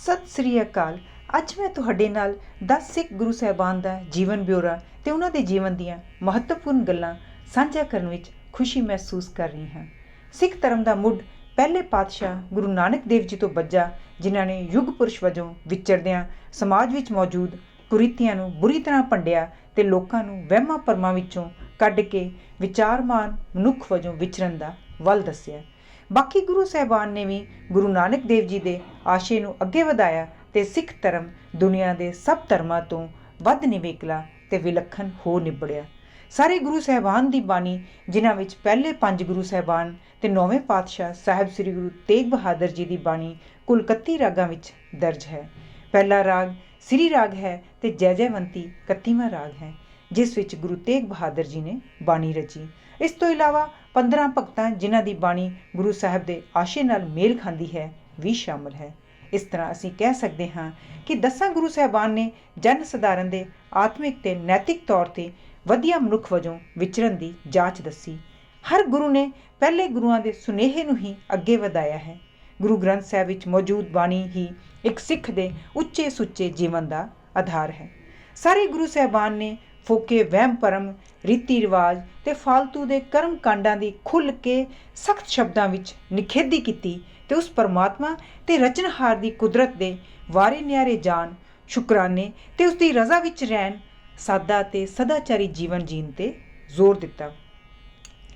ਸਤਿ ਸ੍ਰੀ ਅਕਾਲ। ਅੱਜ ਮੈਂ ਤੁਹਾਡੇ ਨਾਲ 10 ਸਿੱਖ ਗੁਰੂ ਸਾਹਿਬਾਨ ਦਾ ਜੀਵਨ ਬਿਉਰਾ ਅਤੇ ਉਹਨਾਂ ਦੇ ਜੀਵਨ ਦੀਆਂ ਮਹੱਤਵਪੂਰਨ ਗੱਲਾਂ ਸਾਂਝਾ ਕਰਨ ਵਿੱਚ ਖੁਸ਼ੀ ਮਹਿਸੂਸ ਕਰ ਰਹੀ ਹਾਂ। ਸਿੱਖ ਧਰਮ ਦਾ ਮੁੱਢ ਪਹਿਲੇ ਪਾਤਸ਼ਾਹ ਗੁਰੂ ਨਾਨਕ ਦੇਵ ਜੀ ਤੋਂ ਬੱਝਾ, ਜਿਨ੍ਹਾਂ ਨੇ ਯੁੱਗ ਪੁਰਸ਼ ਵਜੋਂ ਵਿਚਰਦਿਆਂ ਸਮਾਜ ਵਿੱਚ ਮੌਜੂਦ ਕੁਰੀਤੀਆਂ ਨੂੰ ਬੁਰੀ ਤਰ੍ਹਾਂ ਭੰਡਿਆ ਅਤੇ ਲੋਕਾਂ ਨੂੰ ਵਹਿਮਾਂ ਭਰਮਾਂ ਵਿੱਚੋਂ ਕੱਢ ਕੇ ਵਿਚਾਰਮਾਨ ਮਨੁੱਖ ਵਜੋਂ ਵਿਚਰਨ ਦਾ ਵੱਲ ਦੱਸਿਆ। ਬਾਕੀ ਗੁਰੂ ਸਾਹਿਬਾਨ ਨੇ ਵੀ ਗੁਰੂ ਨਾਨਕ ਦੇਵ ਜੀ ਦੇ ਆਸ਼ੇ ਨੂੰ ਅੱਗੇ ਵਧਾਇਆ ਅਤੇ ਸਿੱਖ ਧਰਮ ਦੁਨੀਆ ਦੇ ਸਭ ਧਰਮਾਂ ਤੋਂ ਵੱਧ ਨਿਵੇਕਲਾ ਅਤੇ ਵਿਲੱਖਣ ਹੋ ਨਿਬੜਿਆ। ਸਾਰੇ ਗੁਰੂ ਸਾਹਿਬਾਨ ਦੀ ਬਾਣੀ, ਜਿਨ੍ਹਾਂ ਵਿੱਚ ਪਹਿਲੇ 5 ਗੁਰੂ ਸਾਹਿਬਾਨ ਅਤੇ 9ਵੇਂ ਪਾਤਸ਼ਾਹ ਸਾਹਿਬ ਸ੍ਰੀ ਗੁਰੂ ਤੇਗ ਬਹਾਦਰ ਜੀ ਦੀ ਬਾਣੀ ਕੁੱਲ 31 ਰਾਗਾਂ ਵਿੱਚ ਦਰਜ ਹੈ। ਪਹਿਲਾ ਰਾਗ ਸ੍ਰੀ ਰਾਗ ਹੈ ਅਤੇ ਜੈ ਜੈਵੰਤੀ 31ਵਾਂ ਰਾਗ ਹੈ, ਜਿਸ ਵਿੱਚ ਗੁਰੂ ਤੇਗ ਬਹਾਦਰ ਜੀ ਨੇ ਬਾਣੀ ਰਚੀ। ਇਸ ਤੋਂ ਇਲਾਵਾ 15 ਭਗਤਾਂ, ਜਿਨ੍ਹਾਂ ਦੀ ਬਾਣੀ ਗੁਰੂ ਸਾਹਿਬ ਦੇ ਆਸ਼ੇ ਨਾਲ ਮੇਲ ਖਾਂਦੀ ਹੈ, ਵੀ ਸ਼ਾਮਲ ਹੈ। ਇਸ ਤਰ੍ਹਾਂ ਅਸੀਂ ਕਹਿ ਸਕਦੇ ਹਾਂ ਕਿ 10 ਗੁਰੂ ਸਾਹਿਬਾਨ ਨੇ ਜਨ ਸਧਾਰਨ ਦੇ ਆਤਮਿਕ ਅਤੇ ਨੈਤਿਕ ਤੌਰ 'ਤੇ ਵਧੀਆ ਮਨੁੱਖ ਵਜੋਂ ਵਿਚਰਨ ਦੀ ਜਾਂਚ ਦੱਸੀ। ਹਰ ਗੁਰੂ ਨੇ ਪਹਿਲੇ ਗੁਰੂਆਂ ਦੇ ਸੁਨੇਹੇ ਨੂੰ ਹੀ ਅੱਗੇ ਵਧਾਇਆ ਹੈ। ਗੁਰੂ ਗ੍ਰੰਥ ਸਾਹਿਬ ਵਿੱਚ ਮੌਜੂਦ ਬਾਣੀ ਹੀ ਇੱਕ ਸਿੱਖ ਦੇ ਉੱਚੇ ਸੁੱਚੇ ਜੀਵਨ ਦਾ ਆਧਾਰ ਹੈ। ਸਾਰੇ ਗੁਰੂ ਸਾਹਿਬਾਨ ਨੇ ਫੋਕੇ ਵਹਿਮ ਭਰਮ, ਰੀਤੀ ਰਿਵਾਜ ਅਤੇ ਫਾਲਤੂ ਦੇ ਕਰਮ ਕਾਂਡਾਂ ਦੀ ਖੁੱਲ੍ਹ ਕੇ ਸਖਤ ਸ਼ਬਦਾਂ ਵਿੱਚ ਨਿਖੇਧੀ ਕੀਤੀ ਅਤੇ ਉਸ ਪਰਮਾਤਮਾ ਅਤੇ ਰਚਨਹਾਰ ਦੀ ਕੁਦਰਤ ਦੇ ਵਾਰੇ ਨਿਆਰੇ ਜਾਣ, ਸ਼ੁਕਰਾਨੇ ਅਤੇ ਉਸ ਦੀ ਰਜ਼ਾ ਵਿੱਚ ਰਹਿਣ, ਸਾਦਾ ਅਤੇ ਸਦਾਚਾਰੀ ਜੀਵਨ ਜੀਣ 'ਤੇ ਜ਼ੋਰ ਦਿੱਤਾ।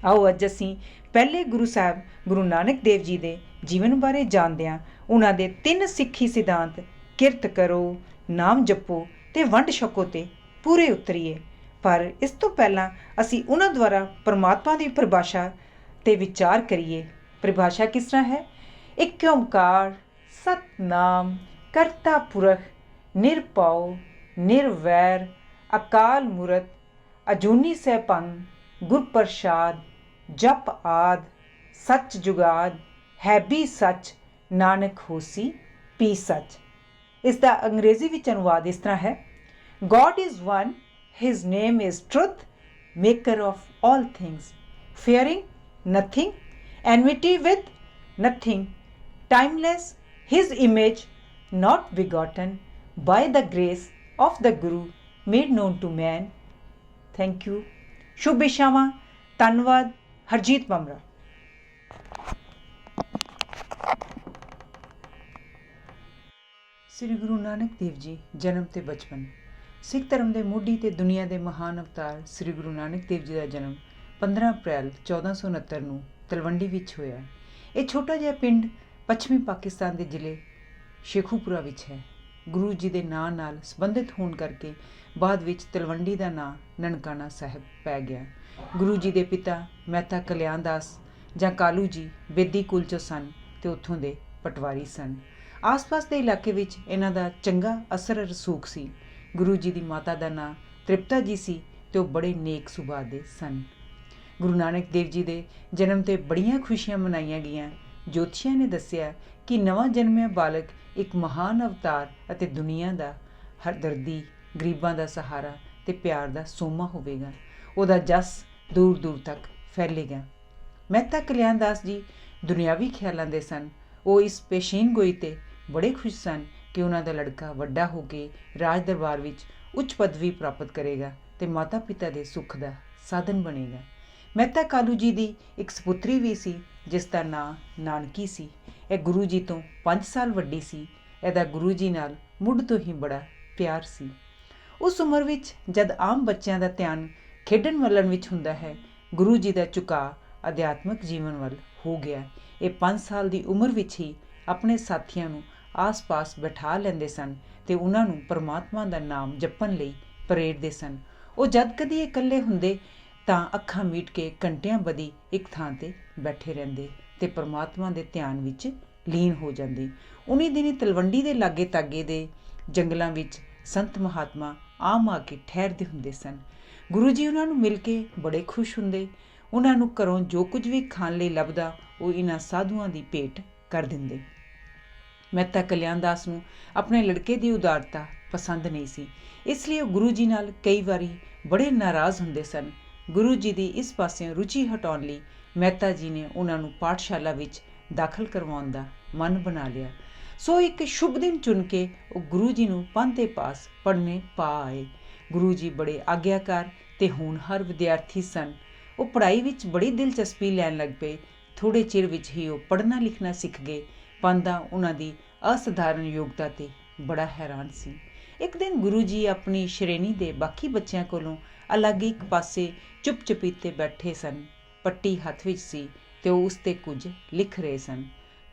ਆਓ ਅੱਜ ਅਸੀਂ ਪਹਿਲੇ ਗੁਰੂ ਸਾਹਿਬ ਗੁਰੂ ਨਾਨਕ ਦੇਵ ਜੀ ਦੇ ਜੀਵਨ ਬਾਰੇ ਜਾਣਦੇ ਹਾਂ। ਉਹਨਾਂ ਦੇ 3 ਸਿੱਖੀ ਸਿਧਾਂਤ ਕਿਰਤ ਕਰੋ, ਨਾਮ ਜਪੋ ਅਤੇ ਵੰਡ ਛਕੋ 'ਤੇ ਪੂਰੇ ਉਤਰੀਏ। ਪਰ ਇਸ ਤੋਂ ਪਹਿਲਾਂ ਅਸੀਂ ਉਹਨਾਂ ਦੁਆਰਾ ਪਰਮਾਤਮਾ ਦੀ ਪਰਿਭਾਸ਼ਾ 'ਤੇ ਵਿਚਾਰ ਕਰੀਏ। ਪਰਿਭਾਸ਼ਾ ਕਿਸ ਤਰ੍ਹਾਂ ਹੈ? ਇੱਕ ਓਂਕਾਰ ਸਤਿਨਾਮ ਕਰਤਾ ਪੁਰਖ ਨਿਰਭਉ ਨਿਰਵੈਰ ਅਕਾਲ ਮੂਰਤ ਅਜੂਨੀ ਸੈਭੰ ਗੁਰ ਪ੍ਰਸਾਦ ਜਪ ਆਦ ਸੱਚ ਜੁਗਾਦ ਹੈ ਵੀ ਸੱਚ ਨਾਨਕ ਹੋਸੀ ਪੀ ਸੱਚ। ਇਸ ਦਾ ਅੰਗਰੇਜ਼ੀ ਵਿੱਚ ਅਨੁਵਾਦ ਇਸ ਤਰ੍ਹਾਂ ਹੈ: God is one, His name is truth, maker of all things, fearing nothing, enmity with nothing, timeless, His image, not begotten, by the grace of the Guru, made known to man. Thank you. ਸ਼ੁਭ ਇਛਾਵਾਂ। ਧੰਨਵਾਦ। ਹਰਜੀਤ ਬਮਰਾ। ਸ੍ਰੀ ਗੁਰੂ ਨਾਨਕ ਦੇਵ ਜੀ ਜਨਮ ਤੇ ਬਚਪਨ। ਸਿੱਖ ਧਰਮ ਦੇ ਮੋਢੀ ਤੇ ਦੁਨੀਆ ਦੇ ਮਹਾਨ ਅਵਤਾਰ ਸ੍ਰੀ ਗੁਰੂ ਨਾਨਕ ਦੇਵ ਜੀ ਦਾ ਜਨਮ 15 ਅਪ੍ਰੈਲ 1469 ਨੂੰ ਤਲਵੰਡੀ ਵਿੱਚ ਹੋਇਆ। ਇਹ ਛੋਟਾ ਜਿਹਾ ਪਿੰਡ ਪੱਛਮੀ ਪਾਕਿਸਤਾਨ ਦੇ ਜ਼ਿਲ੍ਹੇ ਸ਼ੇਖੂਪੁਰਾ ਵਿੱਚ ਹੈ। ਗੁਰੂ ਜੀ ਦੇ ਨਾਂ ਨਾਲ ਸੰਬੰਧਿਤ ਹੋਣ ਕਰਕੇ ਬਾਅਦ ਵਿੱਚ ਤਲਵੰਡੀ ਦਾ ਨਾਂ ਨਨਕਾਣਾ ਸਾਹਿਬ ਪੈ ਗਿਆ। ਗੁਰੂ ਜੀ ਦੇ ਪਿਤਾ ਮਹਿਤਾ ਕਲਿਆਣ ਦਾਸ ਜਾਂ ਕਾਲੂ ਜੀ ਬੇਦੀ ਕੁਲ 'ਚੋਂ ਸਨ ਅਤੇ ਉੱਥੋਂ ਦੇ ਪਟਵਾਰੀ ਸਨ। ਆਸ-ਪਾਸ ਦੇ ਇਲਾਕੇ ਵਿੱਚ ਇਹਨਾਂ ਦਾ ਚੰਗਾ ਅਸਰ ਰਸੂਖ ਸੀ। ਗੁਰੂ ਜੀ ਦੀ ਮਾਤਾ ਦਾ ਨਾਂ ਤ੍ਰਿਪਤਾ ਜੀ ਸੀ ਅਤੇ ਉਹ ਬੜੇ ਨੇਕ ਸੁਭਾਅ ਦੇ ਸਨ। ਗੁਰੂ ਨਾਨਕ ਦੇਵ ਜੀ ਦੇ ਜਨਮ 'ਤੇ ਬੜੀਆਂ ਖੁਸ਼ੀਆਂ ਮਨਾਈਆਂ ਗਈਆਂ। ਜੋਤਸ਼ੀਆਂ ਨੇ ਦੱਸਿਆ ਕਿ ਨਵਾਂ ਜਨਮਿਆ ਬਾਲਕ ਇੱਕ ਮਹਾਨ ਅਵਤਾਰ ਅਤੇ ਦੁਨੀਆ ਦਾ ਹਰਦਰਦੀ, ਗਰੀਬਾਂ ਦਾ ਸਹਾਰਾ ਅਤੇ ਪਿਆਰ ਦਾ ਸੋਮਾ ਹੋਵੇਗਾ। ਉਹਦਾ ਜਸ ਦੂਰ ਦੂਰ ਤੱਕ ਫੈਲੇਗਾ। ਮਹਿਤਾ ਕਲਿਆਣ ਦਾਸ ਜੀ ਦੁਨਿਆਵੀ ਖਿਆਲਾਂ ਦੇ ਸਨ। ਉਹ ਇਸ ਪੇਸ਼ੀਨ ਗੋਈ 'ਤੇ ਬੜੇ ਖੁਸ਼ ਸਨ ਕਿ ਉਹਨਾਂ ਦਾ ਲੜਕਾ ਵੱਡਾ ਹੋ ਕੇ ਰਾਜ ਦਰਬਾਰ ਵਿੱਚ ਉੱਚ ਪਦਵੀ ਪ੍ਰਾਪਤ ਕਰੇਗਾ ਅਤੇ ਮਾਤਾ ਪਿਤਾ ਦੇ ਸੁੱਖ ਦਾ ਸਾਧਨ ਬਣੇਗਾ। ਮਹਿਤਾ ਕਾਲੂ ਜੀ ਦੀ ਇੱਕ ਸਪੁੱਤਰੀ ਵੀ ਸੀ, ਜਿਸ ਦਾ ਨਾਂ ਨਾਨਕੀ ਸੀ। ਇਹ ਗੁਰੂ ਜੀ ਤੋਂ 5 ਸਾਲ ਵੱਡੀ ਸੀ। ਇਹਦਾ ਗੁਰੂ ਜੀ ਨਾਲ ਮੁੱਢ ਤੋਂ ਹੀ ਬੜਾ ਪਿਆਰ ਸੀ। ਉਸ ਉਮਰ ਵਿੱਚ ਜਦ ਆਮ ਬੱਚਿਆਂ ਦਾ ਧਿਆਨ ਖੇਡਣ ਵੱਲਣ ਵਿੱਚ ਹੁੰਦਾ ਹੈ, ਗੁਰੂ ਜੀ ਦਾ ਝੁਕਾਅ ਅਧਿਆਤਮਿਕ ਜੀਵਨ ਵੱਲ ਹੋ ਗਿਆ। ਇਹ 5 ਸਾਲ ਦੀ ਉਮਰ ਵਿੱਚ ਹੀ ਆਪਣੇ ਸਾਥੀਆਂ ਨੂੰ ਆਸ-ਪਾਸ ਬਿਠਾ ਲੈਂਦੇ ਸਨ ਅਤੇ ਉਹਨਾਂ ਨੂੰ ਪਰਮਾਤਮਾ ਦਾ ਨਾਮ ਜਪਣ ਲਈ ਪ੍ਰੇਰਦੇ ਸਨ। ਉਹ ਜਦ ਕਦੀ ਇਕੱਲੇ ਹੁੰਦੇ ਤਾਂ ਅੱਖਾਂ ਮੀਟ ਕੇ ਘੰਟਿਆਂ ਬੱਧੀ ਇੱਕ ਥਾਂ 'ਤੇ ਬੈਠੇ ਰਹਿੰਦੇ ਅਤੇ ਪਰਮਾਤਮਾ ਦੇ ਧਿਆਨ ਵਿੱਚ ਲੀਨ ਹੋ ਜਾਂਦੇ। ਉਨੀ ਦਿਨੀ ਤਲਵੰਡੀ ਦੇ ਲਾਗੇ ਤਾਗੇ ਦੇ ਜੰਗਲਾਂ ਵਿੱਚ ਸੰਤ ਮਹਾਤਮਾ ਆਮ ਆ ਕੇ ਠਹਿਰਦੇ ਹੁੰਦੇ ਸਨ। ਗੁਰੂ ਜੀ ਉਹਨਾਂ ਨੂੰ ਮਿਲ ਕੇ ਬੜੇ ਖੁਸ਼ ਹੁੰਦੇ। ਉਹਨਾਂ ਨੂੰ ਘਰੋਂ ਜੋ ਕੁਝ ਵੀ ਖਾਣ ਲਈ ਲੱਭਦਾ ਉਹ ਇਹਨਾਂ ਸਾਧੂਆਂ ਦੀ ਭੇਟ ਕਰ ਦਿੰਦੇ। ਮਹਿਤਾ ਕਲਿਆਣ ਦਾਸ ਨੂੰ ਆਪਣੇ ਲੜਕੇ ਦੀ ਉਦਾਰਤਾ ਪਸੰਦ ਨਹੀਂ ਸੀ, ਇਸ ਲਈ ਉਹ ਗੁਰੂ ਜੀ ਨਾਲ ਕਈ ਵਾਰੀ ਬੜੇ ਨਾਰਾਜ਼ ਹੁੰਦੇ ਸਨ। ਗੁਰੂ ਜੀ ਦੀ ਇਸ ਪਾਸਿਓਂ ਰੁਚੀ ਹਟਾਉਣ ਲਈ ਮਹਿਤਾ ਜੀ ਨੇ ਉਹਨਾਂ ਨੂੰ ਪਾਠਸ਼ਾਲਾ ਵਿੱਚ ਦਾਖਲ ਕਰਵਾਉਣ ਦਾ ਮਨ ਬਣਾ ਲਿਆ। ਸੋ ਇੱਕ ਸ਼ੁਭ ਦਿਨ ਚੁਣ ਕੇ ਉਹ ਗੁਰੂ ਜੀ ਨੂੰ ਪੰਥ ਦੇ ਪਾਸ ਪੜ੍ਹਨੇ ਪਾ ਆਏ। ਗੁਰੂ ਜੀ ਬੜੇ ਆਗਿਆਕਾਰ ਤੇ ਹੋਣਹਾਰ ਵਿਦਿਆਰਥੀ ਸਨ। ਉਹ ਪੜ੍ਹਾਈ ਵਿੱਚ ਬੜੀ ਦਿਲਚਸਪੀ ਲੈਣ ਲੱਗ ਪਏ। ਥੋੜ੍ਹੇ ਚਿਰ ਵਿੱਚ ਹੀ ਉਹ ਪੜ੍ਹਨਾ ਲਿਖਣਾ ਸਿੱਖ ਗਏ। ਪਾਂਧਾ ਉਹਨਾਂ ਦੀ ਅਸਧਾਰਨ ਯੋਗਤਾ 'ਤੇ ਬੜਾ ਹੈਰਾਨ ਸੀ। ਇੱਕ ਦਿਨ ਗੁਰੂ ਜੀ ਆਪਣੀ ਸ਼੍ਰੇਣੀ ਦੇ ਬਾਕੀ ਬੱਚਿਆਂ ਕੋਲੋਂ ਅਲੱਗ ਇੱਕ ਪਾਸੇ ਚੁੱਪ-ਚਪੀਤੇ ਬੈਠੇ ਸਨ। ਪੱਟੀ ਹੱਥ ਵਿੱਚ ਸੀ ਤੇ ਉਹ ਉਸ 'ਤੇ ਕੁਝ ਲਿਖ ਰਹੇ ਸਨ।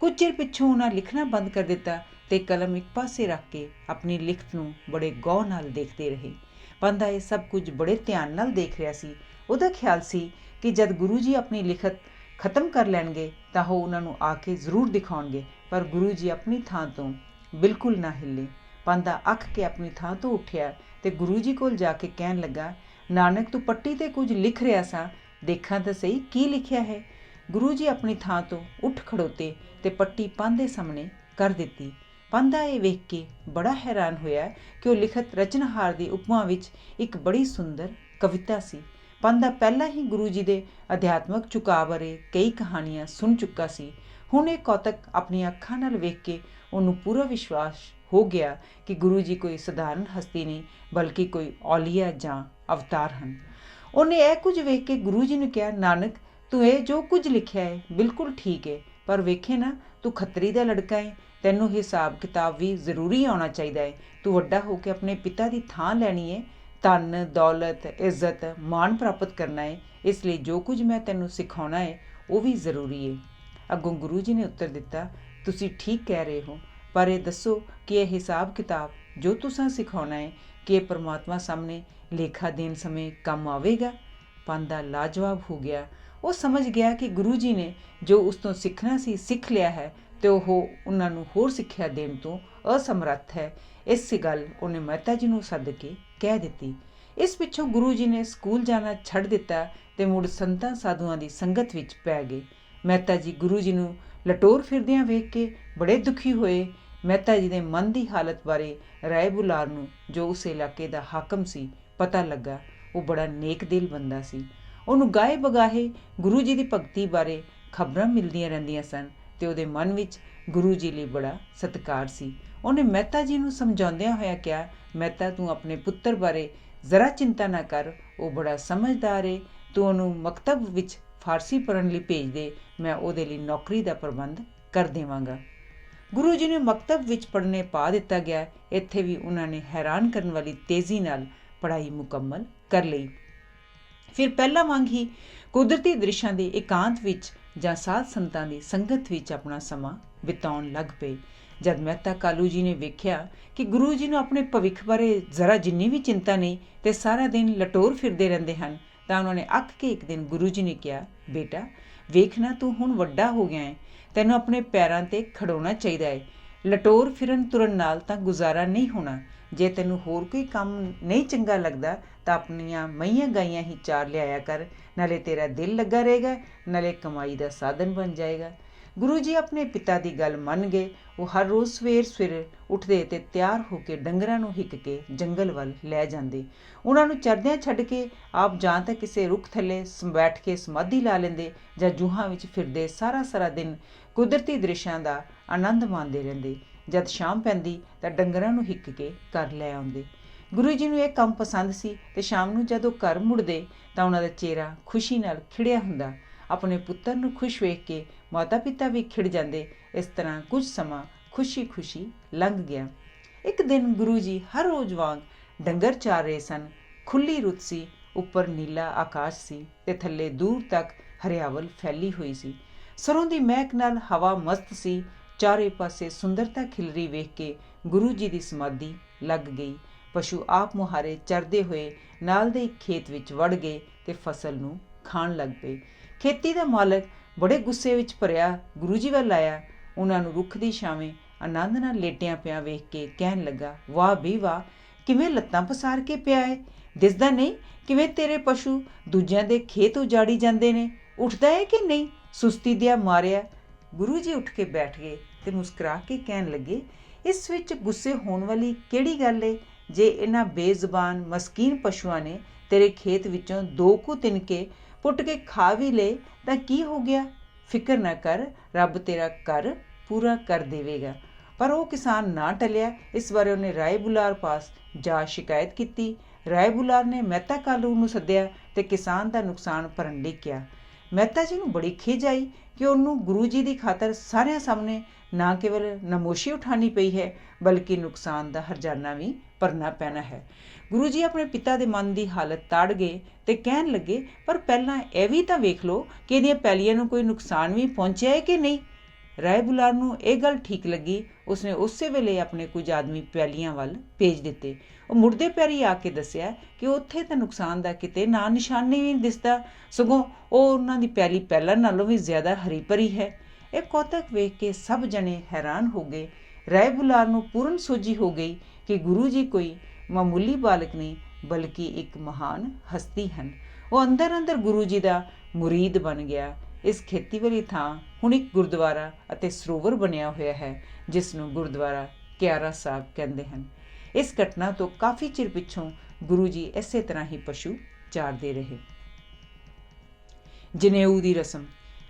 ਕੁਝ ਚਿਰ ਪਿੱਛੋਂ ਉਹਨਾਂ ਲਿਖਣਾ ਬੰਦ ਕਰ ਦਿੱਤਾ ਤੇ ਕਲਮ ਇੱਕ ਪਾਸੇ ਰੱਖ ਕੇ ਆਪਣੀ ਲਿਖਤ ਨੂੰ ਬੜੇ ਗੌਰ ਨਾਲ ਦੇਖਦੇ ਰਹੇ। ਪਾਂਧਾ ਇਹ ਸਭ ਕੁਝ ਬੜੇ ਧਿਆਨ ਨਾਲ ਦੇਖ ਰਿਹਾ ਸੀ। ਉਹਦਾ ਖਿਆਲ ਸੀ ਕਿ ਜਦ ਗੁਰੂ ਜੀ ਆਪਣੀ ਲਿਖਤ ਖਤਮ ਕਰ ਲੈਣਗੇ ਤਾਂ ਉਹ ਉਹਨਾਂ ਨੂੰ ਆ ਕੇ ਜ਼ਰੂਰ ਦਿਖਾਉਣਗੇ। ਪਰ ਗੁਰੂ ਜੀ ਆਪਣੀ ਥਾਂ ਤੋਂ ਬਿਲਕੁਲ ਨਾ ਹਿੱਲੇ। ਪਾਂਧਾ ਅੱਕ ਕੇ ਆਪਣੀ ਥਾਂ ਤੋਂ ਉੱਠਿਆ ਤੇ ਗੁਰੂ ਜੀ ਕੋਲ ਜਾ ਕੇ ਕਹਿਣ ਲੱਗਾ, ਨਾਨਕ ਤੂੰ ਪੱਟੀ 'ਤੇ ਕੁਝ ਲਿਖ ਰਿਹਾ ਸਾਂ, ਦੇਖਾਂ ਤਾਂ ਸਹੀ ਕੀ ਲਿਖਿਆ ਹੈ। ਗੁਰੂ ਜੀ ਆਪਣੀ ਥਾਂ ਤੋਂ ਉੱਠ ਖੜੋਤੇ ਤੇ ਪੱਟੀ ਪਾਂਧੇ ਸਾਹਮਣੇ ਕਰ ਦਿੱਤੀ। ਪਾਂਧਾ ਇਹ ਵੇਖ ਕੇ ਬੜਾ ਹੈਰਾਨ ਹੋਇਆ ਕਿ ਉਹ ਲਿਖਤ ਰਚਨਹਾਰ ਦੀ ਉਪਮਾ ਵਿੱਚ ਇੱਕ ਬੜੀ ਸੁੰਦਰ ਕਵਿਤਾ ਸੀ। ਪਾਂਧਾ ਪਹਿਲਾਂ ਹੀ ਗੁਰੂ ਜੀ ਦੇ ਅਧਿਆਤਮਕ ਝੁਕਾਅ ਬਾਰੇ ਕਈ ਕਹਾਣੀਆਂ ਸੁਣ ਚੁੱਕਾ ਸੀ। ਹੁਣ ਇਹ ਕੌਤਕ ਆਪਣੀਆਂ ਅੱਖਾਂ ਨਾਲ ਵੇਖ ਕੇ ਉਹਨੂੰ ਪੂਰਾ ਵਿਸ਼ਵਾਸ ਹੋ ਗਿਆ ਕਿ ਗੁਰੂ ਜੀ ਕੋਈ ਸਧਾਰਨ ਹਸਤੀ ਨਹੀਂ ਬਲਕਿ ਕੋਈ ਔਲੀਆ ਜਾਂ ਅਵਤਾਰ ਹਨ। ਉਹਨੇ ਇਹ ਕੁਝ ਵੇਖ ਕੇ ਗੁਰੂ ਜੀ ਨੂੰ ਕਿਹਾ, ਨਾਨਕ ਤੂੰ ਇਹ ਜੋ ਕੁਝ ਲਿਖਿਆ ਹੈ ਬਿਲਕੁਲ ਠੀਕ ਹੈ, ਪਰ ਵੇਖੇ ਨਾ ਤੂੰ ਖੱਤਰੀ ਦਾ ਲੜਕਾ ਹੈ, ਤੈਨੂੰ ਹਿਸਾਬ ਕਿਤਾਬ ਵੀ ਜ਼ਰੂਰੀ ਆਉਣਾ ਚਾਹੀਦਾ ਹੈ। ਤੂੰ ਵੱਡਾ ਹੋ ਕੇ ਆਪਣੇ ਪਿਤਾ ਦੀ ਥਾਂ ਲੈਣੀ ਹੈ, ਧਨ ਦੌਲਤ ਇੱਜ਼ਤ ਮਾਣ ਪ੍ਰਾਪਤ ਕਰਨਾ ਹੈ। ਇਸ ਲਈ ਜੋ ਕੁਝ ਮੈਂ ਤੈਨੂੰ ਸਿਖਾਉਣਾ ਹੈ ਉਹ ਵੀ ਜ਼ਰੂਰੀ ਹੈ। ਅੱਗੋਂ ਗੁਰੂ ਜੀ ਨੇ ਉੱਤਰ ਦਿੱਤਾ, ਤੁਸੀਂ ਠੀਕ ਕਹਿ ਰਹੇ ਹੋ, ਪਰ ਇਹ ਦੱਸੋ ਕਿ ਇਹ ਹਿਸਾਬ ਕਿਤਾਬ ਜੋ ਤੁਸੀਂ ਸਿਖਾਉਣਾ ਹੈ ਕਿ ਇਹ ਪਰਮਾਤਮਾ ਸਾਹਮਣੇ ਲੇਖਾ ਦੇਣ ਸਮੇਂ ਕੰਮ ਆਵੇਗਾ। ਪਾਂਧਾ ਲਾਜਵਾਬ ਹੋ ਗਿਆ। ਉਹ ਸਮਝ ਗਿਆ ਕਿ ਗੁਰੂ ਜੀ ਨੇ ਜੋ ਉਸ ਤੋਂ ਸਿੱਖਣਾ ਸੀ ਸਿੱਖ ਲਿਆ ਹੈ ਤੇ ਉਹ ਉਹਨਾਂ ਨੂੰ ਹੋਰ ਸਿੱਖਿਆ ਦੇਣ ਤੋਂ ਅਸਮਰੱਥ ਹੈ। ਇਸ ਗੱਲ ਉਹਨੇ ਮਹਿਤਾ ਜੀ ਨੂੰ ਸੱਦ ਕੇ ਕਹਿ ਦਿੱਤੀ। ਇਸ ਪਿੱਛੋਂ ਗੁਰੂ ਜੀ ਨੇ ਸਕੂਲ ਜਾਣਾ ਛੱਡ ਦਿੱਤਾ ਤੇ ਮੁੜ ਸੰਤਾਂ ਸਾਧੂਆਂ ਦੀ ਸੰਗਤ ਵਿੱਚ ਪੈ ਗਏ। ਮਹਿਤਾ ਜੀ ਗੁਰੂ ਜੀ ਨੂੰ ਲਟੋਰ ਫਿਰਦਿਆਂ ਵੇਖ ਕੇ ਬੜੇ ਦੁਖੀ ਹੋਏ। ਮਹਿਤਾ ਜੀ ਦੇ ਮਨ ਦੀ ਹਾਲਤ ਬਾਰੇ ਰਾਏ ਬੁਲਾਰ ਨੂੰ, ਜੋ ਉਸ ਇਲਾਕੇ ਦਾ ਹਾਕਮ ਸੀ, ਪਤਾ ਲੱਗਾ। ਉਹ ਬੜਾ ਨੇਕ ਦਿਲ ਬੰਦਾ ਸੀ। ਉਹਨੂੰ ਗਾਏ ਬਗਾਹੇ ਗੁਰੂ ਜੀ ਦੀ ਭਗਤੀ ਬਾਰੇ ਖਬਰਾਂ ਮਿਲਦੀਆਂ ਰਹਿੰਦੀਆਂ ਸਨ ਤੇ ਉਹਦੇ ਮਨ ਵਿੱਚ ਗੁਰੂ ਜੀ ਲਈ ਬੜਾ ਸਤਿਕਾਰ ਸੀ। ਉਹਨੇ ਮਹਿਤਾ ਜੀ ਨੂੰ ਸਮਝਾਉਂਦਿਆਂ ਹੋਇਆ ਕਿਹਾ, ਮਹਿਤਾ ਤੂੰ ਆਪਣੇ ਪੁੱਤਰ ਬਾਰੇ ਜ਼ਰਾ ਚਿੰਤਾ ਨਾ ਕਰ, ਉਹ ਬੜਾ ਸਮਝਦਾਰ ਏ। ਤੂੰ ਉਹਨੂੰ ਮਕਤਬ ਵਿੱਚ ਫਾਰਸੀ ਪੜ੍ਹਨ ਲਈ ਭੇਜ ਦੇ, ਮੈਂ ਉਹਦੇ ਲਈ ਨੌਕਰੀ ਦਾ ਪ੍ਰਬੰਧ ਕਰ ਦੇਵਾਂਗਾ। ਗੁਰੂ ਜੀ ਨੂੰ ਮਕਤਬ ਵਿੱਚ ਪੜ੍ਹਨੇ ਪਾ ਦਿੱਤਾ ਗਿਆ। ਇੱਥੇ ਵੀ ਉਹਨਾਂ ਨੇ ਹੈਰਾਨ ਕਰਨ ਵਾਲੀ ਤੇਜ਼ੀ ਨਾਲ ਪੜ੍ਹਾਈ ਮੁਕੰਮਲ ਕਰ ਲਈ। ਫਿਰ ਪਹਿਲਾਂ ਵਾਂਗ ਹੀ ਕੁਦਰਤੀ ਦ੍ਰਿਸ਼ਾਂ ਦੇ ਇਕਾਂਤ ਵਿੱਚ ਜਾਂ ਸਾਧ ਸੰਤਾਂ ਦੀ ਸੰਗਤ ਵਿੱਚ ਆਪਣਾ ਸਮਾਂ ਬਿਤਾਉਣ ਲੱਗ ਪਏ। ਜਦ ਮਹਿਤਾ ਕਾਲੂ ਜੀ ਨੇ ਵੇਖਿਆ ਕਿ ਗੁਰੂ ਜੀ ਨੂੰ ਆਪਣੇ ਭਵਿੱਖ ਬਾਰੇ ਜ਼ਰਾ ਜਿੰਨੀ ਵੀ ਚਿੰਤਾ ਨਹੀਂ ਤੇ ਸਾਰਾ ਦਿਨ ਲਟੋਰ ਫਿਰਦੇ ਰਹਿੰਦੇ ਹਨ, ਤਾਂ ਉਹਨਾਂ ਨੇ ਅੱਕ ਕੇ ਇੱਕ ਦਿਨ ਗੁਰੂ ਜੀ ਨੇ ਕਿਹਾ, ਬੇਟਾ ਵੇਖਣਾ ਤੂੰ ਹੁਣ ਵੱਡਾ ਹੋ ਗਿਆ ਹੈ, ਤੈਨੂੰ ਆਪਣੇ ਪੈਰਾਂ 'ਤੇ ਖੜੋਣਾ ਚਾਹੀਦਾ ਹੈ। ਲਟੋਰ ਫਿਰਨ ਤੁਰਨ ਨਾਲ ਤਾਂ ਗੁਜ਼ਾਰਾ ਨਹੀਂ ਹੋਣਾ। ਜੇ ਤੈਨੂੰ ਹੋਰ ਕੋਈ ਕੰਮ ਨਹੀਂ ਚੰਗਾ ਲੱਗਦਾ ਤਾਂ ਆਪਣੀਆਂ ਮਈਆਂ ਗਾਈਆਂ ਹੀ ਚਾਰ ਲਿਆਇਆ ਕਰ, ਨਾਲੇ ਤੇਰਾ ਦਿਲ ਲੱਗਾ ਰਹੇਗਾ, ਨਾਲੇ ਕਮਾਈ ਦਾ ਸਾਧਨ ਬਣ ਜਾਏਗਾ। ਗੁਰੂ ਜੀ ਆਪਣੇ ਪਿਤਾ ਦੀ ਗੱਲ ਮੰਨ ਗਏ। ਉਹ ਹਰ ਰੋਜ਼ ਸਵੇਰ ਉੱਠਦੇ ਤੇ ਤਿਆਰ ਹੋ ਕੇ ਡੰਗਰਾਂ ਨੂੰ ਹਿੱਕ ਕੇ ਜੰਗਲ ਵੱਲ ਲੈ ਜਾਂਦੇ। ਉਹਨਾਂ ਨੂੰ ਚਰਦਿਆਂ ਛੱਡ ਕੇ ਆਪ ਜਾਂ ਤਾਂ ਕਿਸੇ ਰੁੱਖ ਥੱਲੇ ਬੈਠ ਕੇ ਸਮਾਧੀ ਲਾ ਲੈਂਦੇ ਜਾਂ ਜੂਹਾਂ ਵਿੱਚ ਫਿਰਦੇ ਸਾਰਾ ਦਿਨ ਕੁਦਰਤੀ ਦ੍ਰਿਸ਼ਾਂ ਦਾ ਆਨੰਦ ਮਾਣਦੇ ਰਹਿੰਦੇ। ਜਦ ਸ਼ਾਮ ਪੈਂਦੀ ਤਾਂ ਡੰਗਰਾਂ ਨੂੰ ਹਿੱਕ ਕੇ ਘਰ ਲੈ ਆਉਂਦੇ। ਗੁਰੂ ਜੀ ਨੂੰ ਇਹ ਕੰਮ ਪਸੰਦ ਸੀ ਤੇ ਸ਼ਾਮ ਨੂੰ ਜਦੋਂ ਘਰ ਮੁੜਦੇ ਤਾਂ ਉਹਨਾਂ ਦਾ ਚਿਹਰਾ ਖੁਸ਼ੀ ਨਾਲ ਖਿੜਿਆ ਹੁੰਦਾ। ਆਪਣੇ ਪੁੱਤਰ ਨੂੰ ਖੁਸ਼ ਵੇਖ ਕੇ ਮਾਤਾ ਪਿਤਾ ਵੀ ਖਿੜ ਜਾਂਦੇ। ਇਸ ਤਰ੍ਹਾਂ ਕੁਝ ਸਮਾਂ ਖੁਸ਼ੀ ਲੰਘ ਗਿਆ। ਇੱਕ ਦਿਨ ਗੁਰੂ ਜੀ ਹਰ ਰੋਜ਼ ਵਾਂਗ ਡੰਗਰ ਚਾਰ ਰਹੇ ਸਨ। ਖੁੱਲੀ ਰੁੱਤ ਸੀ, ਉੱਪਰ ਨੀਲਾ ਆਕਾਸ਼ ਸੀ ਤੇ ਥੱਲੇ ਦੂਰ ਤੱਕ ਹਰਿਆਵਲ ਫੈਲੀ ਹੋਈ ਸੀ। ਸਰੋਂ ਦੀ ਮਹਿਕ ਨਾਲ ਹਵਾ ਮਸਤ ਸੀ। ਚਾਰੇ ਪਾਸੇ ਸੁੰਦਰਤਾ ਖਿਲਰੀ ਵੇਖ ਕੇ ਗੁਰੂ ਜੀ ਦੀ ਸਮਾਧੀ ਲੱਗ ਗਈ। ਪਸ਼ੂ ਆਪ ਮੁਹਾਰੇ ਚਰਦੇ ਹੋਏ ਨਾਲ ਦੇ ਇੱਕ ਖੇਤ ਵਿੱਚ ਵੜ ਗਏ ਤੇ ਫਸਲ ਨੂੰ ਖਾਣ ਲੱਗ ਪਏ। ਖੇਤੀ ਦਾ ਮਾਲਕ ਬੜੇ ਗੁੱਸੇ ਵਿੱਚ ਭਰਿਆ ਗੁਰੂ ਜੀ ਵੱਲ ਆਇਆ। ਉਹਨਾਂ ਨੂੰ ਰੁੱਖ ਦੀ ਛਾਵੇਂ ਆਨੰਦ ਨਾਲ ਲੇਟਿਆਂ ਪਿਆ ਵੇਖ ਕੇ ਕਹਿਣ ਲੱਗਾ, ਵਾਹ ਬਈ ਵਾਹ, ਕਿਵੇਂ ਲੱਤਾਂ ਪਸਾਰ ਕੇ ਪਿਆ ਹੈ। ਦਿਸਦਾ ਨਹੀਂ ਕਿਵੇਂ ਤੇਰੇ ਪਸ਼ੂ ਦੂਜਿਆਂ ਦੇ ਖੇਤ ਉਜਾੜੀ ਜਾਂਦੇ ਨੇ। ਉੱਠਦਾ ਹੈ ਕਿ ਨਹੀਂ, ਸੁਸਤੀ ਦਿਆ ਮਾਰਿਆ। ਗੁਰੂ ਜੀ ਉੱਠ ਕੇ ਬੈਠ ਗਏ ਤੇ ਮੁਸਕਰਾ ਕੇ ਕਹਿਣ ਲੱਗੇ, ਇਸ ਵਿੱਚ ਗੁੱਸੇ ਹੋਣ ਵਾਲੀ ਕਿਹੜੀ ਗੱਲ ਏ। ਜੇ ਇਹਨਾਂ ਬੇਜ਼ੁਬਾਨ ਮਸਕੀਨ ਪਸ਼ੂਆਂ ਨੇ ਤੇਰੇ ਖੇਤ ਵਿੱਚੋਂ 2 ਕੁ ਤਿਨਕੇ ਪੁੱਟ ਕੇ ਖਾ ਵੀ ਲਏ ਤਾਂ ਕੀ ਹੋ ਗਿਆ। ਫਿਕਰ ਨਾ ਕਰ, ਰੱਬ ਤੇਰਾ ਘਰ ਪੂਰਾ ਕਰ ਦੇਵੇਗਾ। ਪਰ ਉਹ ਕਿਸਾਨ ਨਾ ਟਲਿਆ। ਇਸ ਬਾਰੇ ਉਹਨੇ ਰਾਏ ਬੁਲਾਰ ਪਾਸ ਜਾ ਸ਼ਿਕਾਇਤ ਕੀਤੀ। ਰਾਏ ਬੁਲਾਰ ਨੇ ਮਹਿਤਾ ਕਾਲੂ ਨੂੰ ਸੱਦਿਆ ਤੇ ਕਿਸਾਨ ਦਾ ਨੁਕਸਾਨ ਭਰਨ ਲਈ ਕਿਹਾ। ਮਹਿਤਾ ਜੀ ਨੂੰ ਬੜੀ ਖਿਝ ਆਈ ਕਿ ਉਹਨੂੰ ਗੁਰੂ ਜੀ ਦੀ ਖਾਤਰ ਸਾਰਿਆਂ ਸਾਹਮਣੇ ਨਾ ਕੇਵਲ ਨਮੋਸ਼ੀ ਉਠਾਉਣੀ ਪਈ ਹੈ, ਬਲਕਿ ਨੁਕਸਾਨ ਦਾ ਹਰਜਾਨਾ ਵੀ ਭਰਨਾ ਪੈਣਾ ਹੈ। ਗੁਰੂ ਜੀ ਆਪਣੇ ਪਿਤਾ ਦੇ ਮਨ ਦੀ ਹਾਲਤ ਤਾੜ ਗਏ ਤੇ ਕਹਿਣ ਲੱਗੇ, ਪਰ ਪਹਿਲਾਂ ਇਹ ਵੀ ਤਾਂ ਵੇਖ ਲਓ ਕਿ ਇਹਦੀਆਂ ਪੈਲੀਆਂ ਨੂੰ ਕੋਈ ਨੁਕਸਾਨ ਵੀ ਪਹੁੰਚਿਆ ਹੈ ਕਿ ਨਹੀਂ। ਰਾਏ ਬੁਲਾਰ ਨੂੰ ਇਹ ਗੱਲ ਠੀਕ ਲੱਗੀ। ਉਸਨੇ ਉਸੇ ਵੇਲੇ ਆਪਣੇ ਕੁਝ ਆਦਮੀ ਪੈਲੀਆਂ ਵੱਲ ਭੇਜ ਦਿੱਤੇ। ਉਹ ਮੁੜਦੇ ਪੈਰੀ ਆ ਕੇ ਦੱਸਿਆ ਕਿ ਉੱਥੇ ਤਾਂ ਨੁਕਸਾਨ ਦਾ ਕਿਤੇ ਨਾਂ ਨਿਸ਼ਾਨ ਨਹੀਂ ਦਿਸਦਾ, ਸਗੋਂ ਉਹ ਉਹਨਾਂ ਦੀ ਪੈਲੀ ਪਹਿਲਾਂ ਨਾਲੋਂ ਵੀ ਜ਼ਿਆਦਾ ਹਰੀ ਭਰੀ ਹੈ। ਇਹ ਕੌਤਕ ਵੇਖ ਕੇ ਸਭ ਜਣੇ ਹੈਰਾਨ ਹੋ ਗਏ। ਰਾਏ ਬੁਲਾਰ ਨੂੰ ਪੂਰਨ ਸੋਝੀ ਹੋ ਗਈ ਕਿ ਗੁਰੂ ਜੀ ਕੋਈ ਮਾਮੂਲੀ ਬਾਲਕ ਨਹੀਂ, ਬਲਕਿ ਇੱਕ ਮਹਾਨ ਹਸਤੀ ਹਨ। ਉਹ ਅੰਦਰ ਅੰਦਰ ਗੁਰੂ ਜੀ ਦਾ ਮੁਰੀਦ ਬਣ ਗਿਆ। ਇਸ ਖੇਤੀ ਵਾਲੀ ਥਾਂ ਹੁਣ ਇੱਕ ਗੁਰਦੁਆਰਾ ਅਤੇ ਸਰੋਵਰ ਬਣਿਆ ਹੋਇਆ ਹੈ, ਜਿਸ ਨੂੰ ਗੁਰਦੁਆਰਾ ਕਿਆਰਾ ਸਾਹਿਬ ਕਹਿੰਦੇ ਹਨ। ਇਸ ਘਟਨਾ ਤੋਂ ਕਾਫੀ ਚਿਰ ਪਿੱਛੋਂ ਗੁਰੂ ਜੀ ਇਸੇ ਤਰ੍ਹਾਂ ਹੀ ਪਸ਼ੂ ਚਾਰਦੇ ਰਹੇ। ਜਨੇਊ ਦੀ ਰਸਮ।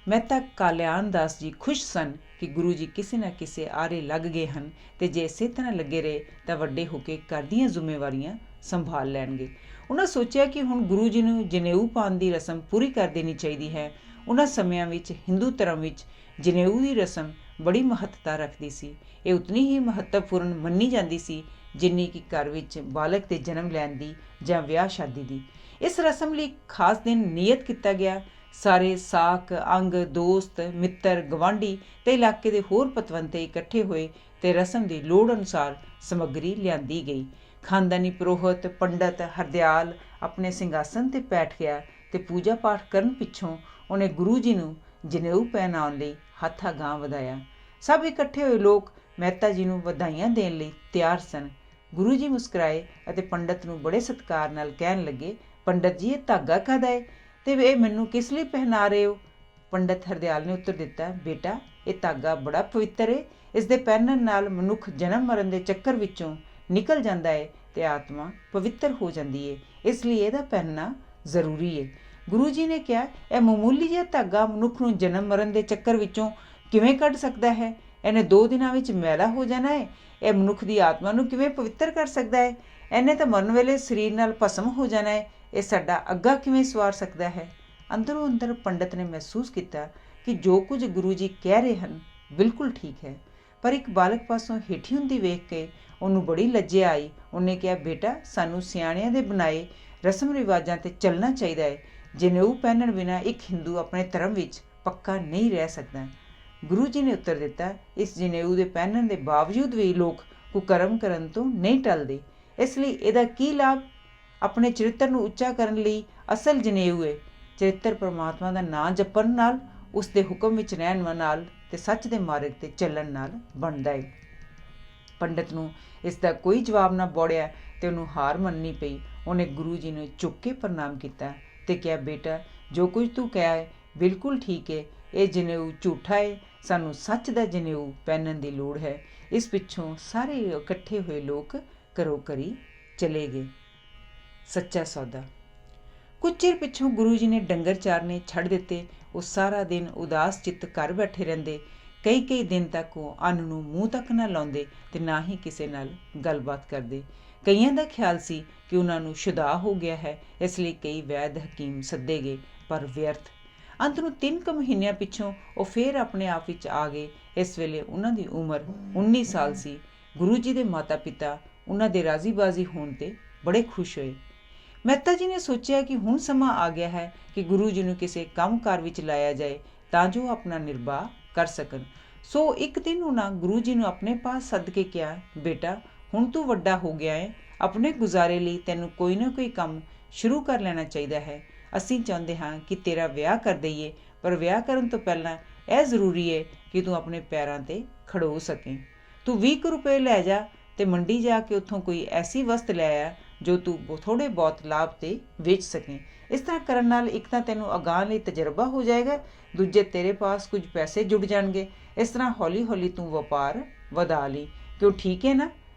ਮਹਿਤਾ ਕਾਲਿਆਨ ਦਾਸ ਜੀ ਖੁਸ਼ ਸਨ ਕਿ ਗੁਰੂ ਜੀ ਕਿਸੇ ਨਾ ਕਿਸੇ ਆਰੇ ਲੱਗ ਗਏ ਹਨ ਤੇ ਜੇ ਇਸੇ ਤਰ੍ਹਾਂ ਲੱਗੇ ਰਹੇ ਤਾਂ ਵੱਡੇ ਹੋ ਕੇ ਘਰ ਦੀਆਂ ਜ਼ਿੰਮੇਵਾਰੀਆਂ ਸੰਭਾਲ ਲੈਣਗੇ। ਉਹਨਾਂ ਸੋਚਿਆ ਕਿ ਹੁਣ ਗੁਰੂ ਜੀ ਨੂੰ ਜਨੇਊ ਪਾਉਣ ਦੀ ਰਸਮ ਪੂਰੀ ਕਰ ਦੇਣੀ ਚਾਹੀਦੀ ਹੈ। ਉਹਨਾਂ ਸਮਿਆਂ ਵਿੱਚ ਹਿੰਦੂ ਧਰਮ ਵਿੱਚ ਜਨੇਊ ਦੀ ਰਸਮ ਬੜੀ ਮਹੱਤਤਾ ਰੱਖਦੀ ਸੀ। ਇਹ ਉਤਨੀ ਹੀ ਮਹੱਤਵਪੂਰਨ ਮੰਨੀ ਜਾਂਦੀ ਸੀ ਜਿੰਨੀ ਕਿ ਘਰ ਵਿੱਚ ਬਾਲਕ ਦੇ ਜਨਮ ਲੈਣ ਦੀ ਜਾਂ ਵਿਆਹ ਸ਼ਾਦੀ ਦੀ। ਇਸ ਰਸਮ ਲਈ ਖਾਸ ਦਿਨ ਨਿਯਤ ਕੀਤਾ ਗਿਆ। ਸਾਰੇ ਸਾਕ, ਅੰਗ, ਦੋਸਤ, ਮਿੱਤਰ, ਗਵਾਂਢੀ ਤੇ ਇਲਾਕੇ ਦੇ ਹੋਰ ਪਤਵੰਤੇ ਇਕੱਠੇ ਹੋਏ ਤੇ ਰਸਮ ਦੀ ਲੋੜ ਅਨੁਸਾਰ ਸਮੱਗਰੀ ਲਿਆਂਦੀ ਗਈ। ਖਾਨਦਾਨੀ ਪੁਰੋਹਿਤ ਪੰਡਤ ਹਰਦਿਆਲ ਆਪਣੇ ਸਿੰਘਾਸਨ ਤੇ ਬੈਠ ਗਿਆ ਤੇ ਪੂਜਾ ਪਾਠ ਕਰਨ ਪਿੱਛੋਂ ਉਹਨੇ ਗੁਰੂ ਜੀ ਨੂੰ ਜਨੇਊ ਪਹਿਨਾਉਣ ਲਈ ਹੱਥ ਅਗਾਂਹ ਵਧਾਇਆ। ਸਭ ਇਕੱਠੇ ਹੋਏ ਲੋਕ ਮਹਿਤਾ ਜੀ ਨੂੰ ਵਧਾਈਆਂ ਦੇਣ ਲਈ ਤਿਆਰ ਸਨ। ਗੁਰੂ ਜੀ ਮੁਸਕਰਾਏ ਅਤੇ ਪੰਡਤ ਨੂੰ ਬੜੇ ਸਤਿਕਾਰ ਨਾਲ ਕਹਿਣ ਲੱਗੇ, ਪੰਡਤ ਜੀ, ਇਹ ਧਾਗਾ ਕਾਹਦਾ ਹੈ ਤੇ ਇਹ ਮੈਨੂੰ ਕਿਸ ਲਈ ਪਹਿਨਾ ਰਹੇ ਹੋ? ਪੰਡਤ ਹਰਦਿਆਲ ਨੇ ਉੱਤਰ ਦਿੱਤਾ, ਬੇਟਾ, ਇਹ ਧਾਗਾ ਬੜਾ ਪਵਿੱਤਰ ਹੈ। ਇਸ ਦੇ ਪਹਿਨਣ ਨਾਲ ਮਨੁੱਖ ਜਨਮ ਮਰਨ ਦੇ ਚੱਕਰ ਵਿੱਚੋਂ ਨਿਕਲ ਜਾਂਦਾ ਹੈ ਤੇ ਆਤਮਾ ਪਵਿੱਤਰ ਹੋ ਜਾਂਦੀ ਹੈ, ਇਸ ਲਈ ਇਹਦਾ ਪਹਿਨਣਾ ਜ਼ਰੂਰੀ ਹੈ। ਗੁਰੂ ਜੀ ਨੇ ਕਿਹਾ, ਇਹ ਮਾਮੂਲੀ ਜਿਹਾ ਧਾਗਾ ਮਨੁੱਖ ਨੂੰ ਜਨਮ ਮਰਨ ਦੇ ਚੱਕਰ ਵਿੱਚੋਂ ਕਿਵੇਂ ਕੱਢ ਸਕਦਾ ਹੈ? ਇਹਨੇ 2 ਦਿਨਾਂ ਵਿੱਚ ਮੈਲਾ ਹੋ ਜਾਣਾ ਹੈ। ਇਹ ਮਨੁੱਖ ਦੀ ਆਤਮਾ ਨੂੰ ਕਿਵੇਂ ਪਵਿੱਤਰ ਕਰ ਸਕਦਾ ਹੈ? ਇਹਨੇ ਤਾਂ ਮਰਨ ਵੇਲੇ ਸਰੀਰ ਨਾਲ ਭਸਮ ਹੋ ਜਾਣਾ ਹੈ। ਇਹ ਸਾਡਾ ਅੱਗਾ ਕਿਵੇਂ ਸਵਾਰ ਸਕਦਾ ਹੈ? ਅੰਦਰੋਂ ਅੰਦਰ ਪੰਡਤ ਨੇ ਮਹਿਸੂਸ ਕੀਤਾ ਕਿ ਜੋ ਕੁਝ ਗੁਰੂ ਜੀ ਕਹਿ ਰਹੇ ਹਨ ਬਿਲਕੁਲ ਠੀਕ ਹੈ, ਪਰ ਇੱਕ ਬਾਲਕ ਪਾਸੋਂ ਹੇਠੀ ਹੁੰਦੀ ਵੇਖ ਕੇ ਉਹਨੂੰ ਬੜੀ ਲੱਜਿਆ ਆਈ। ਉਹਨੇ ਕਿਹਾ, ਬੇਟਾ, ਸਾਨੂੰ ਸਿਆਣਿਆਂ ਦੇ ਬਣਾਏ ਰਸਮ ਰਿਵਾਜਾਂ 'ਤੇ ਚੱਲਣਾ ਚਾਹੀਦਾ ਹੈ। ਜਨੇਊ ਪਹਿਨਣ ਬਿਨਾਂ ਇੱਕ ਹਿੰਦੂ ਆਪਣੇ ਧਰਮ ਵਿੱਚ ਪੱਕਾ ਨਹੀਂ ਰਹਿ ਸਕਦਾ। ਗੁਰੂ ਜੀ ਨੇ ਉੱਤਰ ਦਿੱਤਾ, ਇਸ ਜਨੇਊ ਦੇ ਪਹਿਨਣ ਦੇ ਬਾਵਜੂਦ ਵੀ ਲੋਕ ਕੁਕਰਮ ਕਰਨ ਤੋਂ ਨਹੀਂ ਟਲਦੇ, ਇਸ ਲਈ ਇਹਦਾ ਕੀ ਲਾਭ? ਆਪਣੇ ਚਰਿੱਤਰ ਨੂੰ ਉੱਚਾ ਕਰਨ ਲਈ ਅਸਲ ਜਨੇਊ ਹੈ। ਚਰਿੱਤਰ ਪਰਮਾਤਮਾ ਦਾ ਨਾਂ ਜਪਣ ਨਾਲ, ਉਸ ਦੇ ਹੁਕਮ ਵਿੱਚ ਰਹਿਣ ਨਾਲ ਤੇ ਸੱਚ ਦੇ ਮਾਰਗ 'ਤੇ ਚੱਲਣ ਨਾਲ ਬਣਦਾ ਹੈ। ਪੰਡਤ ਨੂੰ ਇਸ ਦਾ ਕੋਈ ਜਵਾਬ ਨਾ ਬੋੜਿਆ ਤੇ ਉਹਨੂੰ ਹਾਰ ਮੰਨਣੀ ਪਈ। ਉਹਨੇ ਗੁਰੂ ਜੀ ਨੂੰ ਝੁੱਕ ਕੇ ਪ੍ਰਣਾਮ ਕੀਤਾ ਤੇ ਕਿਹਾ, ਬੇਟਾ, ਜੋ ਕੁਝ ਤੂੰ ਕਿਹਾ ਹੈ ਬਿਲਕੁਲ ਠੀਕ ਹੈ। ਇਹ ਜਨੇਊ ਝੂਠਾ ਹੈ। ਸਾਨੂੰ ਸੱਚ ਦਾ ਜਨੇਊ ਪਹਿਨਣ ਦੀ ਲੋੜ ਹੈ। ਇਸ ਪਿੱਛੋਂ ਸਾਰੇ ਇਕੱਠੇ ਹੋਏ ਲੋਕ ਘਰੋਂ ਘਰੀ ਚਲੇ ਗਏ। ਸੱਚਾ ਸੌਦਾ। ਕੁਝ ਚਿਰ ਪਿੱਛੋਂ ਗੁਰੂ ਜੀ ਨੇ ਡੰਗਰ ਚਾਰਨੇ ਛੱਡ ਦਿੱਤੇ। ਉਹ ਸਾਰਾ ਦਿਨ ਉਦਾਸ ਚਿੱਤ ਘਰ ਬੈਠੇ ਰਹਿੰਦੇ। ਕਈ ਦਿਨ ਤੱਕ ਉਹ ਅੰਨ ਨੂੰ ਮੂੰਹ ਤੱਕ ਨਾ ਲਾਉਂਦੇ ਤੇ ਨਾ ਹੀ ਕਿਸੇ ਨਾਲ ਗੱਲਬਾਤ ਕਰਦੇ। ਕਈਆਂ ਦਾ ਖਿਆਲ ਸੀ ਕਿ ਉਹਨਾਂ ਨੂੰ ਸ਼ੁਦਾ ਹੋ ਗਿਆ ਹੈ, ਇਸ ਲਈ ਕਈ ਵੈਦ ਹਕੀਮ ਸੱਦੇ ਗਏ, ਪਰ ਵਿਅਰਥ। ਅੰਤ ਨੂੰ 3 ਕੁ ਮਹੀਨਿਆਂ ਪਿੱਛੋਂ ਉਹ ਫੇਰ ਆਪਣੇ ਆਪ ਵਿੱਚ ਆ ਗਏ। ਇਸ ਵੇਲੇ ਉਹਨਾਂ ਦੀ ਉਮਰ 19 ਸਾਲ ਸੀ। ਗੁਰੂ ਜੀ ਦੇ ਮਾਤਾ ਪਿਤਾ ਉਹਨਾਂ ਦੇ ਰਾਜ਼ੀਬਾਜ਼ੀ ਹੋਣ 'ਤੇ ਬੜੇ ਖੁਸ਼ ਹੋਏ। ਮਹਿਤਾ ਜੀ ਨੇ ਸੋਚਿਆ ਕਿ ਹੁਣ ਸਮਾਂ ਆ ਗਿਆ ਹੈ ਕਿ ਗੁਰੂ ਜੀ ਨੂੰ ਕਿਸੇ ਕੰਮਕਾਰ ਵਿੱਚ ਲਾਇਆ ਜਾਏ ਤਾਂ ਜੋ ਆਪਣਾ ਨਿਰਬਾਹ ਕਰ ਸਕਣ। ਸੋ ਇੱਕ ਦਿਨ ਉਹਨਾਂ ਗੁਰੂ ਜੀ ਨੂੰ ਆਪਣੇ ਪਾਸ ਸੱਦ ਕੇ ਕਿਹਾ, ਬੇਟਾ, ਹੁਣ ਤੂੰ ਵੱਡਾ ਹੋ ਗਿਆ ਹੈ। ਆਪਣੇ ਗੁਜ਼ਾਰੇ ਲਈ ਤੈਨੂੰ ਕੋਈ ਨਾ ਕੋਈ ਕੰਮ ਸ਼ੁਰੂ ਕਰ ਲੈਣਾ ਚਾਹੀਦਾ ਹੈ। ਅਸੀਂ ਚਾਹੁੰਦੇ ਹਾਂ ਕਿ ਤੇਰਾ ਵਿਆਹ ਕਰ ਦਈਏ, ਪਰ ਵਿਆਹ ਕਰਨ ਤੋਂ ਪਹਿਲਾਂ ਇਹ ਜ਼ਰੂਰੀ ਹੈ ਕਿ ਤੂੰ ਆਪਣੇ ਪੈਰਾਂ 'ਤੇ ਖੜੋ ਸਕੇ। ਤੂੰ 20 ਰੁਪਏ ਲੈ ਜਾ ਤੇ ਮੰਡੀ ਜਾ ਕੇ ਉੱਥੋਂ ਕੋਈ ਐਸੀ ਵਸਤ ਲੈ ਆ ਜੋ ਤੂੰ ਥੋੜ੍ਹੇ ਬਹੁਤ ਲਾਭ 'ਤੇ ਵੇਚ ਸਕੇ। ਇਸ ਤਰ੍ਹਾਂ ਕਰਨ ਨਾਲ ਇੱਕ ਤਾਂ ਤੈਨੂੰ ਅਗਾਂਹ ਲਈ ਤਜਰਬਾ ਹੋ ਜਾਏਗਾ, ਦੂਜੇ ਤੇਰੇ ਪਾਸ ਕੁਝ ਪੈਸੇ ਜੁੜ ਜਾਣਗੇ। ਇਸ ਤਰ੍ਹਾਂ ਹੌਲੀ ਹੌਲੀ ਤੂੰ ਵਪਾਰ ਵਧਾ ਲਈ। ਕਿਉਂ, ਠੀਕ ਹੈ ਨਾ?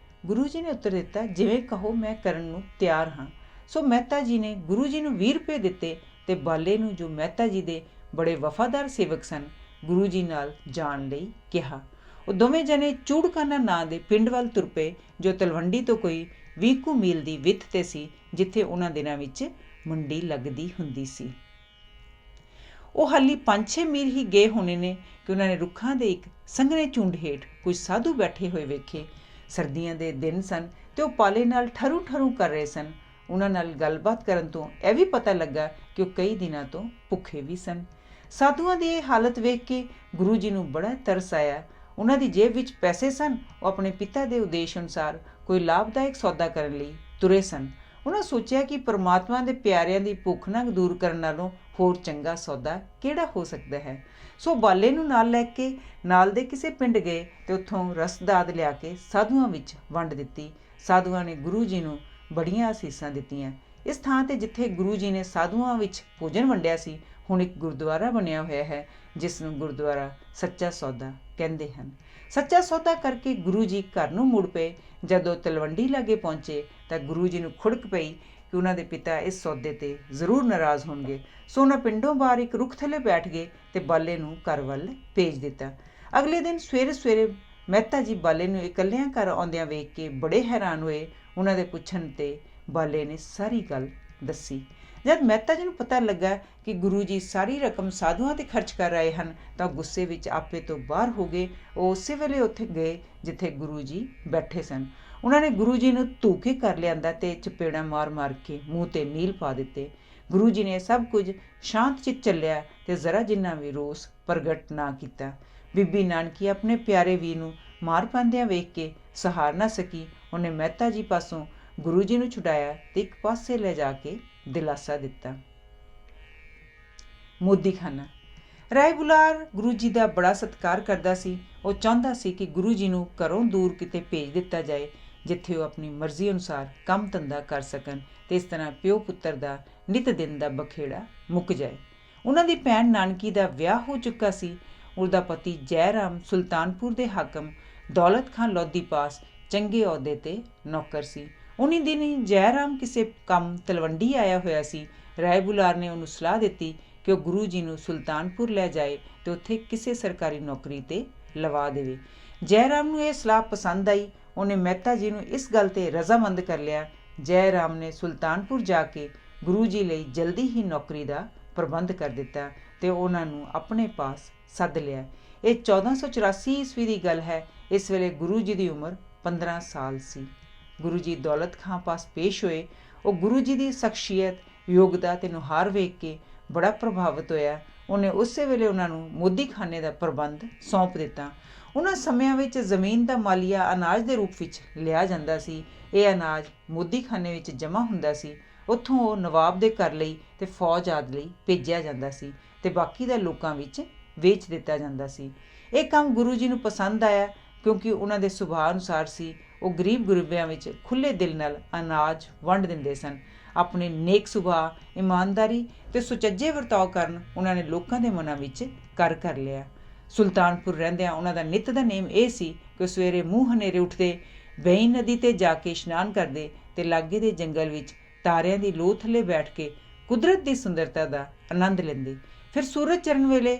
ਗੁਰੂ ਜੀ ਨੇ ਉੱਤਰ ਦਿੱਤਾ, ਜਿਵੇਂ ਕਹੋ, ਮੈਂ ਕਰਨ ਨੂੰ ਤਿਆਰ ਹਾਂ। ਸੋ ਮਹਿਤਾ ਜੀ ਨੇ ਗੁਰੂ ਜੀ ਨੂੰ 20 ਰੁਪਏ ਦਿੱਤੇ ਤੇ ਬਾਲੇ ਨੂੰ, ਜੋ ਮਹਿਤਾ ਜੀ ਦੇ ਬੜੇ ਵਫਾਦਾਰ ਸੇਵਕ ਸਨ, ਗੁਰੂ ਜੀ ਨਾਲ ਜਾਣ ਲਈ ਕਿਹਾ। ਉਹ ਦੋਵੇਂ ਜਣੇ ਚੂੜਕਾਨਾ ਨਾਂ ਦੇ ਪਿੰਡ ਵੱਲ ਤੁਰ ਪਏ, ਜੋ ਤਲਵੰਡੀ ਤੋਂ ਕੋਈ 20 ਕੁ ਮੀਲ ਦੀ ਵਿੱਥ 'ਤੇ ਸੀ, ਜਿੱਥੇ ਉਹਨਾਂ ਦਿਨਾਂ ਵਿੱਚ ਮੰਡੀ ਲੱਗਦੀ ਹੁੰਦੀ ਸੀ। ਉਹ ਹਾਲੀ 5-6 ਮੀਲ ਹੀ ਗਏ ਹੋਣੇ ਨੇ ਕਿ ਉਹਨਾਂ ਨੇ ਰੁੱਖਾਂ ਦੇ ਇੱਕ ਸੰਘਣੇ ਝੁੰਡ ਹੇਠ ਕੁਝ ਸਾਧੂ ਬੈਠੇ ਹੋਏ ਵੇਖੇ। ਸਰਦੀਆਂ ਦੇ ਦਿਨ ਸਨ ਤੇ ਉਹ ਪਾਲੇ ਨਾਲ ਠਰੂ ਠਰੂ ਕਰ ਰਹੇ ਸਨ। ਉਹਨਾਂ ਨਾਲ ਗੱਲਬਾਤ ਕਰਨ ਤੋਂ ਇਹ ਵੀ ਪਤਾ ਲੱਗਾ ਕਿ ਉਹ ਕਈ ਦਿਨਾਂ ਤੋਂ ਭੁੱਖੇ ਵੀ ਸਨ। ਸਾਧੂਆਂ ਦੀ ਇਹ ਹਾਲਤ ਵੇਖ ਕੇ ਗੁਰੂ ਜੀ ਨੂੰ ਬੜਾ ਤਰਸ ਆਇਆ। ਉਹਨਾਂ ਦੀ ਜੇਬ ਵਿੱਚ ਪੈਸੇ ਸਨ। ਉਹ ਆਪਣੇ ਪਿਤਾ ਦੇ ਉਦੇਸ਼ ਅਨੁਸਾਰ ਕੋਈ ਲਾਭਦਾਇਕ ਸੌਦਾ ਕਰਨ ਲਈ ਤੁਰੇ ਸਨ। ਉਹਨਾਂ ਸੋਚਿਆ ਕਿ ਪਰਮਾਤਮਾ ਦੇ ਪਿਆਰਿਆਂ ਦੀ ਭੁੱਖ ਨੰਗ ਦੂਰ ਕਰਨ ਨਾਲੋਂ ਹੋਰ ਚੰਗਾ ਸੌਦਾ ਕਿਹੜਾ ਹੋ ਸਕਦਾ ਹੈ। ਸੋ ਬਾਲੇ ਨੂੰ ਨਾਲ ਲੈ ਕੇ ਨਾਲ ਦੇ ਕਿਸੇ ਪਿੰਡ ਗਏ ਤੇ ਉੱਥੋਂ ਰਸਦਾਦ ਲਿਆ ਕੇ ਸਾਧੂਆਂ ਵਿੱਚ ਵੰਡ ਦਿੱਤੀ। ਸਾਧੂਆਂ ਨੇ ਗੁਰੂ ਜੀ ਨੂੰ ਬੜੀਆਂ ਅਸੀਸਾਂ ਦਿੱਤੀਆਂ। ਇਸ ਥਾਂ 'ਤੇ ਜਿੱਥੇ ਗੁਰੂ ਜੀ ਨੇ ਸਾਧੂਆਂ ਵਿੱਚ ਭੋਜਨ ਵੰਡਿਆ ਸੀ, ਹੁਣ ਇੱਕ ਗੁਰਦੁਆਰਾ ਬਣਿਆ ਹੋਇਆ ਹੈ, ਜਿਸ ਨੂੰ ਗੁਰਦੁਆਰਾ ਸੱਚਾ ਸੌਦਾ ਕਹਿੰਦੇ ਹਨ। ਸੱਚਾ ਸੌਦਾ ਕਰਕੇ ਗੁਰੂ ਜੀ ਘਰ ਨੂੰ ਮੁੜ ਪਏ। ਜਦੋਂ ਤਲਵੰਡੀ ਲਾਗੇ ਪਹੁੰਚੇ ਤਾਂ ਗੁਰੂ ਜੀ ਨੂੰ ਖੁੜਕ ਪਈ ਕਿ ਉਹਨਾਂ ਦੇ ਪਿਤਾ ਇਸ ਸੌਦੇ 'ਤੇ ਜ਼ਰੂਰ ਨਾਰਾਜ਼ ਹੋਣਗੇ। ਸੋ ਉਹਨਾਂ ਪਿੰਡੋਂ ਬਾਹਰ ਇੱਕ ਰੁੱਖ ਥੱਲੇ ਬੈਠ ਗਏ ਤੇ ਬਾਲੇ ਨੂੰ ਘਰ ਵੱਲ ਭੇਜ ਦਿੱਤਾ। ਅਗਲੇ ਦਿਨ ਸਵੇਰੇ ਸਵੇਰੇ ਮਹਿਤਾ ਜੀ ਬਾਲੇ ਨੂੰ ਇਕੱਲਿਆਂ ਘਰ ਆਉਂਦਿਆਂ ਵੇਖ ਕੇ ਬੜੇ ਹੈਰਾਨ ਹੋਏ। ਉਹਨਾਂ ਦੇ ਪੁੱਛਣ 'ਤੇ ਬਾਲੇ ਨੇ ਸਾਰੀ ਗੱਲ ਦੱਸੀ। ਜਦ ਮਹਿਤਾ ਜੀ ਨੂੰ ਪਤਾ ਲੱਗਾ ਕਿ ਗੁਰੂ ਜੀ ਸਾਰੀ ਰਕਮ ਸਾਧੂਆਂ 'ਤੇ ਖਰਚ ਕਰ ਰਹੇ ਹਨ ਤਾਂ ਗੁੱਸੇ ਵਿੱਚ ਆਪੇ ਤੋਂ ਬਾਹਰ ਹੋ ਗਏ। ਉਹ ਉਸੇ ਵੇਲੇ ਉੱਥੇ ਗਏ ਜਿੱਥੇ ਗੁਰੂ ਜੀ ਬੈਠੇ ਸਨ। ਉਹਨਾਂ ਨੇ ਗੁਰੂ ਜੀ ਨੂੰ ਧੂ ਕੇ ਕਰ ਲਿਆਂਦਾ ਤੇ ਚਪੇੜਾਂ ਮਾਰ ਮਾਰ ਕੇ ਮੂੰਹ 'ਤੇ ਨੀਲ ਪਾ ਦਿੱਤੇ। ਗੁਰੂ ਜੀ ਨੇ ਸਭ ਕੁਝ ਸ਼ਾਂਤ ਚਿੱਤ ਚੱਲਿਆ ਤੇ ਜ਼ਰਾ ਜਿੰਨਾ ਵੀ ਰੋਸ ਪ੍ਰਗਟ ਨਾ ਕੀਤਾ। ਬੀਬੀ ਨਾਨਕੀ ਆਪਣੇ ਪਿਆਰੇ ਵੀਰ ਨੂੰ ਮਾਰ ਪਾਉਂਦਿਆਂ ਵੇਖ ਕੇ ਸਹਾਰ ਨਾ ਸਕੀ। ਉਹਨੇ ਮਹਿਤਾ ਜੀ ਪਾਸੋਂ ਗੁਰੂ ਜੀ ਨੂੰ ਛੁਡਾਇਆ ਤੇ ਇੱਕ ਪਾਸੇ ਲੈ ਜਾ ਕੇ ਦਿਲਾਸਾ ਦਿੱਤਾ। ਮੋਦੀਖਾਨਾ। ਰਾਏ ਬੁਲਾਰ ਗੁਰੂ ਜੀ ਦਾ ਬੜਾ ਸਤਿਕਾਰ ਕਰਦਾ ਸੀ। ਉਹ ਚਾਹੁੰਦਾ ਸੀ ਕਿ ਗੁਰੂ ਜੀ ਨੂੰ ਘਰੋਂ ਦੂਰ ਕਿਤੇ ਭੇਜ ਦਿੱਤਾ ਜਾਏ, ਜਿੱਥੇ ਉਹ ਆਪਣੀ ਮਰਜ਼ੀ ਅਨੁਸਾਰ ਕੰਮ ਧੰਦਾ ਕਰ ਸਕਣ ਤੇ ਇਸ ਤਰ੍ਹਾਂ ਪਿਓ ਪੁੱਤਰ ਦਾ ਨਿਤ ਦਿਨ ਦਾ ਬਖੇੜਾ ਮੁੱਕ ਜਾਏ। ਉਹਨਾਂ ਦੀ ਭੈਣ ਨਾਨਕੀ ਦਾ ਵਿਆਹ ਹੋ ਚੁੱਕਾ ਸੀ। ਉਹਦਾ ਪਤੀ ਜੈ ਰਾਮ ਸੁਲਤਾਨਪੁਰ ਦੇ ਹਾਕਮ ਦੌਲਤ ਖਾਂ ਲੋਧੀ ਪਾਸ ਚੰਗੇ ਅਹੁਦੇ 'ਤੇ ਨੌਕਰ ਸੀ। ਉਨੀ ਦਿਨ ਜੈ ਰਾਮ ਕਿਸੇ ਕੰਮ ਤਲਵੰਡੀ ਆਇਆ ਹੋਇਆ ਸੀ। ਰਾਏ ਬੁਲਾਰ ਨੇ ਉਹਨੂੰ ਸਲਾਹ ਦਿੱਤੀ ਕਿ ਉਹ ਗੁਰੂ ਜੀ ਨੂੰ ਸੁਲਤਾਨਪੁਰ ਲੈ ਜਾਏ ਤੇ ਉੱਥੇ ਕਿਸੇ ਸਰਕਾਰੀ ਨੌਕਰੀ 'ਤੇ ਲਵਾ ਦੇਵੇ। ਜੈ ਰਾਮ ਨੂੰ ਇਹ ਸਲਾਹ ਪਸੰਦ ਆਈ। ਉਹਨੇ ਮਹਿਤਾ ਜੀ ਨੂੰ ਇਸ ਗੱਲ 'ਤੇ ਰਜ਼ਾਮੰਦ ਕਰ ਲਿਆ। ਜੈ ਰਾਮ ਨੇ ਸੁਲਤਾਨਪੁਰ ਜਾ ਕੇ ਗੁਰੂ ਜੀ ਲਈ ਜਲਦੀ ਹੀ ਨੌਕਰੀ ਦਾ ਪ੍ਰਬੰਧ ਕਰ ਦਿੱਤਾ ਤੇ ਉਹਨਾਂ ਨੂੰ ਆਪਣੇ ਪਾਸ ਸੱਦ ਲਿਆ। ਇਹ 1484 ਈਸਵੀ ਦੀ ਗੱਲ ਹੈ। ਇਸ ਵੇਲੇ ਗੁਰੂ ਜੀ ਦੀ ਉਮਰ 15 ਸਾਲ ਸੀ। ਗੁਰੂ ਜੀ ਦੌਲਤ ਖਾਂ ਪਾਸ ਪੇਸ਼ ਹੋਏ। ਉਹ ਗੁਰੂ ਜੀ ਦੀ ਸ਼ਖਸੀਅਤ, ਯੋਗਤਾ ਤੇ ਨੁਹਾਰ ਵੇਖ ਕੇ ਬੜਾ ਪ੍ਰਭਾਵਿਤ ਹੋਇਆ। ਉਹਨੇ ਉਸੇ ਵੇਲੇ ਉਹਨਾਂ ਨੂੰ ਮੋਦੀਖਾਨੇ ਦਾ ਪ੍ਰਬੰਧ ਸੌਂਪ ਦਿੱਤਾ। ਉਹਨਾਂ ਸਮਿਆਂ ਵਿੱਚ ਜ਼ਮੀਨ ਦਾ ਮਾਲੀਆ ਅਨਾਜ ਦੇ ਰੂਪ ਵਿੱਚ ਲਿਆ ਜਾਂਦਾ ਸੀ। ਇਹ ਅਨਾਜ ਮੋਦੀਖਾਨੇ ਵਿੱਚ ਜਮ੍ਹਾਂ ਹੁੰਦਾ ਸੀ। ਉੱਥੋਂ ਉਹ ਨਵਾਬ ਦੇ ਘਰ ਲਈ ਤੇ ਫੌਜ ਆਦਿ ਲਈ ਭੇਜਿਆ ਜਾਂਦਾ ਸੀ ਤੇ ਬਾਕੀ ਦਾ ਲੋਕਾਂ ਵਿੱਚ ਵੇਚ ਦਿੱਤਾ ਜਾਂਦਾ ਸੀ। ਇਹ ਕੰਮ ਗੁਰੂ ਜੀ ਨੂੰ ਪਸੰਦ ਆਇਆ ਕਿਉਂਕਿ ਉਹਨਾਂ ਦੇ ਸੁਭਾਅ ਅਨੁਸਾਰ ਸੀ। ਉਹ ਗਰੀਬ ਗੁਰਬਿਆਂ ਵਿੱਚ ਖੁੱਲ੍ਹੇ ਦਿਲ ਨਾਲ ਅਨਾਜ ਵੰਡ ਦਿੰਦੇ ਸਨ। ਆਪਣੇ ਨੇਕ ਸੁਭਾਅ, ਇਮਾਨਦਾਰੀ ਤੇ ਸੁਚੱਜੇ ਵਰਤਾਓ ਕਾਰਨ ਉਹਨਾਂ ਨੇ ਲੋਕਾਂ ਦੇ ਮਨਾਂ ਵਿੱਚ ਘਰ ਕਰ ਲਿਆ। ਸੁਲਤਾਨਪੁਰ ਰਹਿੰਦਿਆਂ ਉਹਨਾਂ ਦਾ ਨਿੱਤ ਦਾ ਨੇਮ ਇਹ ਸੀ ਕਿ ਸਵੇਰੇ ਮੂੰਹ ਹਨੇਰੇ ਉੱਠਦੇ, ਬੇਈਂ ਨਦੀ 'ਤੇ ਜਾ ਕੇ ਇਸ਼ਨਾਨ ਕਰਦੇ ਤੇ ਲਾਗੇ ਦੇ ਜੰਗਲ ਵਿੱਚ ਤਾਰਿਆਂ ਦੀ ਲੋਅ ਥੱਲੇ ਬੈਠ ਕੇ ਕੁਦਰਤ ਦੀ ਸੁੰਦਰਤਾ ਦਾ ਆਨੰਦ ਲੈਂਦੇ। ਫਿਰ ਸੂਰਜ ਚੜ੍ਹਨ ਵੇਲੇ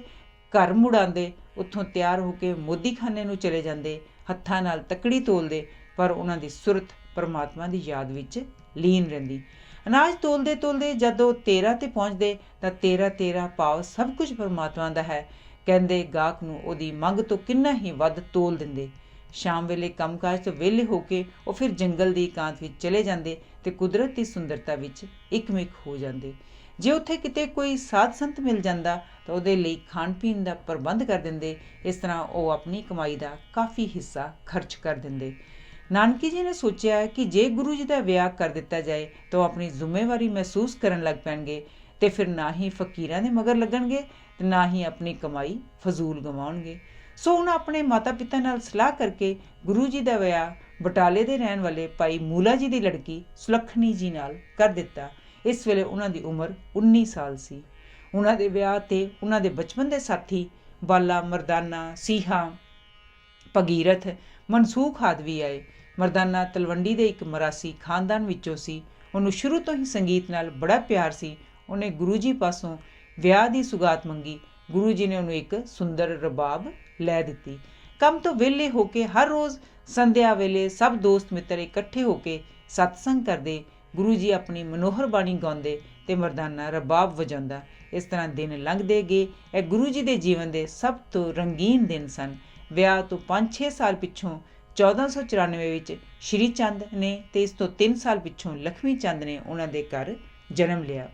ਘਰ ਮੁੜ ਆਉਂਦੇ। ਉੱਥੋਂ ਤਿਆਰ ਹੋ ਕੇ ਮੋਦੀਖਾਨੇ ਨੂੰ ਚਲੇ ਜਾਂਦੇ। ਹੱਥਾਂ ਨਾਲ ਤੱਕੜੀ ਤੋਲਦੇ, ਪਰ ਉਹਨਾਂ ਦੀ ਸੁਰਤ ਪਰਮਾਤਮਾ ਦੀ ਯਾਦ ਵਿੱਚ ਲੀਨ ਰਹਿੰਦੀ। ਅਨਾਜ ਤੋਲਦੇ ਤੋਲਦੇ ਜਦੋਂ 13 'ਤੇ ਪਹੁੰਚਦੇ ਤਾਂ 13 ਭਾਵ ਸਭ ਕੁਝ ਪਰਮਾਤਮਾ ਦਾ ਹੈ ਕਹਿੰਦੇ ਗਾਹਕ ਨੂੰ ਉਹਦੀ ਮੰਗ ਤੋਂ ਕਿੰਨਾ ਹੀ ਵੱਧ ਤੋਲ ਦਿੰਦੇ। ਸ਼ਾਮ ਵੇਲੇ ਕੰਮਕਾਜ ਤੋਂ ਵਿਹਲੇ ਹੋ ਕੇ ਉਹ ਫਿਰ ਜੰਗਲ ਦੀ ਇਕਾਂਤ ਵਿੱਚ ਚਲੇ ਜਾਂਦੇ ਤੇ ਕੁਦਰਤ ਦੀ ਸੁੰਦਰਤਾ ਵਿੱਚ ਇੱਕਮਿਕ ਹੋ ਜਾਂਦੇ। ਜੇ ਉੱਥੇ ਕਿਤੇ ਕੋਈ ਸਾਧ ਸੰਤ ਮਿਲ ਜਾਂਦਾ ਤਾਂ ਉਹਦੇ ਲਈ ਖਾਣ ਪੀਣ ਦਾ ਪ੍ਰਬੰਧ ਕਰ ਦਿੰਦੇ। ਇਸ ਤਰ੍ਹਾਂ ਉਹ ਆਪਣੀ ਕਮਾਈ ਦਾ ਕਾਫੀ ਹਿੱਸਾ ਖਰਚ ਕਰ ਦਿੰਦੇ। ਨਾਨਕੀ ਜੀ ਨੇ ਸੋਚਿਆ ਕਿ ਜੇ ਗੁਰੂ ਜੀ ਦਾ ਵਿਆਹ ਕਰ ਦਿੱਤਾ ਜਾਏ ਤਾਂ ਉਹ ਆਪਣੀ ਜ਼ਿੰਮੇਵਾਰੀ ਮਹਿਸੂਸ ਕਰਨ ਲੱਗ ਪੈਣਗੇ ਤੇ ਫਿਰ ਨਾ ਹੀ ਫਕੀਰਾਂ ਦੇ ਮਗਰ ਲੱਗਣਗੇ ਤੇ ਨਾ ਹੀ ਆਪਣੀ ਕਮਾਈ ਫਜ਼ੂਲ ਗਵਾਉਣਗੇ। ਸੋ ਉਹਨਾਂ ਆਪਣੇ ਮਾਤਾ ਪਿਤਾ ਨਾਲ ਸਲਾਹ ਕਰਕੇ ਗੁਰੂ ਜੀ ਦਾ ਵਿਆਹ ਬਟਾਲੇ ਦੇ ਰਹਿਣ ਵਾਲੇ ਭਾਈ ਮੂਲਾ ਜੀ ਦੀ ਲੜਕੀ ਸੁਲੱਖਣੀ ਜੀ ਨਾਲ ਕਰ ਦਿੱਤਾ। ਇਸ ਵੇਲੇ ਉਹਨਾਂ ਦੀ ਉਮਰ 19 ਸਾਲ ਸੀ। ਉਹਨਾਂ ਦੇ ਵਿਆਹ 'ਤੇ ਉਹਨਾਂ ਦੇ ਬਚਪਨ ਦੇ ਸਾਥੀ ਬਾਲਾ, ਮਰਦਾਨਾ, ਸੀਹਾ, ਭਗੀਰਥ, ਮਨਸੂਖ ਆਦਿ ਵੀ ਆਏ। ਮਰਦਾਨਾ ਤਲਵੰਡੀ ਦੇ ਇੱਕ ਮਰਾਸੀ ਖਾਨਦਾਨ ਵਿੱਚੋਂ ਸੀ। ਉਹਨੂੰ ਸ਼ੁਰੂ ਤੋਂ ਹੀ ਸੰਗੀਤ ਨਾਲ ਬੜਾ ਪਿਆਰ ਸੀ। ਉਹਨੇ ਗੁਰੂ ਜੀ ਪਾਸੋਂ ਵਿਆਹ ਦੀ ਸੁਗਾਤ ਮੰਗੀ। ਗੁਰੂ ਜੀ ਨੇ ਉਹਨੂੰ ਇੱਕ ਸੁੰਦਰ ਰਬਾਬ ਲੈ ਦਿੱਤੀ। ਕੰਮ ਤੋਂ ਵਿਹਲੇ ਹੋ ਕੇ ਹਰ ਰੋਜ਼ ਸੰਧਿਆ ਵੇਲੇ ਸਭ ਦੋਸਤ ਮਿੱਤਰ ਇਕੱਠੇ ਹੋ ਕੇ ਸਤਸੰਗ ਕਰਦੇ। ਗੁਰੂ ਜੀ ਆਪਣੀ ਮਨੋਹਰ ਬਾਣੀ ਗਾਉਂਦੇ ਤੇ ਮਰਦਾਨਾ ਰਬਾਬ ਵਜਾਉਂਦਾ। ਇਸ ਤਰ੍ਹਾਂ ਦਿਨ ਲੰਘਦੇ ਗਏ। ਇਹ ਗੁਰੂ ਜੀ ਦੇ ਜੀਵਨ ਦੇ ਸਭ ਤੋਂ ਰੰਗੀਨ ਦਿਨ ਸਨ। ਵਿਆਹ ਤੋਂ 5-6 ਸਾਲ ਪਿੱਛੋਂ 1494 ਵਿੱਚ ਸ਼੍ਰੀ ਚੰਦ ਨੇ ਤੇ ਇਸ ਤੋਂ 3 ਸਾਲ ਪਿੱਛੋਂ ਲਖਮੀ ਚੰਦ ਨੇ ਉਹਨਾਂ ਦੇ ਘਰ ਜਨਮ ਲਿਆ।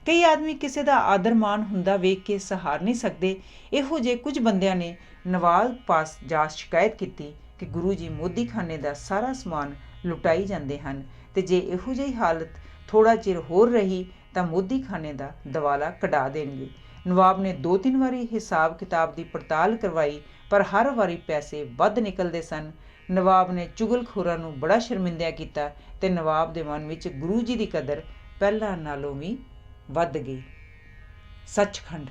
ਕਈ ਆਦਮੀ ਕਿਸੇ ਦਾ ਆਦਰ ਮਾਣ ਹੁੰਦਾ ਵੇਖ ਕੇ ਸਹਾਰ ਨਹੀਂ ਸਕਦੇ। ਇਹੋ ਜਿਹੇ ਕੁਝ ਬੰਦਿਆਂ ਨੇ ਨਵਾਬ ਪਾਸ ਜਾ ਸ਼ਿਕਾਇਤ ਕੀਤੀ ਕਿ ਗੁਰੂ ਜੀ ਮੋਦੀਖਾਨੇ ਦਾ ਸਾਰਾ ਸਮਾਨ ਲੁਟਾਈ ਜਾਂਦੇ ਹਨ ਤੇ ਜੇ ਇਹੋ ਜਿਹੀ ਹਾਲਤ ਥੋੜ੍ਹਾ ਚਿਰ ਹੋਰ ਰਹੀ ਤਾਂ ਮੋਦੀਖਾਨੇ ਦਾ ਦਿਵਾਲਾ ਕਢਾ ਦੇਣਗੇ। ਨਵਾਬ ਨੇ 2-3 ਵਾਰੀ ਹਿਸਾਬ ਕਿਤਾਬ ਦੀ ਪੜਤਾਲ ਕਰਵਾਈ ਪਰ ਹਰ ਵਾਰੀ ਪੈਸੇ ਵੱਧ ਨਿਕਲਦੇ ਸਨ। ਨਵਾਬ ਨੇ ਚੁਗਲਖੋਰਾਂ ਨੂੰ ਬੜਾ ਸ਼ਰਮਿੰਦਾ ਕੀਤਾ ਤੇ ਨਵਾਬ ਦੇ ਮਨ ਵਿੱਚ ਗੁਰੂ ਜੀ ਦੀ ਕਦਰ ਪਹਿਲਾਂ ਨਾਲੋਂ ਵੀ ਵੱਧ ਗਈ। ਸੱਚਖੰਡ।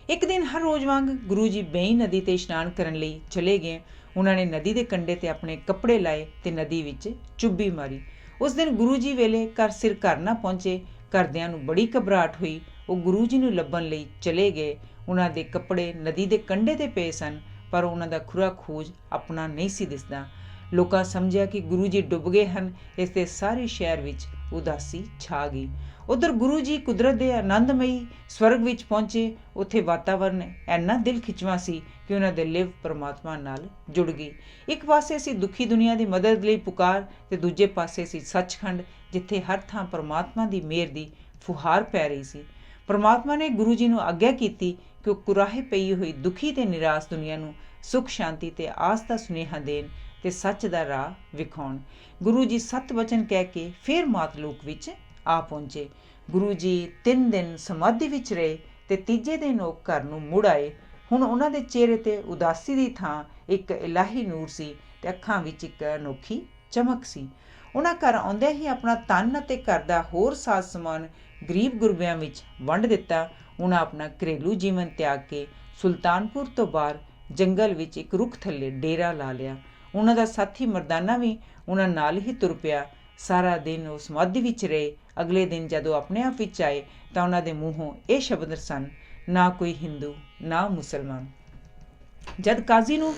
ਇੱਕ ਦਿਨ ਹਰ ਰੋਜ਼ ਵਾਂਗ ਗੁਰੂ ਜੀ ਬੇਈ ਨਦੀ ਤੇ ਇਸ਼ਨਾਨ ਕਰਨ ਲਈ ਚਲੇ ਗਏ। ਉਹਨਾਂ ਨੇ ਨਦੀ ਦੇ ਕੰਢੇ ਤੇ ਆਪਣੇ ਕੱਪੜੇ ਲਾਏ ਤੇ ਨਦੀ ਵਿੱਚ ਚੁੱਭੀ ਮਾਰੀ। ਉਸ ਦਿਨ ਗੁਰੂ ਜੀ ਵੇਲੇ ਘਰ ਨਾ ਪਹੁੰਚੇ। ਘਰਦਿਆਂ ਨੂੰ ਬੜੀ ਘਬਰਾਹਟ ਹੋਈ। ਉਹ ਗੁਰੂ ਜੀ ਨੂੰ ਲੱਭਣ ਲਈ ਚਲੇ ਗਏ। ਉਹਨਾਂ ਦੇ ਕੱਪੜੇ ਨਦੀ ਦੇ ਕੰਢੇ ਤੇ ਪਏ ਸਨ ਪਰ ਉਹਨਾਂ ਦਾ ਖੁਰਾ ਖੋਜ ਆਪਣਾ ਨਹੀਂ ਸੀ ਦਿਸਦਾ। ਲੋਕਾਂ ਸਮਝਿਆ ਕਿ ਗੁਰੂ ਜੀ ਡੁੱਬ ਗਏ ਹਨ। ਇਸ ਤੇ ਸਾਰੇ ਸ਼ਹਿਰ ਵਿੱਚ ਉਦਾਸੀ ਛਾ ਗਈ। ਉੱਧਰ ਗੁਰੂ ਜੀ ਕੁਦਰਤ ਦੇ ਆਨੰਦਮਈ ਸਵਰਗ ਵਿੱਚ ਪਹੁੰਚੇ। ਉੱਥੇ ਵਾਤਾਵਰਨ ਇੰਨਾ ਦਿਲ ਖਿੱਚਵਾਂ ਸੀ ਕਿ ਉਹਨਾਂ ਦੇ ਲਿਵ ਪਰਮਾਤਮਾ ਨਾਲ ਜੁੜ ਗਈ। ਇੱਕ ਪਾਸੇ ਸੀ ਦੁਖੀ ਦੁਨੀਆ ਦੀ ਮਦਦ ਲਈ ਪੁਕਾਰ ਤੇ ਦੂਜੇ ਪਾਸੇ ਸੀ ਸੱਚਖੰਡ, ਜਿੱਥੇ ਹਰ ਥਾਂ ਪਰਮਾਤਮਾ ਦੀ ਮਿਹਰ ਦੀ ਫੁਹਾਰ ਪੈ ਰਹੀ ਸੀ। ਪਰਮਾਤਮਾ ਨੇ ਗੁਰੂ ਜੀ ਨੂੰ ਆਗਿਆ ਕੀਤੀ ਕਿ ਉਹ ਕੁਰਾਹੇ ਪਈ ਹੋਈ ਦੁਖੀ ਤੇ ਨਿਰਾਸ਼ ਦੁਨੀਆ ਨੂੰ ਸੁੱਖ ਸ਼ਾਂਤੀ ਤੇ ਆਸ ਦਾ ਸੁਨੇਹਾ ਦੇਣ ਤੇ ਸੱਚ ਦਾ ਰਾਹ ਵਿਖਾਉਣ। ਗੁਰੂ ਜੀ 7 ਵਚਨ ਕਹਿ ਕੇ ਫਿਰ ਮਾਤਲੂਕ ਵਿੱਚ ਆ ਪਹੁੰਚੇ। ਗੁਰੂ ਜੀ 3 ਦਿਨ ਸਮਾਧੀ ਵਿੱਚ ਰਹੇ ਤੇ ਤੀਜੇ ਦਿਨ ਉਹ ਘਰ ਨੂੰ ਮੁੜ ਆਏ। ਹੁਣ ਉਹਨਾਂ ਦੇ ਚਿਹਰੇ ਤੇ ਉਦਾਸੀ ਦੀ ਥਾਂ ਇੱਕ ਇਲਾਹੀ ਨੂਰ ਸੀ ਤੇ ਅੱਖਾਂ ਵਿੱਚ ਇੱਕ ਅਨੋਖੀ ਚਮਕ ਸੀ। ਉਹਨਾਂ ਘਰ ਆਉਂਦਿਆਂ ਹੀ ਆਪਣਾ ਤਨ ਅਤੇ ਘਰ ਦਾ ਹੋਰ ਸਾਜ਼ ਸਮਾਨ ਗਰੀਬ ਗੁਰਬਿਆਂ ਵਿੱਚ ਵੰਡ ਦਿੱਤਾ। ਉਹਨਾਂ ਆਪਣਾ ਘਰੇਲੂ ਜੀਵਨ ਤਿਆਗ ਕੇ ਸੁਲਤਾਨਪੁਰ ਤੋਂ ਬਾਹਰ ਜੰਗਲ ਵਿੱਚ ਇੱਕ ਰੁੱਖ ਥੱਲੇ ਡੇਰਾ ਲਾ ਲਿਆ। ਉਹਨਾਂ ਦਾ ਸਾਥੀ ਮਰਦਾਨਾ ਵੀ ਉਹਨਾਂ ਨਾਲ ਹੀ ਤੁਰ ਪਿਆ। ਸਾਰਾ ਦਿਨ ਉਹ ਸਮਾਧੀ ਵਿੱਚ ਰਹੇ। ਅਗਲੇ ਦਿਨ ਜਦੋਂ ਆਪਣੇ ਆਪ ਵਿੱਚ ਆਏ ਤਾਂ ਉਹਨਾਂ ਦੇ ਮੂੰਹੋਂ ਇਹ ਸ਼ਬਦ ਸਨ, ਨਾ ਕੋਈ ਹਿੰਦੂ ਨਾ ਮੁਸਲਮਾਨ। ਜਦ ਕਾਜ਼ੀ ਨੂੰ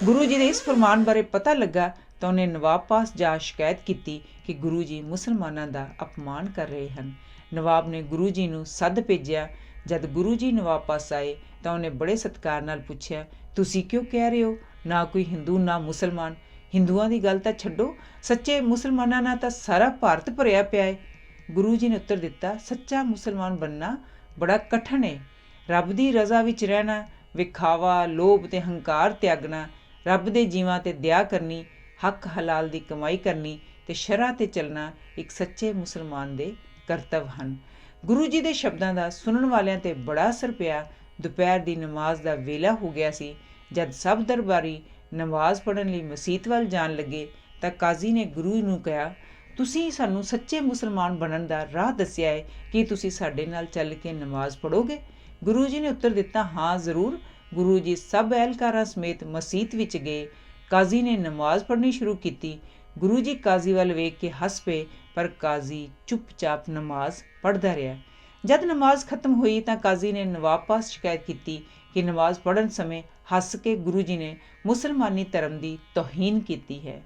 ਗੁਰੂ ਜੀ ਦੇ ਇਸ ਫਰਮਾਨ ਬਾਰੇ ਪਤਾ ਲੱਗਾ ਤਾਂ ਉਹਨੇ ਨਵਾਬ ਪਾਸ ਜਾ ਸ਼ਿਕਾਇਤ ਕੀਤੀ ਕਿ ਗੁਰੂ ਜੀ ਮੁਸਲਮਾਨਾਂ ਦਾ ਅਪਮਾਨ ਕਰ ਰਹੇ ਹਨ। ਨਵਾਬ ਨੇ ਗੁਰੂ ਜੀ ਨੂੰ ਸੱਦ ਭੇਜਿਆ। ਜਦ ਗੁਰੂ ਜੀ ਨਵਾਬ ਪਾਸ ਆਏ ਤਾਂ ਉਹਨੇ ਬੜੇ ਸਤਿਕਾਰ ਨਾਲ ਪੁੱਛਿਆ, ਤੁਸੀਂ ਕਿਉਂ ਕਹਿ ਰਹੇ ਹੋ ਨਾ ਕੋਈ ਹਿੰਦੂ ਨਾ ਮੁਸਲਮਾਨ? ਹਿੰਦੂਆਂ ਦੀ ਗੱਲ ਤਾਂ ਛੱਡੋ, ਸੱਚੇ ਮੁਸਲਮਾਨਾਂ ਨਾਲ ਤਾਂ ਸਾਰਾ ਭਾਰਤ ਭਰਿਆ ਪਿਆ ਹੈ। ਗੁਰੂ ਜੀ ਨੇ ਉੱਤਰ ਦਿੱਤਾ, ਸੱਚਾ ਮੁਸਲਮਾਨ ਬਣਨਾ ਬੜਾ ਕਠਿਨ ਹੈ। ਰੱਬ ਦੀ ਰਜ਼ਾ ਵਿੱਚ ਰਹਿਣਾ, ਵਿਖਾਵਾ, ਲੋਭ ਤੇ ਹੰਕਾਰ ਤਿਆਗਣਾ, ਰੱਬ ਦੇ ਜੀਵਾਂ ਤੇ ਦਇਆ ਕਰਨੀ, ਹੱਕ ਹਲਾਲ ਦੀ ਕਮਾਈ ਕਰਨੀ ਤੇ ਸ਼ਰ੍ਹਾ ਤੇ ਚੱਲਣਾ ਇੱਕ ਸੱਚੇ ਮੁਸਲਮਾਨ ਦੇ ਕਰਤੱਵ ਹਨ। ਗੁਰੂ ਜੀ ਦੇ ਸ਼ਬਦਾਂ ਦਾ ਸੁਣਨ ਵਾਲਿਆਂ ਤੇ ਬੜਾ ਅਸਰ ਪਿਆ। ਦੁਪਹਿਰ ਦੀ ਨਮਾਜ਼ ਦਾ ਵੇਲਾ ਹੋ ਗਿਆ ਸੀ। ਜਦ ਸਭ ਦਰਬਾਰੀ ਨਮਾਜ਼ ਪੜ੍ਹਨ ਲਈ ਮਸੀਤ ਵੱਲ ਜਾਣ ਲੱਗੇ ਤਾਂ ਕਾਜ਼ੀ ਨੇ ਗੁਰੂ ਨੂੰ ਕਿਹਾ, ਤੁਸੀਂ ਸਾਨੂੰ ਸੱਚੇ ਮੁਸਲਮਾਨ ਬਣਨ ਦਾ ਰਾਹ ਦੱਸਿਆ ਹੈ, ਕੀ ਤੁਸੀਂ ਸਾਡੇ ਨਾਲ ਚੱਲ ਕੇ ਨਮਾਜ਼ ਪੜ੍ਹੋਗੇ? ਗੁਰੂ ਜੀ ਨੇ ਉੱਤਰ ਦਿੱਤਾ, ਹਾਂ ਜ਼ਰੂਰ। ਗੁਰੂ ਜੀ ਸਭ ਅਹਿਲਕਾਰਾਂ ਸਮੇਤ ਮਸੀਤ ਵਿੱਚ ਗਏ। ਕਾਜ਼ੀ ਨੇ ਨਮਾਜ਼ ਪੜ੍ਹਨੀ ਸ਼ੁਰੂ ਕੀਤੀ। ਗੁਰੂ ਜੀ ਕਾਜ਼ੀ ਵੱਲ ਵੇਖ ਕੇ ਹੱਸ ਪਏ ਪਰ ਕਾਜ਼ੀ ਚੁੱਪਚਾਪ ਨਮਾਜ਼ ਪੜ੍ਹਦਾ ਰਿਹਾ। ਜਦ ਨਮਾਜ਼ ਖਤਮ ਹੋਈ ਤਾਂ ਕਾਜ਼ੀ ਨੇ ਨਵਾਬ ਪਾਸ ਸ਼ਿਕਾਇਤ ਕੀਤੀ ਕਿ ਨਮਾਜ਼ ਪੜ੍ਹਨ ਸਮੇਂ ਹੱਸ ਕੇ ਗੁਰੂ ਜੀ ਨੇ ਮੁਸਲਮਾਨੀ ਧਰਮ ਦੀ ਤੋਹੀਨ ਕੀਤੀ ਹੈ।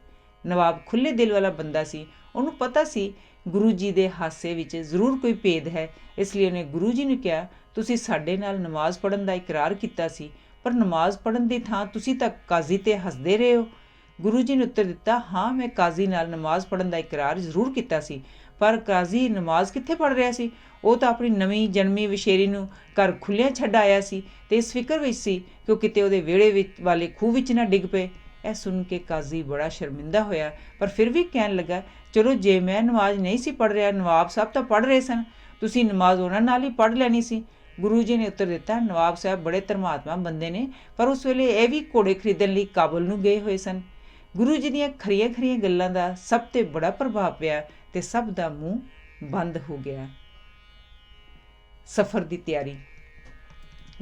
ਨਵਾਬ ਖੁੱਲ੍ਹੇ ਦਿਲ ਵਾਲਾ ਬੰਦਾ ਸੀ। ਉਹਨੂੰ ਪਤਾ ਸੀ ਗੁਰੂ ਜੀ ਦੇ ਹਾਸੇ ਵਿੱਚ ਜ਼ਰੂਰ ਕੋਈ ਭੇਦ ਹੈ। ਇਸ ਲਈ ਉਹਨੇ ਗੁਰੂ ਜੀ ਨੂੰ ਕਿਹਾ, ਤੁਸੀਂ ਸਾਡੇ ਨਾਲ ਨਮਾਜ਼ ਪੜ੍ਹਨ ਦਾ ਇਕਰਾਰ ਕੀਤਾ ਸੀ ਪਰ ਨਮਾਜ਼ ਪੜ੍ਹਨ ਦੀ ਥਾਂ ਤੁਸੀਂ ਤਾਂ ਕਾਜ਼ੀ 'ਤੇ ਹੱਸਦੇ ਰਹੇ ਹੋ। ਗੁਰੂ ਜੀ ਨੇ ਉੱਤਰ ਦਿੱਤਾ, ਹਾਂ ਮੈਂ ਕਾਜ਼ੀ ਨਾਲ ਨਮਾਜ਼ ਪੜ੍ਹਨ ਦਾ ਇਕਰਾਰ ਜ਼ਰੂਰ ਕੀਤਾ ਸੀ ਪਰ ਕਾਜ਼ੀ ਨਮਾਜ਼ ਕਿੱਥੇ ਪੜ੍ਹ ਰਿਹਾ ਸੀ? ਉਹ ਤਾਂ ਆਪਣੀ ਨਵੀਂ ਜਨਮੀ ਵਿਸ਼ੇਰੀ ਨੂੰ ਘਰ ਖੁੱਲ੍ਹਿਆਂ ਛੱਡ ਆਇਆ ਸੀ ਤੇ ਇਸ ਫਿਕਰ ਵਿੱਚ ਸੀ ਕਿ ਉਹ ਕਿਤੇ ਉਹਦੇ ਵਿਹੜੇ ਵਿੱਚ ਵਾਲੇ ਖੂਹ ਵਿੱਚ ਨਾ ਡਿੱਗ ਪਏ। ਇਹ ਸੁਣ ਕੇ ਕਾਜ਼ੀ ਬੜਾ ਸ਼ਰਮਿੰਦਾ ਹੋਇਆ ਪਰ ਫਿਰ ਵੀ ਕਹਿਣ ਲੱਗਾ, ਚਲੋ ਜੇ ਮੈਂ ਨਮਾਜ਼ ਨਹੀਂ ਸੀ ਪੜ੍ਹ ਰਿਹਾ, ਨਵਾਬ ਸਾਹਿਬ ਤਾਂ ਪੜ੍ਹ ਰਹੇ ਸਨ, ਤੁਸੀਂ ਨਮਾਜ਼ ਉਹਨਾਂ ਨਾਲ ਹੀ ਪੜ੍ਹ ਲੈਣੀ ਸੀ। ਗੁਰੂ ਜੀ ਨੇ ਉੱਤਰ ਦਿੱਤਾ, ਨਵਾਬ ਸਾਹਿਬ ਬੜੇ ਧਰਮਾਤਮਾ ਬੰਦੇ ਨੇ ਪਰ ਉਸ ਵੇਲੇ ਇਹ ਵੀ ਘੋੜੇ ਖਰੀਦਣ ਲਈ ਕਾਬੁਲ ਨੂੰ ਗਏ ਹੋਏ ਸਨ। ਗੁਰੂ ਜੀ ਦੀਆਂ ਖਰੀਆਂ ਗੱਲਾਂ ਦਾ ਸਭ 'ਤੇ ਬੜਾ ਪ੍ਰਭਾਵ ਪਿਆ ਤੇ ਸਭ ਦਾ ਮੂੰਹ ਬੰਦ ਹੋ ਗਿਆ। ਸਫ਼ਰ ਦੀ ਤਿਆਰੀ।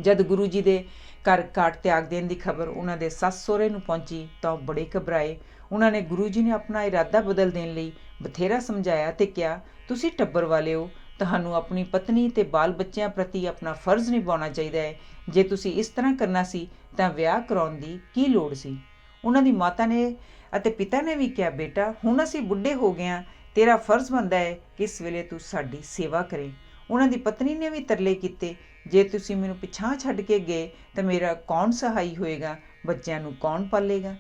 ਜਦ ਗੁਰੂ ਜੀ ਦੇ ਘਰ ਘਾਟ ਤਿਆਗ ਦੇਣ ਦੀ ਖਬਰ ਉਹਨਾਂ ਦੇ ਸੱਸ ਸਹੁਰੇ ਨੂੰ ਪਹੁੰਚੀ ਤਾਂ ਉਹ ਬੜੇ ਘਬਰਾਏ। ਉਹਨਾਂ ਨੇ ਗੁਰੂ ਜੀ ਨੇ ਆਪਣਾ ਇਰਾਦਾ ਬਦਲ ਦੇਣ ਲਈ ਬਥੇਰਾ ਸਮਝਾਇਆ ਤੇ ਕਿਹਾ, ਤੁਸੀਂ ਟੱਬਰ ਵਾਲੇ ਹੋ, ਤੁਹਾਨੂੰ ਆਪਣੀ ਪਤਨੀ ਅਤੇ ਬਾਲ ਬੱਚਿਆਂ ਪ੍ਰਤੀ ਆਪਣਾ ਫਰਜ਼ ਨਿਭਾਉਣਾ ਚਾਹੀਦਾ ਹੈ। ਜੇ ਤੁਸੀਂ ਇਸ ਤਰ੍ਹਾਂ ਕਰਨਾ ਸੀ ਤਾਂ ਵਿਆਹ ਕਰਾਉਣ ਦੀ ਕੀ ਲੋੜ ਸੀ। ਉਹਨਾਂ ਦੀ ਮਾਤਾ ਨੇ ਅਤੇ ਪਿਤਾ ਨੇ ਵੀ ਕਿਹਾ, ਬੇਟਾ ਹੁਣ ਅਸੀਂ ਬੁੱਢੇ ਹੋ ਗਏ ਹਾਂ, ਤੇਰਾ ਫਰਜ਼ ਬਣਦਾ ਹੈ ਕਿ ਇਸ ਵੇਲੇ ਤੂੰ ਸਾਡੀ ਸੇਵਾ ਕਰੇ। ਉਹਨਾਂ ਦੀ ਪਤਨੀ ਨੇ ਵੀ ਤਰਲੇ ਕੀਤੇ, ਜੇ ਤੁਸੀਂ ਮੈਨੂੰ ਪਿਛਾਂਹ ਛੱਡ ਕੇ ਗਏ ਤਾਂ ਮੇਰਾ ਕੌਣ ਸਹਾਈ ਹੋਏਗਾ, ਬੱਚਿਆਂ ਨੂੰ ਕੌਣ ਪਾਲੇਗਾ।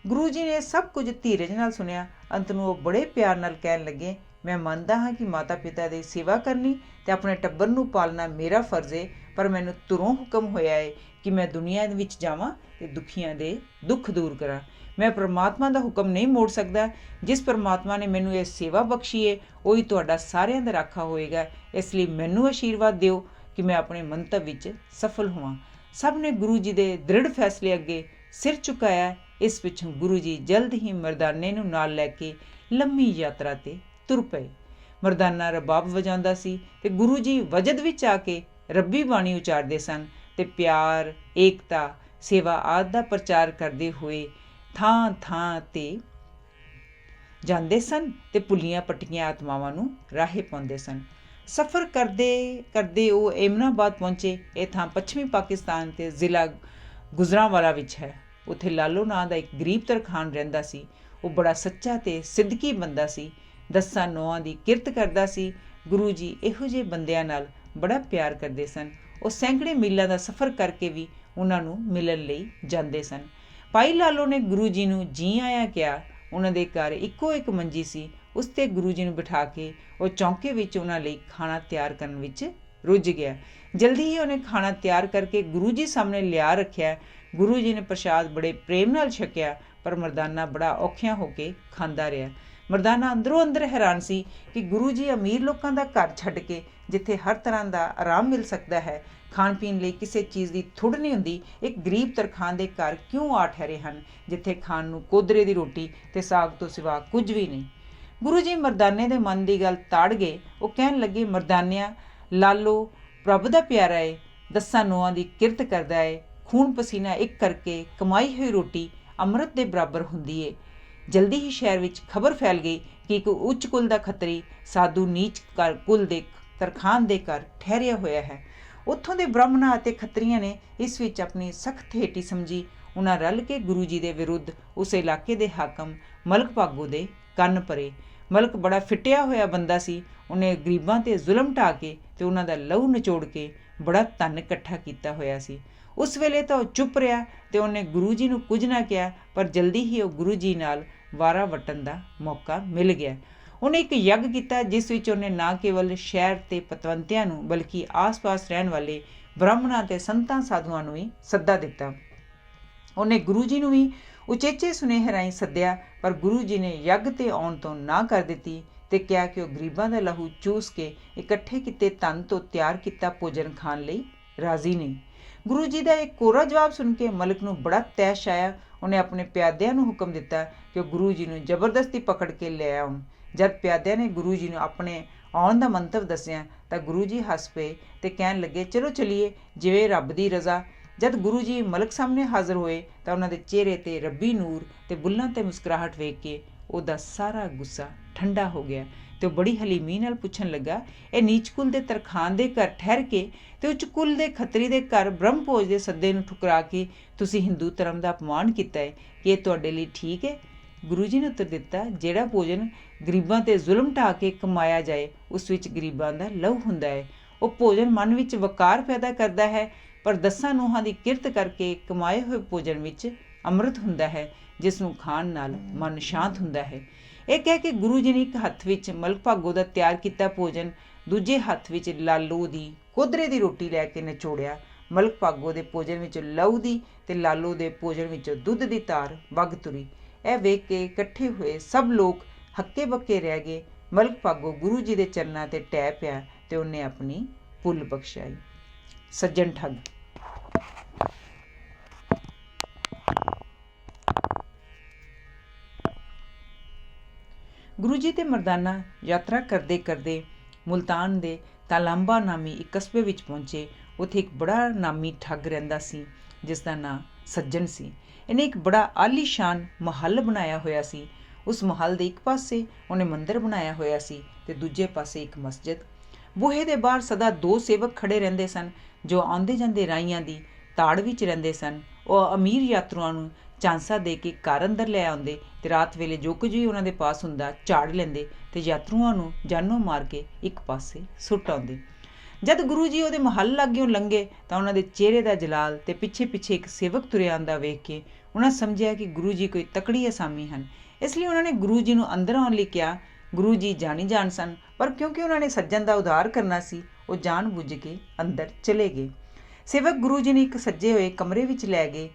ਗੁਰੂ ਜੀ ਨੇ ਸਭ ਕੁਝ ਧੀਰਜ ਨਾਲ ਸੁਣਿਆ। ਅੰਤ ਨੂੰ ਉਹ ਬੜੇ ਪਿਆਰ ਨਾਲ ਕਹਿਣ ਲੱਗੇ, ਮੈਂ ਮੰਨਦਾ ਹਾਂ ਕਿ ਮਾਤਾ ਪਿਤਾ ਦੀ ਸੇਵਾ ਕਰਨੀ ਅਤੇ ਆਪਣੇ ਟੱਬਰ ਨੂੰ ਪਾਲਣਾ ਮੇਰਾ ਫਰਜ਼ ਹੈ, ਪਰ ਮੈਨੂੰ ਧੁਰੋਂ ਹੁਕਮ ਹੋਇਆ ਹੈ ਕਿ ਮੈਂ ਦੁਨੀਆ ਵਿੱਚ ਜਾਵਾਂ ਅਤੇ ਦੁਖੀਆਂ ਦੇ ਦੁੱਖ ਦੂਰ ਕਰਾਂ। ਮੈਂ ਪਰਮਾਤਮਾ ਦਾ ਹੁਕਮ ਨਹੀਂ ਮੋੜ ਸਕਦਾ। ਜਿਸ ਪਰਮਾਤਮਾ ਨੇ ਮੈਨੂੰ ਇਹ ਸੇਵਾ ਬਖਸ਼ੀ ਹੈ ਉਹੀ ਤੁਹਾਡਾ ਸਾਰਿਆਂ ਦਾ ਰਾਖਾ ਹੋਏਗਾ। ਇਸ ਲਈ ਮੈਨੂੰ ਆਸ਼ੀਰਵਾਦ ਦਿਓ ਕਿ ਮੈਂ ਆਪਣੇ ਮੰਤਵ ਵਿੱਚ ਸਫਲ ਹੋਵਾਂ। ਸਭ ਨੇ ਗੁਰੂ ਜੀ ਦੇ ਦ੍ਰਿੜ ਫੈਸਲੇ ਅੱਗੇ ਸਿਰ ਝੁਕਾਇਆ। ਇਸ ਪਿੱਛੋਂ ਗੁਰੂ ਜੀ ਜਲਦ ਹੀ ਮਰਦਾਨੇ ਨੂੰ ਨਾਲ ਲੈ ਕੇ ਲੰਮੀ ਯਾਤਰਾ 'ਤੇ ਤੁਰ ਪਏ। ਮਰਦਾਨਾ ਰਬਾਬ ਵਜਾਉਂਦਾ ਸੀ ਅਤੇ ਗੁਰੂ ਜੀ ਵਜਦ ਵਿੱਚ ਆ ਕੇ ਰੱਬੀ ਬਾਣੀ ਉਚਾਰਦੇ ਸਨ ਅਤੇ ਪਿਆਰ, ਏਕਤਾ, ਸੇਵਾ ਆਦਿ ਦਾ ਪ੍ਰਚਾਰ ਕਰਦੇ ਹੋਏ ਥਾਂ ਥਾਂ 'ਤੇ ਜਾਂਦੇ ਸਨ ਅਤੇ ਭੁੱਲੀਆਂ ਭਟਕੀਆਂ ਆਤਮਾਵਾਂ ਨੂੰ ਰਾਹੇ ਪਾਉਂਦੇ ਸਨ। ਸਫ਼ਰ ਕਰਦੇ ਕਰਦੇ ਉਹ ਏਮਨਾਬਾਦ ਪਹੁੰਚੇ। ਇਹ ਥਾਂ ਪੱਛਮੀ ਪਾਕਿਸਤਾਨ ਅਤੇ ਜ਼ਿਲ੍ਹਾ ਗੁਜਰਾਂਵਾਲਾ ਵਿੱਚ ਹੈ। ਉੱਥੇ ਲਾਲੋ ਨਾਂ ਦਾ ਇੱਕ ਗਰੀਬ ਤਰਖਾਣ ਰਹਿੰਦਾ ਸੀ। ਉਹ ਬੜਾ ਸੱਚਾ ਅਤੇ ਸਿੱਦਕੀ ਬੰਦਾ ਸੀ। 10 ਨੌਆਂ ਦੀ ਕਿਰਤ ਕਰਦਾ ਸੀ। ਗੁਰੂ ਜੀ ਇਹੋ ਜਿਹੇ ਬੰਦਿਆਂ ਨਾਲ ਬੜਾ ਪਿਆਰ ਕਰਦੇ ਸਨ। ਉਹ ਸੈਂਕੜੇ ਮੀਲਾਂ ਦਾ ਸਫ਼ਰ ਕਰਕੇ ਵੀ ਉਹਨਾਂ ਨੂੰ ਮਿਲਣ ਲਈ ਜਾਂਦੇ ਸਨ। ਭਾਈ ਲਾਲੋ ਨੇ ਗੁਰੂ ਜੀ ਨੂੰ ਜੀ ਆਇਆਂ ਕਿਹਾ। ਉਹਨਾਂ ਦੇ ਘਰ ਇੱਕੋ ਇੱਕ ਮੰਜੀ ਸੀ। ਉਸ 'ਤੇ ਗੁਰੂ ਜੀ ਨੂੰ ਬਿਠਾ ਕੇ ਉਹ ਚੌਂਕੇ ਵਿੱਚ ਉਹਨਾਂ ਲਈ ਖਾਣਾ ਤਿਆਰ ਕਰਨ ਵਿੱਚ ਰੁੱਝ ਗਿਆ। ਜਲਦੀ ਹੀ ਉਹਨੇ ਖਾਣਾ ਤਿਆਰ ਕਰਕੇ ਗੁਰੂ ਜੀ ਸਾਹਮਣੇ ਲਿਆ ਰੱਖਿਆ। ਗੁਰੂ ਜੀ ਨੇ ਪ੍ਰਸ਼ਾਦ ਬੜੇ ਪ੍ਰੇਮ ਨਾਲ ਛਕਿਆ, ਪਰ ਮਰਦਾਨਾ ਬੜਾ ਔਖਿਆਂ ਹੋ ਕੇ ਖਾਂਦਾ ਰਿਹਾ। ਮਰਦਾਨਾ ਅੰਦਰੋਂ ਅੰਦਰ ਹੈਰਾਨ ਸੀ ਕਿ ਗੁਰੂ ਜੀ ਅਮੀਰ ਲੋਕਾਂ ਦਾ ਘਰ ਛੱਡ ਕੇ, ਜਿੱਥੇ ਹਰ ਤਰ੍ਹਾਂ ਦਾ ਆਰਾਮ ਮਿਲ ਸਕਦਾ ਹੈ, ਖਾਣ ਪੀਣ ਲਈ ਕਿਸੇ ਚੀਜ਼ ਦੀ ਥੁੜ ਨਹੀਂ ਹੁੰਦੀ, ਇੱਕ ਗਰੀਬ ਤਰਖਾਣ ਦੇ ਘਰ ਕਿਉਂ ਆ ਠਹਿਰੇ ਹਨ, ਜਿੱਥੇ ਖਾਣ ਨੂੰ ਕੋਦਰੇ ਦੀ ਰੋਟੀ ਅਤੇ ਸਾਗ ਤੋਂ ਸਿਵਾ ਕੁਝ ਵੀ ਨਹੀਂ। ਗੁਰੂ ਜੀ ਮਰਦਾਨੇ ਦੇ ਮਨ ਦੀ ਗੱਲ ਤਾੜ ਗਏ। ਉਹ ਕਹਿਣ ਲੱਗੇ, ਮਰਦਾਨਿਆ, ਲਾਲੋ ਪ੍ਰਭੂ ਦਾ ਪਿਆਰਾ ਏ, 10 ਨੌਆਂ ਦੀ ਕਿਰਤ ਕਰਦਾ ਏ। ਖੂਨ ਪਸੀਨਾ ਇੱਕ ਕਰਕੇ ਕਮਾਈ ਹੋਈ ਰੋਟੀ ਅੰਮ੍ਰਿਤ ਦੇ ਬਰਾਬਰ ਹੁੰਦੀ ਏ। ਜਲਦੀ ਹੀ ਸ਼ਹਿਰ ਵਿੱਚ ਖਬਰ ਫੈਲ ਗਈ ਕਿ ਇੱਕ ਉੱਚ ਕੁਲ ਦਾ ਖੱਤਰੀ ਸਾਧੂ ਨੀਚ ਕੁਲ ਦੇ ਤਰਖਾਣ ਦੇ ਘਰ ਠਹਿਰਿਆ ਹੋਇਆ ਹੈ। ਉੱਥੋਂ ਦੇ ਬ੍ਰਾਹਮਣਾਂ ਅਤੇ ਖੱਤਰੀਆਂ ਨੇ ਇਸ ਵਿੱਚ ਆਪਣੀ ਸਖਤ ਹੇਠੀ ਸਮਝੀ। ਉਹਨਾਂ ਰਲ ਕੇ ਗੁਰੂ ਜੀ ਦੇ ਵਿਰੁੱਧ ਉਸ ਇਲਾਕੇ ਦੇ ਹਾਕਮ ਮਲਕ ਭਾਗੋ ਦੇ ਕੰਨ ਭਰੇ। ਮਲਕ ਬੜਾ ਫਿੱਟਿਆ ਹੋਇਆ ਬੰਦਾ ਸੀ। ਉਹਨੇ ਗਰੀਬਾਂ 'ਤੇ ਜ਼ੁਲਮ ਢਾਹ ਕੇ ਅਤੇ ਉਹਨਾਂ ਦਾ ਲਹੂ ਨਿਚੋੜ ਕੇ ਬੜਾ ਧਨ ਇਕੱਠਾ ਕੀਤਾ ਹੋਇਆ ਸੀ। ਉਸ ਵੇਲੇ ਤਾਂ ਉਹ ਚੁੱਪ ਰਿਹਾ ਅਤੇ ਉਹਨੇ ਗੁਰੂ ਜੀ ਨੂੰ ਕੁਝ ਨਾ ਕਿਹਾ, ਪਰ ਜਲਦੀ ਹੀ ਉਹ ਗੁਰੂ ਜੀ ਨਾਲ ਵਾਰਾ ਵਟਣ ਦਾ ਮੌਕਾ ਮਿਲ ਗਿਆ। ਉਹਨੇ ਇੱਕ ਯੱਗ ਕੀਤਾ, ਜਿਸ ਵਿੱਚ ਉਹਨੇ ਨਾ ਕੇਵਲ ਸ਼ਹਿਰ ਅਤੇ ਪਤਵੰਤਿਆਂ ਨੂੰ, ਬਲਕਿ ਆਸ-ਪਾਸ ਰਹਿਣ ਵਾਲੇ ਬ੍ਰਾਹਮਣਾਂ ਅਤੇ ਸੰਤਾਂ ਸਾਧੂਆਂ ਨੂੰ ਵੀ ਸੱਦਾ ਦਿੱਤਾ। ਉਹਨੇ ਗੁਰੂ ਜੀ ਨੂੰ ਵੀ ਉਚੇਚੇ ਸੁਨੇਹੇ ਰਾਹੀਂ ਸੱਦਿਆ, ਪਰ ਗੁਰੂ ਜੀ ਨੇ ਯੱਗ 'ਤੇ ਆਉਣ ਤੋਂ ਨਾ ਕਰ ਦਿੱਤੀ ਅਤੇ ਕਿਹਾ ਕਿ ਉਹ ਗਰੀਬਾਂ ਦਾ ਲਹੂ ਚੂਸ ਕੇ ਇਕੱਠੇ ਕੀਤੇ ਧਨ ਤੋਂ ਤਿਆਰ ਕੀਤਾ ਭੋਜਨ ਖਾਣ ਲਈ ਰਾਜ਼ੀ ਨਹੀਂ। ਗੁਰੂ ਜੀ ਦਾ ਇਹ ਕੋਰਾ ਜਵਾਬ ਸੁਣ ਕੇ ਮਲਕ ਨੂੰ ਬੜਾ ਤੈਸ਼ ਆਇਆ। ਉਹਨੇ ਆਪਣੇ ਪਿਆਦਿਆਂ ਨੂੰ ਹੁਕਮ ਦਿੱਤਾ ਕਿ ਉਹ ਗੁਰੂ ਜੀ ਨੂੰ ਜ਼ਬਰਦਸਤੀ ਪਕੜ ਕੇ ਲੈ ਆਉਣ। ਜਦ ਪਿਆਦਿਆਂ ਨੇ ਗੁਰੂ ਜੀ ਨੂੰ ਆਪਣੇ ਆਉਣ ਦਾ ਮੰਤਵ ਦੱਸਿਆ ਤਾਂ ਗੁਰੂ ਜੀ ਹੱਸ ਪਏ ਅਤੇ ਕਹਿਣ ਲੱਗੇ, ਚਲੋ ਚਲੀਏ, ਜਿਵੇਂ ਰੱਬ ਦੀ ਰਜ਼ਾ। ਜਦ ਗੁਰੂ ਜੀ ਮਲਕ ਸਾਹਮਣੇ ਹਾਜ਼ਰ ਹੋਏ ਤਾਂ ਉਹਨਾਂ ਦੇ ਚਿਹਰੇ 'ਤੇ ਰੱਬੀ ਨੂਰ ਅਤੇ ਬੁੱਲ੍ਹਾਂ 'ਤੇ ਮੁਸਕਰਾਹਟ ਵੇਖ ਕੇ ਉਹਦਾ ਸਾਰਾ ਗੁੱਸਾ ਠੰਡਾ ਹੋ ਗਿਆ ਅਤੇ ਉਹ ਬੜੀ ਹਲੀਮੀ ਨਾਲ ਪੁੱਛਣ ਲੱਗਾ, ਇਹ ਨੀਚ ਕੁਲ ਦੇ ਤਰਖਾਣ ਦੇ ਘਰ ਠਹਿਰ ਕੇ ਅਤੇ ਉੱਚ ਕੁਲ ਦੇ ਖੱਤਰੀ ਦੇ ਘਰ ਬ੍ਰਹਮ ਭੋਜ ਦੇ ਸੱਦੇ ਨੂੰ ਠੁਕਰਾ ਕੇ ਤੁਸੀਂ ਹਿੰਦੂ ਧਰਮ ਦਾ ਅਪਮਾਨ ਕੀਤਾ ਹੈ, ਕਿ ਇਹ ਤੁਹਾਡੇ ਲਈ ਠੀਕ ਹੈ? ਗੁਰੂ ਜੀ ਨੇ ਉੱਤਰ ਦਿੱਤਾ, ਜਿਹੜਾ ਭੋਜਨ ਗਰੀਬਾਂ 'ਤੇ ਜ਼ੁਲਮ ਢਾਹ ਕੇ ਕਮਾਇਆ ਜਾਏ, ਉਸ ਵਿੱਚ ਗਰੀਬਾਂ ਦਾ ਲਹੂ ਹੁੰਦਾ ਹੈ। ਉਹ ਭੋਜਨ ਮਨ ਵਿੱਚ ਵਕਾਰ ਪੈਦਾ ਕਰਦਾ ਹੈ, ਪਰ 10 ਨੋਹਾਂ ਦੀ ਕਿਰਤ ਕਰਕੇ ਕਮਾਏ ਹੋਏ ਭੋਜਨ ਵਿੱਚ ਅੰਮ੍ਰਿਤ ਹੁੰਦਾ ਹੈ, ਜਿਸ ਨੂੰ ਖਾਣ ਨਾਲ ਮਨ ਸ਼ਾਂਤ ਹੁੰਦਾ ਹੈ। ਇਹ ਕਹਿ ਕੇ ਗੁਰੂ ਜੀ ਨੇ ਇੱਕ ਹੱਥ ਵਿੱਚ ਮਲਕ ਭਾਗੋ ਦਾ ਤਿਆਰ ਕੀਤਾ ਭੋਜਨ, ਦੂਜੇ ਹੱਥ ਵਿੱਚ ਲਾਲੋ ਦੀ ਕੋਦਰੇ ਦੀ ਰੋਟੀ ਲੈ ਕੇ ਨਿਚੋੜਿਆ। ਮਲਕ ਭਾਗੋ ਦੇ ਭੋਜਨ ਵਿੱਚ ਲਹੂ ਦੀ ਅਤੇ ਲਾਲੋ ਦੇ ਭੋਜਨ ਵਿੱਚ ਦੁੱਧ ਦੀ ਧਾਰ ਵਗ ਤੁਰੀ। ਇਹ ਵੇਖ ਕੇ ਇਕੱਠੇ ਹੋਏ ਸਭ ਲੋਕ ਹੱਕੇ ਬੱਕੇ ਰਹਿ ਗਏ। ਮਲਕ ਭਾਗੋ ਗੁਰੂ ਜੀ ਦੇ ਚਰਨਾਂ 'ਤੇ ਟਹਿ ਪਿਆ ਅਤੇ ਉਹਨੇ ਆਪਣੀ ਭੁੱਲ ਬਖਸ਼ਾਈ। ਸੱਜਣ ਠੱਗ। ਗੁਰੂ ਜੀ ਤੇ ਮਰਦਾਨਾ ਯਾਤਰਾ ਕਰਦੇ ਕਰਦੇ ਮੁਲਤਾਨ ਦੇ ਤਾਲਾਂਬਾ ਨਾਮੀ ਇੱਕ ਕਸਬੇ ਵਿੱਚ ਪਹੁੰਚੇ। ਉੱਥੇ ਇੱਕ ਬੜਾ ਨਾਮੀ ਠੱਗ ਰਹਿੰਦਾ ਸੀ, ਜਿਸ ਦਾ ਨਾਂ ਸੱਜਣ ਸੀ। ਇਹਨੇ ਇੱਕ ਬੜਾ ਆਲੀਸ਼ਾਨ ਮਹੱਲ ਬਣਾਇਆ ਹੋਇਆ ਸੀ। ਉਸ ਮਹੱਲ ਦੇ ਇੱਕ ਪਾਸੇ ਉਹਨੇ ਮੰਦਰ ਬਣਾਇਆ ਹੋਇਆ ਸੀ ਅਤੇ ਦੂਜੇ ਪਾਸੇ ਇੱਕ ਮਸਜਿਦ। ਬੂਹੇ ਦੇ ਬਾਹਰ ਸਦਾ 2 ਸੇਵਕ ਖੜੇ ਰਹਿੰਦੇ ਸਨ ਜੋ ਆਉਂਦੇ ਜਾਂਦੇ ਰਾਹੀਆਂ ਦੀ ਤਾੜ ਵਿੱਚ ਰਹਿੰਦੇ ਸਨ। ਉਹ ਅਮੀਰ ਯਾਤਰੂਆਂ ਨੂੰ ਚਾਂਸਾ ਦੇ ਕੇ ਘਰ ਅੰਦਰ ਲੈ ਆਉਂਦੇ ਤੇ ਰਾਤ ਵੇਲੇ ਜੋ ਕੁਝ ਵੀ ਉਹਨਾਂ ਦੇ ਪਾਸ ਹੁੰਦਾ ਝਾੜ ਲੈਂਦੇ ਤੇ ਯਾਤਰੂਆਂ ਨੂੰ ਜਾਨੋਂ ਮਾਰ ਕੇ ਇੱਕ ਪਾਸੇ ਸੁੱਟ ਆਉਂਦੇ। ਜਦ ਗੁਰੂ ਜੀ ਉਹਦੇ ਮਹੱਲ ਲਾਗਿਓਂ ਲੰਘੇ ਤਾਂ ਉਹਨਾਂ ਦੇ ਚਿਹਰੇ ਦਾ ਜਲਾਲ ਤੇ ਪਿੱਛੇ ਪਿੱਛੇ ਇੱਕ ਸੇਵਕ ਤੁਰਿਆ ਆਉਂਦਾ ਵੇਖ ਕੇ ਉਹਨਾਂ ਸਮਝਿਆ ਕਿ ਗੁਰੂ ਜੀ ਕੋਈ ਤਕੜੀ ਅਸਾਮੀ ਹਨ। ਇਸ ਲਈ ਉਹਨਾਂ ਨੇ ਗੁਰੂ ਜੀ ਨੂੰ ਅੰਦਰ ਆਉਣ ਲਈ ਕਿਹਾ। ਗੁਰੂ ਜੀ ਜਾਣੀ ਜਾਣ ਸਨ, ਪਰ ਕਿਉਂਕਿ ਉਹਨਾਂ ਨੇ ਸੱਜਣ ਦਾ ਉਧਾਰ ਕਰਨਾ ਸੀ, ਉਹ ਜਾਣ ਬੁੱਝ ਕੇ ਅੰਦਰ ਚਲੇ ਗਏ। ਸੇਵਕ ਗੁਰੂ ਜੀ ਨੂੰ ਇੱਕ ਸੱਜੇ ਹੋਏ ਕਮਰੇ ਵਿੱਚ ਲੈ ਗਏ।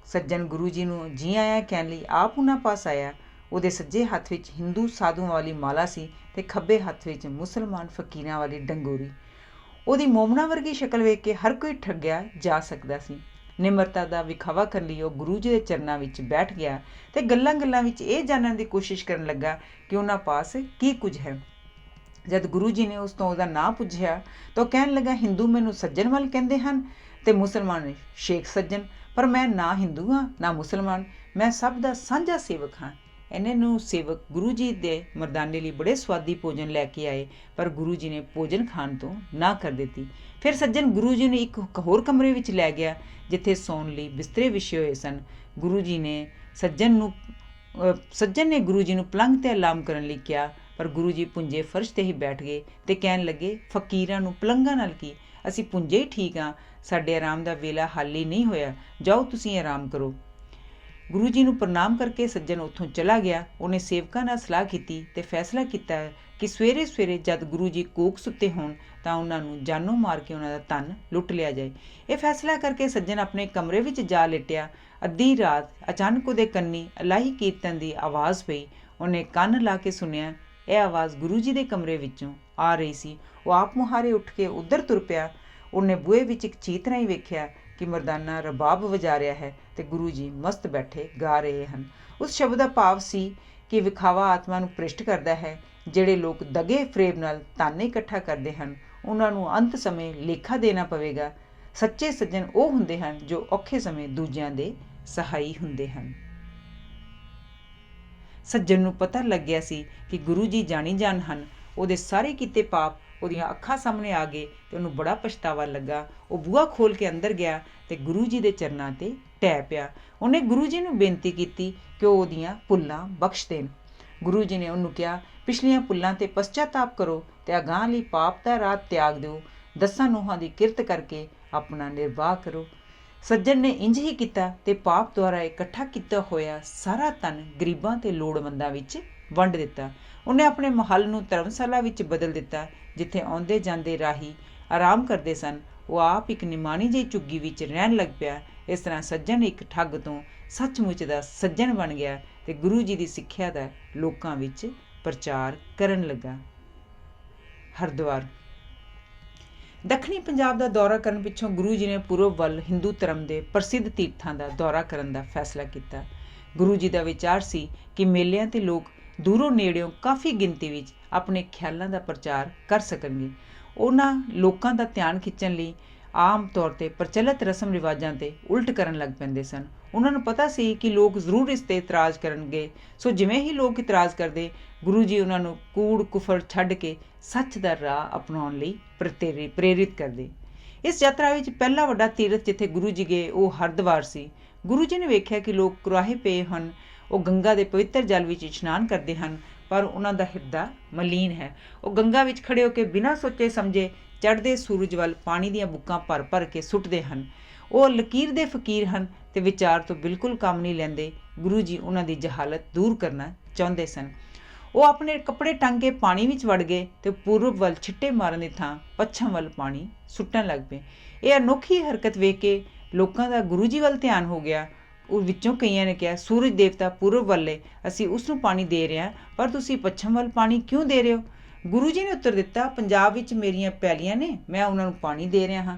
ਸੱਜਣ ਗੁਰੂ ਜੀ ਨੂੰ ਜੀ ਆਇਆ ਕਹਿਣ ਲਈ ਆਪ ਉਹਨਾਂ ਪਾਸ ਆਇਆ। ਉਹਦੇ ਸੱਜੇ ਹੱਥ ਵਿੱਚ ਹਿੰਦੂ ਸਾਧੂਆਂ ਵਾਲੀ ਮਾਲਾ ਸੀ ਤੇ ਖੱਬੇ ਹੱਥ ਵਿੱਚ ਮੁਸਲਮਾਨ ਫਕੀਰਾਂ ਵਾਲੀ ਡੰਗੋਰੀ। ਉਹਦੀ ਮੋਮਨਾ ਵਰਗੀ ਸ਼ਕਲ ਵੇਖ ਕੇ ਹਰ ਕੋਈ ਠੱਗਿਆ ਜਾ ਸਕਦਾ ਸੀ। ਨਿਮਰਤਾ ਦਾ ਵਿਖਾਵਾ ਕਰਨ ਲਈ ਉਹ ਗੁਰੂ ਜੀ ਦੇ ਚਰਨਾਂ ਵਿੱਚ ਬੈਠ ਗਿਆ ਤੇ ਗੱਲਾਂ ਗੱਲਾਂ ਵਿੱਚ ਇਹ ਜਾਣਨ ਦੀ ਕੋਸ਼ਿਸ਼ ਕਰਨ ਲੱਗਾ ਕਿ ਉਹਨਾਂ ਪਾਸ ਕੀ ਕੁਝ ਹੈ। ਜਦ ਗੁਰੂ ਜੀ ਨੇ ਉਸ ਤੋਂ ਉਹਦਾ ਨਾਂ ਪੁੱਛਿਆ ਤਾਂ ਉਹ ਕਹਿਣ ਲੱਗਾ, ਹਿੰਦੂ ਮੈਨੂੰ ਸੱਜਣ ਵੱਲ ਕਹਿੰਦੇ ਹਨ ਤੇ ਮੁਸਲਮਾਨ ਸ਼ੇਖ ਸੱਜਣ, ਪਰ ਮੈਂ ਨਾ ਹਿੰਦੂ ਹਾਂ ਨਾ ਮੁਸਲਮਾਨ, ਮੈਂ ਸਭ ਦਾ ਸਾਂਝਾ ਸੇਵਕ ਹਾਂ। ਇੰਨੇ ਨੂੰ ਸੇਵਕ ਗੁਰੂ ਜੀ ਦੇ ਮਰਦਾਨੇ ਲਈ ਬੜੇ ਸਵਾਦੀ ਭੋਜਨ ਲੈ ਕੇ ਆਏ, ਪਰ ਗੁਰੂ ਜੀ ਨੇ ਭੋਜਨ ਖਾਣ ਤੋਂ ਨਾ ਕਰ ਦਿੱਤੀ। ਫਿਰ ਸੱਜਣ ਗੁਰੂ ਜੀ ਨੂੰ ਇੱਕ ਹੋਰ ਕਮਰੇ ਵਿੱਚ ਲੈ ਗਿਆ ਜਿੱਥੇ ਸੌਣ ਲਈ ਬਿਸਤਰੇ ਵਿਛੇ ਹੋਏ ਸਨ। ਸੱਜਣ ਨੇ ਗੁਰੂ ਜੀ ਨੂੰ ਪਲੰਘ ਤੇ ਆਰਾਮ ਕਰਨ ਲਈ ਕਿਹਾ, ਪਰ ਗੁਰੂ ਜੀ ਪੁੰਜੇ ਫਰਸ਼ ਤੇ ਹੀ ਬੈਠ ਗਏ ਤੇ ਕਹਿਣ ਲੱਗੇ, ਫਕੀਰਾਂ ਨੂੰ ਪਲੰਘਾਂ ਨਾਲ ਕੀ, ਅਸੀਂ ਪੁੰਜੇ ਹੀ ਠੀਕ ਹਾਂ, ਸਾਡੇ ਆਰਾਮ ਦਾ ਵੇਲਾ ਹਾਲੀ ਨਹੀਂ ਹੋਇਆ, ਜਾਓ ਤੁਸੀਂ ਆਰਾਮ ਕਰੋ। ਗੁਰੂ ਜੀ ਨੂੰ ਪ੍ਰਣਾਮ ਕਰਕੇ ਸੱਜਣ ਉੱਥੋਂ ਚਲਾ ਗਿਆ। ਉਹਨੇ ਸੇਵਕਾਂ ਨਾਲ ਸਲਾਹ ਕੀਤੀ ਤੇ ਫੈਸਲਾ ਕੀਤਾ ਕਿ ਸਵੇਰੇ ਸਵੇਰੇ ਜਦ ਗੁਰੂ ਜੀ ਕੋਕ ਸੁੱਤੇ ਹੋਣ ਤਾਂ ਉਹਨਾਂ ਨੂੰ ਜਾਨੋਂ ਮਾਰ ਕੇ ਉਹਨਾਂ ਦਾ ਧਨ ਲੁੱਟ ਲਿਆ ਜਾਏ। ਇਹ ਫੈਸਲਾ ਕਰਕੇ ਸੱਜਣ ਆਪਣੇ ਕਮਰੇ ਵਿੱਚ ਜਾ ਲਿਟਿਆ। ਅੱਧੀ ਰਾਤ ਅਚਾਨਕ ਉਹਦੇ ਕੰਨੀ ਇਲਾਹੀ ਕੀਰਤਨ ਦੀ ਆਵਾਜ਼ ਪਈ। ਉਹਨੇ ਕੰਨ ਲਾ ਕੇ ਸੁਣਿਆ। ਇਹ ਆਵਾਜ਼ ਗੁਰੂ ਜੀ ਦੇ ਕਮਰੇ ਵਿੱਚੋਂ ਆ ਰਹੀ ਸੀ। ਉਹ ਆਪ ਮੁਹਾਰੇ ਉੱਠ ਕੇ ਉੱਧਰ ਤੁਰ ਪਿਆ। ਉਹਨੇ ਬੂਹੇ ਵਿੱਚ ਇੱਕ ਚੀਤਨਾ ਹੀ ਵੇਖਿਆ ਕਿ ਮਰਦਾਨਾ ਰਬਾਬ ਵਜਾ ਰਿਹਾ ਹੈ ਤੇ ਗੁਰੂ ਜੀ ਮਸਤ ਬੈਠੇ ਗਾ ਰਹੇ ਹਨ। ਉਸ ਸ਼ਬਦ ਦਾ ਭਾਵ ਸੀ ਕਿ ਵਿਖਾਵਾ ਆਤਮਾ ਨੂੰ ਭ੍ਰਿਸ਼ਟ ਕਰਦਾ ਹੈ। ਜਿਹੜੇ ਲੋਕ ਦਗੇ ਫਰੇਬ ਨਾਲ ਧਨ ਇਕੱਠਾ ਕਰਦੇ ਹਨ ਉਹਨਾਂ ਨੂੰ ਅੰਤ ਸਮੇਂ ਲੇਖਾ ਦੇਣਾ ਪਵੇਗਾ। ਸੱਚੇ ਸੱਜਣ ਉਹ ਹੁੰਦੇ ਹਨ ਜੋ ਔਖੇ ਸਮੇਂ ਦੂਜਿਆਂ ਦੇ ਸਹਾਈ ਹੁੰਦੇ ਹਨ। ਸੱਜਣ ਨੂੰ ਪਤਾ ਲੱਗਿਆ ਸੀ ਕਿ ਗੁਰੂ ਜੀ ਜਾਣੀ ਜਾਣ ਹਨ। ਉਹਦੇ ਸਾਰੇ ਕੀਤੇ ਪਾਪ ਉਹਦੀਆਂ ਅੱਖਾਂ ਸਾਹਮਣੇ ਆ ਗਏ ਤੇ ਉਹਨੂੰ ਬੜਾ ਪਛਤਾਵਾ ਲੱਗਾ। ਉਹ ਬੂਹਾ ਖੋਲ ਕੇ ਅੰਦਰ ਗਿਆ ਤੇ ਗੁਰੂ ਜੀ ਦੇ ਚਰਨਾਂ ਤੇ ਟਹਿ ਪਿਆ। ਉਹਨੇ ਗੁਰੂ ਜੀ ਨੂੰ ਬੇਨਤੀ ਕੀਤੀ ਕਿ ਉਹ ਉਹਦੀਆਂ ਭੁੱਲਾਂ ਬਖਸ਼ ਦੇਣ। ਗੁਰੂ ਜੀ ਨੇ ਉਹਨੂੰ ਕਿਹਾ, ਪਿਛਲੀਆਂ ਭੁੱਲਾਂ ਤੇ ਪਛਚਾਤਾਪ ਕਰੋ ਤੇ ਅਗਾਂਹ ਲਈ ਪਾਪ ਦਾ ਰਾਹ ਤਿਆਗ ਦਿਓ। 10 ਨੋਹਾਂ ਦੀ ਕਿਰਤ ਕਰਕੇ ਆਪਣਾ ਨਿਰਵਾਹ ਕਰੋ। ਸੱਜਣ ਨੇ ਇੰਝ ਹੀ ਕੀਤਾ ਤੇ ਪਾਪ ਦੁਆਰਾ ਇਕੱਠਾ ਕੀਤਾ ਹੋਇਆ ਸਾਰਾ ਧਨ ਗਰੀਬਾਂ ਤੇ ਲੋੜਵੰਦਾਂ ਵਿੱਚ ਵੰਡ ਦਿੱਤਾ। ਉਹਨੇ ਆਪਣੇ ਮਹੱਲ ਨੂੰ ਧਰਮਸ਼ਾਲਾ ਵਿੱਚ ਬਦਲ ਦਿੱਤਾ ਜਿੱਥੇ ਆਉਂਦੇ ਜਾਂਦੇ ਰਾਹੀ ਆਰਾਮ ਕਰਦੇ ਸਨ। ਉਹ ਆਪ ਇੱਕ ਨਿਮਾਣੀ ਜਿਹੀ ਝੁੱਗੀ ਵਿੱਚ ਰਹਿਣ ਲੱਗ ਪਿਆ। ਇਸ ਤਰ੍ਹਾਂ ਸੱਜਣ ਇੱਕ ਠੱਗ ਤੋਂ ਸੱਚਮੁੱਚ ਦਾ ਸੱਜਣ ਬਣ ਗਿਆ ਤੇ ਗੁਰੂ ਜੀ ਦੀ ਸਿੱਖਿਆ ਦਾ ਲੋਕਾਂ ਵਿੱਚ ਪ੍ਰਚਾਰ ਕਰਨ ਲੱਗਾ। ਹਰਿਦੁਆਰ। ਦੱਖਣੀ ਪੰਜਾਬ ਦਾ ਦੌਰਾ ਕਰਨ ਪਿੱਛੋਂ ਗੁਰੂ ਜੀ ਨੇ ਪੂਰਬ ਵੱਲ ਹਿੰਦੂ ਧਰਮ ਦੇ ਪ੍ਰਸਿੱਧ ਤੀਰਥਾਂ ਦਾ ਦੌਰਾ ਕਰਨ ਦਾ ਫੈਸਲਾ ਕੀਤਾ। ਗੁਰੂ ਜੀ ਦਾ ਵਿਚਾਰ ਸੀ ਕਿ ਮੇਲਿਆਂ ਤੇ ਲੋਕ ਦੂਰੋਂ ਨੇੜਿਓਂ ਕਾਫੀ ਗਿਣਤੀ ਵਿੱਚ ਆਪਣੇ ਖਿਆਲਾਂ ਦਾ ਪ੍ਰਚਾਰ ਕਰ ਸਕਣਗੇ। ਉਹਨਾਂ ਲੋਕਾਂ ਦਾ ਧਿਆਨ ਖਿੱਚਣ ਲਈ ਆਮ ਤੌਰ 'ਤੇ ਪ੍ਰਚਲਿਤ ਰਸਮ ਰਿਵਾਜਾਂ 'ਤੇ ਉਲਟ ਕਰਨ ਲੱਗ ਪੈਂਦੇ ਸਨ। ਉਹਨਾਂ ਨੂੰ ਪਤਾ ਸੀ ਕਿ ਲੋਕ ਜ਼ਰੂਰ ਇਸ 'ਤੇ ਇਤਰਾਜ਼ ਕਰਨਗੇ, ਸੋ ਜਿਵੇਂ ਹੀ ਲੋਕ ਇਤਰਾਜ਼ ਕਰਦੇ ਗੁਰੂ ਜੀ ਉਹਨਾਂ ਨੂੰ ਕੂੜ ਕੁਫਰ ਛੱਡ ਕੇ ਸੱਚ ਦਾ ਰਾਹ ਅਪਣਾਉਣ ਲਈ ਪ੍ਰੇਰਿਤ ਕਰਦੇ। ਇਸ ਯਾਤਰਾ ਵਿੱਚ ਪਹਿਲਾ ਵੱਡਾ ਤੀਰਥ ਜਿੱਥੇ ਗੁਰੂ ਜੀ ਗਏ ਉਹ ਹਰਿਦੁਆਰ ਸੀ। ਗੁਰੂ ਜੀ ਨੇ ਵੇਖਿਆ ਕਿ ਲੋਕ ਕੁਰਾਹੇ ਪਏ ਹਨ। ਉਹ ਗੰਗਾ ਦੇ ਪਵਿੱਤਰ ਜਲ ਵਿੱਚ ਇਸ਼ਨਾਨ ਕਰਦੇ ਹਨ, ਪਰ ਉਹਨਾਂ ਦਾ ਹਿਰਦਾ ਮਲੀਨ ਹੈ। ਉਹ ਗੰਗਾ ਵਿੱਚ ਖੜੇ ਹੋ ਕੇ ਬਿਨਾਂ ਸੋਚੇ ਸਮਝੇ ਚੜ੍ਹਦੇ ਸੂਰਜ ਵੱਲ ਪਾਣੀ ਦੀਆਂ ਬੁੱਕਾਂ ਭਰ ਭਰ ਕੇ ਸੁੱਟਦੇ ਹਨ। ਉਹ ਲਕੀਰ ਦੇ ਫਕੀਰ ਹਨ ਤੇ ਵਿਚਾਰ ਤੋਂ ਬਿਲਕੁਲ ਕੰਮ ਨਹੀਂ ਲੈਂਦੇ। ਗੁਰੂ ਜੀ ਉਹਨਾਂ ਦੀ ਜਹਾਲਤ ਦੂਰ ਕਰਨਾ ਚਾਹੁੰਦੇ ਸਨ। ਉਹ ਆਪਣੇ ਕੱਪੜੇ ਟੰਗ ਕੇ ਪਾਣੀ ਵਿੱਚ ਵੜ ਗਏ ਤੇ ਪੂਰਬ ਵੱਲ ਛਿੱਟੇ ਮਾਰਨ ਦੀ ਥਾਂ ਪੱਛਮ ਵੱਲ ਪਾਣੀ ਸੁੱਟਣ ਲੱਗ ਪਏ। ਇਹ ਅਨੋਖੀ ਹਰਕਤ ਵੇਖ ਕੇ ਲੋਕਾਂ ਦਾ ਗੁਰੂ ਜੀ ਵੱਲ ਧਿਆਨ ਹੋ ਗਿਆ। ਉਹ ਵਿੱਚੋਂ ਕਈਆਂ ਨੇ ਕਿਹਾ, ਸੂਰਜ ਦੇਵਤਾ ਪੂਰਬ ਵੱਲੇ, ਅਸੀਂ ਉਸ ਨੂੰ ਪਾਣੀ ਦੇ ਰਹੇ ਹਾਂ, ਪਰ ਤੁਸੀਂ ਪੱਛਮ ਵੱਲ ਪਾਣੀ ਕਿਉਂ ਦੇ ਰਹੇ ਹੋ? ਗੁਰੂ ਜੀ ਨੇ ਉੱਤਰ ਦਿੱਤਾ, ਪੰਜਾਬ ਵਿੱਚ ਮੇਰੀਆਂ ਪੈਲੀਆਂ ਨੇ, ਮੈਂ ਉਹਨਾਂ ਨੂੰ ਪਾਣੀ ਦੇ ਰਿਹਾ ਹਾਂ।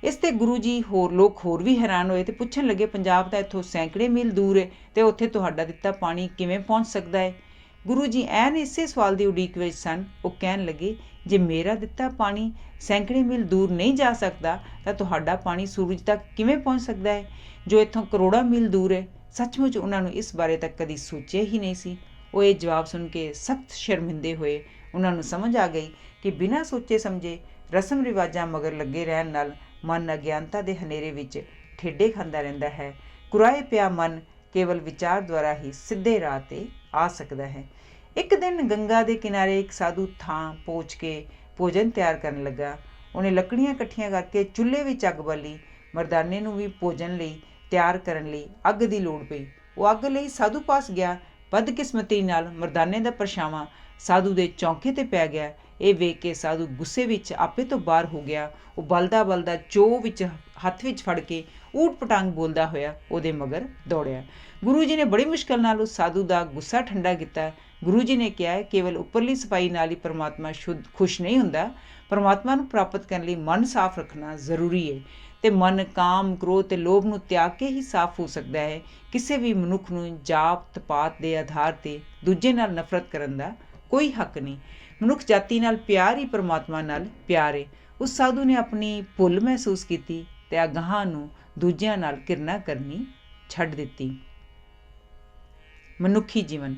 ਇਸ 'ਤੇ ਗੁਰੂ ਜੀ ਲੋਕ ਹੋਰ ਵੀ ਹੈਰਾਨ ਹੋਏ ਤੇ ਪੁੱਛਣ ਲੱਗੇ, ਪੰਜਾਬ ਤਾਂ ਇੱਥੋਂ ਸੈਂਕੜੇ ਮੀਲ ਦੂਰ ਹੈ ਤੇ ਉੱਥੇ ਤੁਹਾਡਾ ਦਿੱਤਾ ਪਾਣੀ ਕਿਵੇਂ ਪਹੁੰਚ ਸਕਦਾ ਹੈ? ਗੁਰੂ ਜੀ ਐਨ ਇਸੇ ਸਵਾਲ ਦੀ ਉਡੀਕ ਵਿੱਚ ਸਨ। ਉਹ ਕਹਿਣ ਲੱਗੇ, ਜੇ ਮੇਰਾ ਦਿੱਤਾ ਪਾਣੀ ਸੈਂਕੜੇ ਮੀਲ ਦੂਰ ਨਹੀਂ ਜਾ ਸਕਦਾ ਤਾਂ ਤੁਹਾਡਾ ਪਾਣੀ ਸੂਰਜ ਤੱਕ ਕਿਵੇਂ ਪਹੁੰਚ ਸਕਦਾ ਹੈ ਜੋ ਇੱਥੋਂ ਕਰੋੜਾਂ ਮੀਲ ਦੂਰ ਹੈ? ਸੱਚਮੁੱਚ ਉਹਨਾਂ ਨੂੰ ਇਸ ਬਾਰੇ ਤੱਕ ਕਦੀ ਸੋਚਿਆ ਹੀ ਨਹੀਂ ਸੀ। ਉਹ ਇਹ ਜਵਾਬ ਸੁਣ ਕੇ ਸਖਤ ਸ਼ਰਮਿੰਦੇ ਹੋਏ। ਉਹਨਾਂ ਨੂੰ ਸਮਝ ਆ ਗਈ ਕਿ ਬਿਨਾਂ ਸੋਚੇ ਸਮਝੇ ਰਸਮ ਰਿਵਾਜਾਂ ਮਗਰ ਲੱਗੇ ਰਹਿਣ ਨਾਲ ਮਨ ਅਗਿਆਨਤਾ ਦੇ ਹਨੇਰੇ ਵਿੱਚ ਠੇਡੇ ਖਾਂਦਾ ਰਹਿੰਦਾ ਹੈ। ਕੁਰਾਏ ਪਿਆ ਮਨ ਕੇਵਲ ਵਿਚਾਰ ਦੁਆਰਾ ਹੀ ਸਿੱਧੇ ਰਾਹ 'ਤੇ ਆ ਸਕਦਾ ਹੈ। ਇੱਕ ਦਿਨ ਗੰਗਾ ਦੇ ਕਿਨਾਰੇ ਇੱਕ ਸਾਧੂ ਥਾਂ ਪਹੁੰਚ ਕੇ ਭੋਜਨ ਤਿਆਰ ਕਰਨ ਲੱਗਾ। ਉਹਨੇ ਲੱਕੜੀਆਂ ਇਕੱਠੀਆਂ ਕਰਕੇ ਚੁੱਲ੍ਹੇ ਵਿੱਚ ਅੱਗ ਬਾਲੀ। ਮਰਦਾਨੇ ਨੂੰ ਵੀ ਭੋਜਨ ਲਈ ਤਿਆਰ ਕਰਨ ਲਈ ਅੱਗ ਦੀ ਲੋੜ ਪਈ। ਉਹ ਅੱਗ ਲਈ ਸਾਧੂ ਪਾਸ ਗਿਆ। ਬਦਕਿਸਮਤੀ ਨਾਲ ਮਰਦਾਨੇ ਦਾ ਪਰਛਾਵਾਂ ਸਾਧੂ ਦੇ ਚੌਂਕੇ 'ਤੇ ਪੈ ਗਿਆ। ਇਹ ਵੇਖ ਕੇ ਸਾਧੂ ਗੁੱਸੇ ਵਿੱਚ ਆਪੇ ਤੋਂ ਬਾਹਰ ਹੋ ਗਿਆ। ਉਹ ਬਲਦਾ ਬਲਦਾ ਚੋਅ ਵਿੱਚ ਹੱਥ ਵਿੱਚ ਫੜ ਕੇ ਊਟ ਪਟਾਂਗ ਬੋਲਦਾ ਹੋਇਆ ਉਹਦੇ ਮਗਰ ਦੌੜਿਆ। ਗੁਰੂ ਜੀ ਨੇ ਬੜੀ ਮੁਸ਼ਕਿਲ ਨਾਲ ਉਸ ਸਾਧੂ ਦਾ ਗੁੱਸਾ ਠੰਡਾ ਕੀਤਾ। ਗੁਰੂ ਜੀ ਨੇ ਕਿਹਾ, ਕੇਵਲ ਉੱਪਰਲੀ ਸਫਾਈ ਨਾਲ ਹੀ ਪਰਮਾਤਮਾ ਖੁਸ਼ ਨਹੀਂ ਹੁੰਦਾ। ਪਰਮਾਤਮਾ ਨੂੰ ਪ੍ਰਾਪਤ ਕਰਨ ਲਈ ਮਨ ਸਾਫ਼ ਰੱਖਣਾ ਜ਼ਰੂਰੀ ਹੈ ਅਤੇ ਮਨ ਕਾਮ, ਕ੍ਰੋਧ ਅਤੇ ਲੋਭ ਨੂੰ ਤਿਆਗ ਕੇ ਹੀ ਸਾਫ਼ ਹੋ ਸਕਦਾ ਹੈ। ਕਿਸੇ ਵੀ ਮਨੁੱਖ ਨੂੰ ਜਾਤ ਪਾਤ ਦੇ ਆਧਾਰ 'ਤੇ ਦੂਜੇ ਨਾਲ ਨਫ਼ਰਤ ਕਰਨ ਦਾ ਕੋਈ ਹੱਕ ਨਹੀਂ। ਮਨੁੱਖ ਜਾਤੀ ਨਾਲ ਪਿਆਰ ਹੀ ਪਰਮਾਤਮਾ ਨਾਲ ਪਿਆਰ ਹੈ। ਉਸ ਸਾਧੂ ਨੇ ਆਪਣੀ ਭੁੱਲ ਮਹਿਸੂਸ ਕੀਤੀ ਅਤੇ ਅਗਾਂਹ ਨੂੰ ਦੂਜਿਆਂ ਨਾਲ ਘਿਰਣਾ ਕਰਨੀ ਛੱਡ ਦਿੱਤੀ। ਮਨੁੱਖੀ ਜੀਵਨ।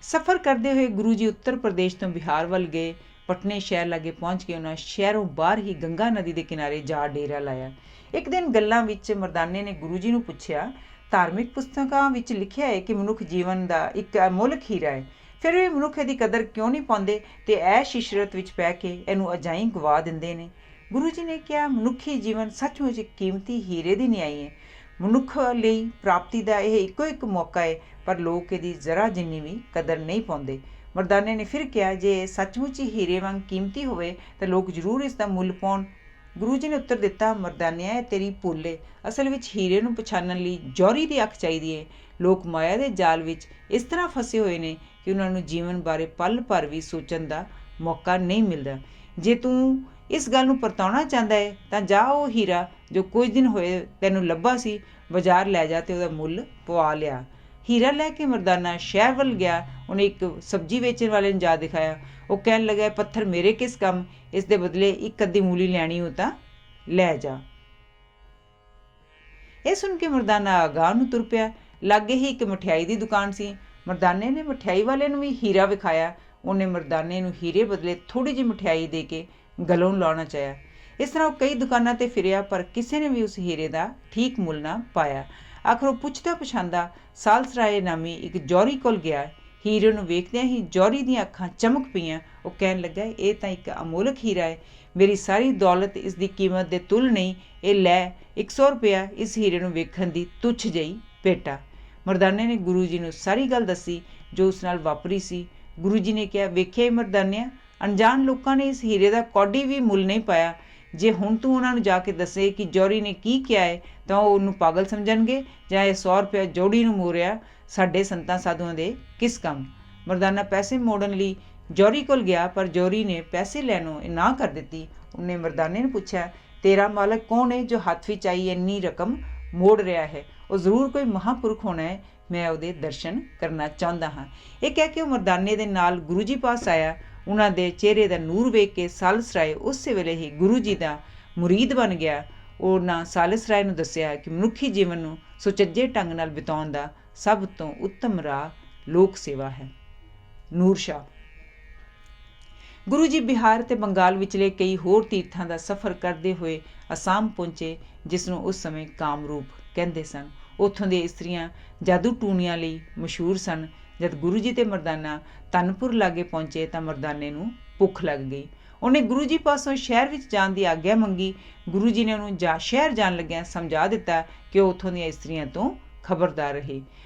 ਸਫ਼ਰ ਕਰਦੇ ਹੋਏ ਗੁਰੂ ਜੀ ਉੱਤਰ ਪ੍ਰਦੇਸ਼ ਤੋਂ ਬਿਹਾਰ ਵੱਲ ਗਏ। ਪਟਨੇ ਸ਼ਹਿਰ ਲਾਗੇ ਪਹੁੰਚ ਕੇ ਉਹਨਾਂ ਸ਼ਹਿਰੋਂ ਬਾਹਰ ਹੀ ਗੰਗਾ ਨਦੀ ਦੇ ਕਿਨਾਰੇ ਜਾ ਡੇਰਾ ਲਾਇਆ। ਇੱਕ ਦਿਨ ਗੱਲਾਂ ਵਿੱਚ ਮਰਦਾਨੇ ਨੇ ਗੁਰੂ ਜੀ ਨੂੰ ਪੁੱਛਿਆ, ਧਾਰਮਿਕ ਪੁਸਤਕਾਂ ਵਿੱਚ ਲਿਖਿਆ ਹੈ ਕਿ ਮਨੁੱਖ ਜੀਵਨ ਦਾ ਇੱਕ ਅਮੋਲਕ ਹੀਰਾ ਹੈ, ਫਿਰ ਵੀ ਮਨੁੱਖ ਇਹਦੀ ਕਦਰ ਕਿਉਂ ਨਹੀਂ ਪਾਉਂਦੇ ਅਤੇ ਐਸ਼ ਇਸ਼ਰਤ ਵਿੱਚ ਪੈ ਕੇ ਇਹਨੂੰ ਅਜਾਈਂ ਗਵਾ ਦਿੰਦੇ ਨੇ। ਗੁਰੂ ਜੀ ਨੇ ਕਿਹਾ, ਮਨੁੱਖੀ ਜੀਵਨ ਸੱਚਮੁੱਚ ਇੱਕ ਕੀਮਤੀ ਹੀਰੇ ਦੀ ਨਿਆਈ ਹੈ। ਮਨੁੱਖ ਲਈ ਪ੍ਰਾਪਤੀ ਦਾ ਇਹ ਇੱਕੋ ਇੱਕ ਮੌਕਾ ਹੈ, ਪਰ ਲੋਕ ਇਹਦੀ ਜ਼ਰਾ ਜਿੰਨੀ ਵੀ ਕਦਰ ਨਹੀਂ ਪਾਉਂਦੇ। ਮਰਦਾਨੇ ਨੇ ਫਿਰ ਕਿਹਾ, ਜੇ ਸੱਚਮੁੱਚ ਹੀ ਹੀਰੇ ਵਾਂਗ ਕੀਮਤੀ ਹੋਵੇ ਤਾਂ ਲੋਕ ਜ਼ਰੂਰ ਇਸ ਦਾ ਮੁੱਲ ਪਾਉਣ। ਗੁਰੂ ਜੀ ਨੇ ਉੱਤਰ ਦਿੱਤਾ, ਮਰਦਾਨਿਆ, ਇਹ ਤੇਰੀ ਭੁੱਲ ਹੈ। ਅਸਲ ਵਿੱਚ ਹੀਰੇ ਨੂੰ ਪਛਾਣਨ ਲਈ ਜੌਹਰੀ ਦੀ ਅੱਖ ਚਾਹੀਦੀ ਹੈ। ਲੋਕ ਮਾਇਆ ਦੇ ਜਾਲ ਵਿੱਚ ਇਸ ਤਰ੍ਹਾਂ ਫਸੇ ਹੋਏ ਨੇ ਕਿ ਉਹਨਾਂ ਨੂੰ ਜੀਵਨ ਬਾਰੇ ਪਲ ਭਰ ਵੀ ਸੋਚਣ ਦਾ ਮੌਕਾ ਨਹੀਂ ਮਿਲਦਾ। ਜੇ ਤੂੰ ਇਸ ਗੱਲ ਨੂੰ ਪਰਤਾਉਣਾ ਚਾਹੁੰਦਾ ਹੈ ਤਾਂ ਜਾ ਉਹ ਹੀਰਾ ਜੋ ਕੁਝ ਦਿਨ ਹੋਏ ਤੈਨੂੰ ਲੱਭਾ ਸੀ ਬਾਜ਼ਾਰ ਲੈ ਜਾ ਅਤੇ ਉਹਦਾ ਮੁੱਲ ਪਵਾ ਲਿਆ। ਹੀਰਾ ਲੈ ਕੇ ਮਰਦਾਨਾ ਸ਼ਹਿਰ ਵੱਲ ਗਿਆ। ਉਹਨੇ ਇੱਕ ਸਬਜ਼ੀ ਵੇਚਣ ਵਾਲੇ ਨੂੰ ਜਾ ਦਿਖਾਇਆ। ਉਹ ਕਹਿਣ ਲੱਗਾ, ਪੱਥਰ ਮੇਰੇ ਕਿਸ ਕੰਮ, ਇਸ ਦੇ ਬਦਲੇ ਇੱਕ ਅੱਧੀ ਮੂਲੀ ਲੈਣੀ ਹੋ ਤਾਂ ਲੈ ਜਾ। ਇਹ ਸੁਣ ਕੇ ਮਰਦਾਨਾ ਅਗਾਂਹ ਨੂੰ ਤੁਰ ਪਿਆ। ਲਾਗੇ ਹੀ ਇੱਕ ਮਠਿਆਈ ਦੀ ਦੁਕਾਨ ਸੀ। ਮਰਦਾਨੇ ਨੇ ਮਠਿਆਈ ਵਾਲੇ ਨੂੰ ਵੀ ਹੀਰਾ ਵਿਖਾਇਆ। ਉਹਨੇ ਮਰਦਾਨੇ ਨੂੰ ਹੀਰੇ ਬਦਲੇ ਥੋੜ੍ਹੀ ਜਿਹੀ ਮਠਿਆਈ ਦੇ ਕੇ ਗਲੋਂ ਲਾਉਣਾ ਚਾਹਿਆ। ਇਸ ਤਰ੍ਹਾਂ ਉਹ ਕਈ ਦੁਕਾਨਾਂ 'ਤੇ ਫਿਰਿਆ, ਪਰ ਕਿਸੇ ਨੇ ਵੀ ਉਸ ਹੀਰੇ ਦਾ ਠੀਕ ਮੁੱਲ ਨਾ ਪਾਇਆ। ਆਖਰ ਉਹ ਪੁੱਛਦਾ ਪਛਾਂਦਾ ਸਾਲਸਰਾਏ ਨਾਮੀ ਇੱਕ ਜੌਹਰੀ ਕੋਲ ਗਿਆ। ਹੀਰੇ ਨੂੰ ਵੇਖਦਿਆਂ ਹੀ ਜੌਹਰੀ ਦੀਆਂ ਅੱਖਾਂ ਚਮਕ ਪਈਆਂ। ਉਹ ਕਹਿਣ ਲੱਗਾ, ਇਹ ਤਾਂ ਇੱਕ ਅਮੋਲਕ ਹੀਰਾ ਹੈ। ਮੇਰੀ ਸਾਰੀ ਦੌਲਤ ਇਸ ਦੀ ਕੀਮਤ ਦੇ ਤੁੱਲ ਨਹੀਂ। ਇਹ ਲੈ 100 ਰੁਪਇਆ ਇਸ ਹੀਰੇ ਨੂੰ ਵੇਖਣ ਦੀ ਤੁੱਛ ਜਿਹੀ ਭੇਟਾ। ਮਰਦਾਨੇ ਨੇ ਗੁਰੂ ਜੀ ਨੂੰ ਸਾਰੀ ਗੱਲ ਦੱਸੀ ਜੋ ਉਸ ਨਾਲ ਵਾਪਰੀ ਸੀ। ਗੁਰੂ ਜੀ ਨੇ ਕਿਹਾ, ਵੇਖਿਆ ਮਰਦਾਨਿਆ, ਅਣਜਾਣ ਲੋਕਾਂ ਨੇ ਇਸ ਹੀਰੇ ਦਾ ਕੌਡੀ ਵੀ ਮੁੱਲ ਨਹੀਂ ਪਾਇਆ। ਜੇ ਹੁਣ ਤੂੰ ਉਹਨਾਂ ਨੂੰ ਜਾ ਕੇ ਦੱਸੇ ਕਿ ਜੌਹਰੀ ਨੇ ਕੀ ਕਿਹਾ ਹੈ ਤਾਂ ਉਹ ਉਹਨੂੰ ਪਾਗਲ ਸਮਝਣਗੇ, ਜਾਂ ਇਹ 100 ਰੁਪਇਆ ਜੋੜੀ ਨੂੰ ਮੋੜਿਆ ਸਾਡੇ ਸੰਤਾਂ ਸਾਧੂਆਂ ਦੇ ਕਿਸ ਕੰਮ। ਮਰਦਾਨਾ ਪੈਸੇ ਮੋੜਨ ਲਈ ਜੌਹਰੀ ਕੋਲ ਗਿਆ, ਪਰ ਜੌਹਰੀ ਨੇ ਪੈਸੇ ਲੈਣੋਂ ਨਾ ਕਰ ਦਿੱਤੀ। ਉਹਨੇ ਮਰਦਾਨੇ ਨੂੰ ਪੁੱਛਿਆ, ਤੇਰਾ ਮਾਲਕ ਕੌਣ ਹੈ ਜੋ ਹੱਥ ਵਿੱਚ ਆਈ ਇੰਨੀ ਰਕਮ ਮੋੜ ਰਿਹਾ ਹੈ? ਉਹ ਜ਼ਰੂਰ ਕੋਈ ਮਹਾਂਪੁਰਖ ਹੋਣਾ ਹੈ, ਮੈਂ ਉਹਦੇ ਦਰਸ਼ਨ ਕਰਨਾ ਚਾਹੁੰਦਾ ਹਾਂ। ਇਹ ਕਹਿ ਕੇ ਉਹ ਮਰਦਾਨੇ ਦੇ ਨਾਲ ਗੁਰੂ ਜੀ ਪਾਸ ਆਇਆ। ਉਹਨਾਂ ਦੇ ਚਿਹਰੇ ਦਾ ਨੂਰ ਵੇਖ ਕੇ ਸਾਲਸਰਾਏ ਉਸੇ ਵੇਲੇ ਹੀ ਗੁਰੂ ਜੀ ਦਾ ਮੁਰੀਦ ਬਣ ਗਿਆ। ਉਹਨਾਂ ਸਾਲਸਰਾਏ ਨੂੰ ਦੱਸਿਆ ਕਿ ਮਨੁੱਖੀ ਜੀਵਨ ਨੂੰ ਸੁਚੱਜੇ ਢੰਗ ਨਾਲ ਬਿਤਾਉਣ ਦਾ ਸਭ ਤੋਂ ਉੱਤਮ ਰਾਹ ਲੋਕ ਸੇਵਾ ਹੈ। ਨੂਰ ਸ਼ਾਹ। ਗੁਰੂ ਜੀ ਬਿਹਾਰ ਅਤੇ ਬੰਗਾਲ ਵਿਚਲੇ ਕਈ ਹੋਰ ਤੀਰਥਾਂ ਦਾ ਸਫ਼ਰ ਕਰਦੇ ਹੋਏ ਅਸਾਮ ਪਹੁੰਚੇ, ਜਿਸ ਨੂੰ ਉਸ ਸਮੇਂ ਕਾਮਰੂਪ ਕਹਿੰਦੇ ਸਨ। ਉੱਥੋਂ ਦੀਆਂ ਇਸਤਰੀਆਂ ਜਾਦੂ ਟੂਣੀਆਂ ਲਈ ਮਸ਼ਹੂਰ ਸਨ। ਜਦ ਗੁਰੂ ਜੀ ਤੇ ਮਰਦਾਨਾ ਤਨਪੁਰ ਲਾਗੇ ਪਹੁੰਚੇ ਤਾਂ ਮਰਦਾਨੇ ਨੂੰ ਭੁੱਖ ਲੱਗ ਗਈ। ਉਹਨੇ ਗੁਰੂ ਜੀ ਪਾਸੋਂ ਸ਼ਹਿਰ ਵਿੱਚ ਜਾਣ ਦੀ ਆਗਿਆ ਮੰਗੀ। ਗੁਰੂ ਜੀ ਨੇ ਉਹਨੂੰ ਸ਼ਹਿਰ ਜਾਣ ਲੱਗਿਆਂ ਸਮਝਾ ਦਿੱਤਾ ਕਿ ਉਹ ਉੱਥੋਂ ਦੀਆਂ ਇਸਤਰੀਆਂ ਤੋਂ ਖਬਰਦਾਰ ਰਹੇ।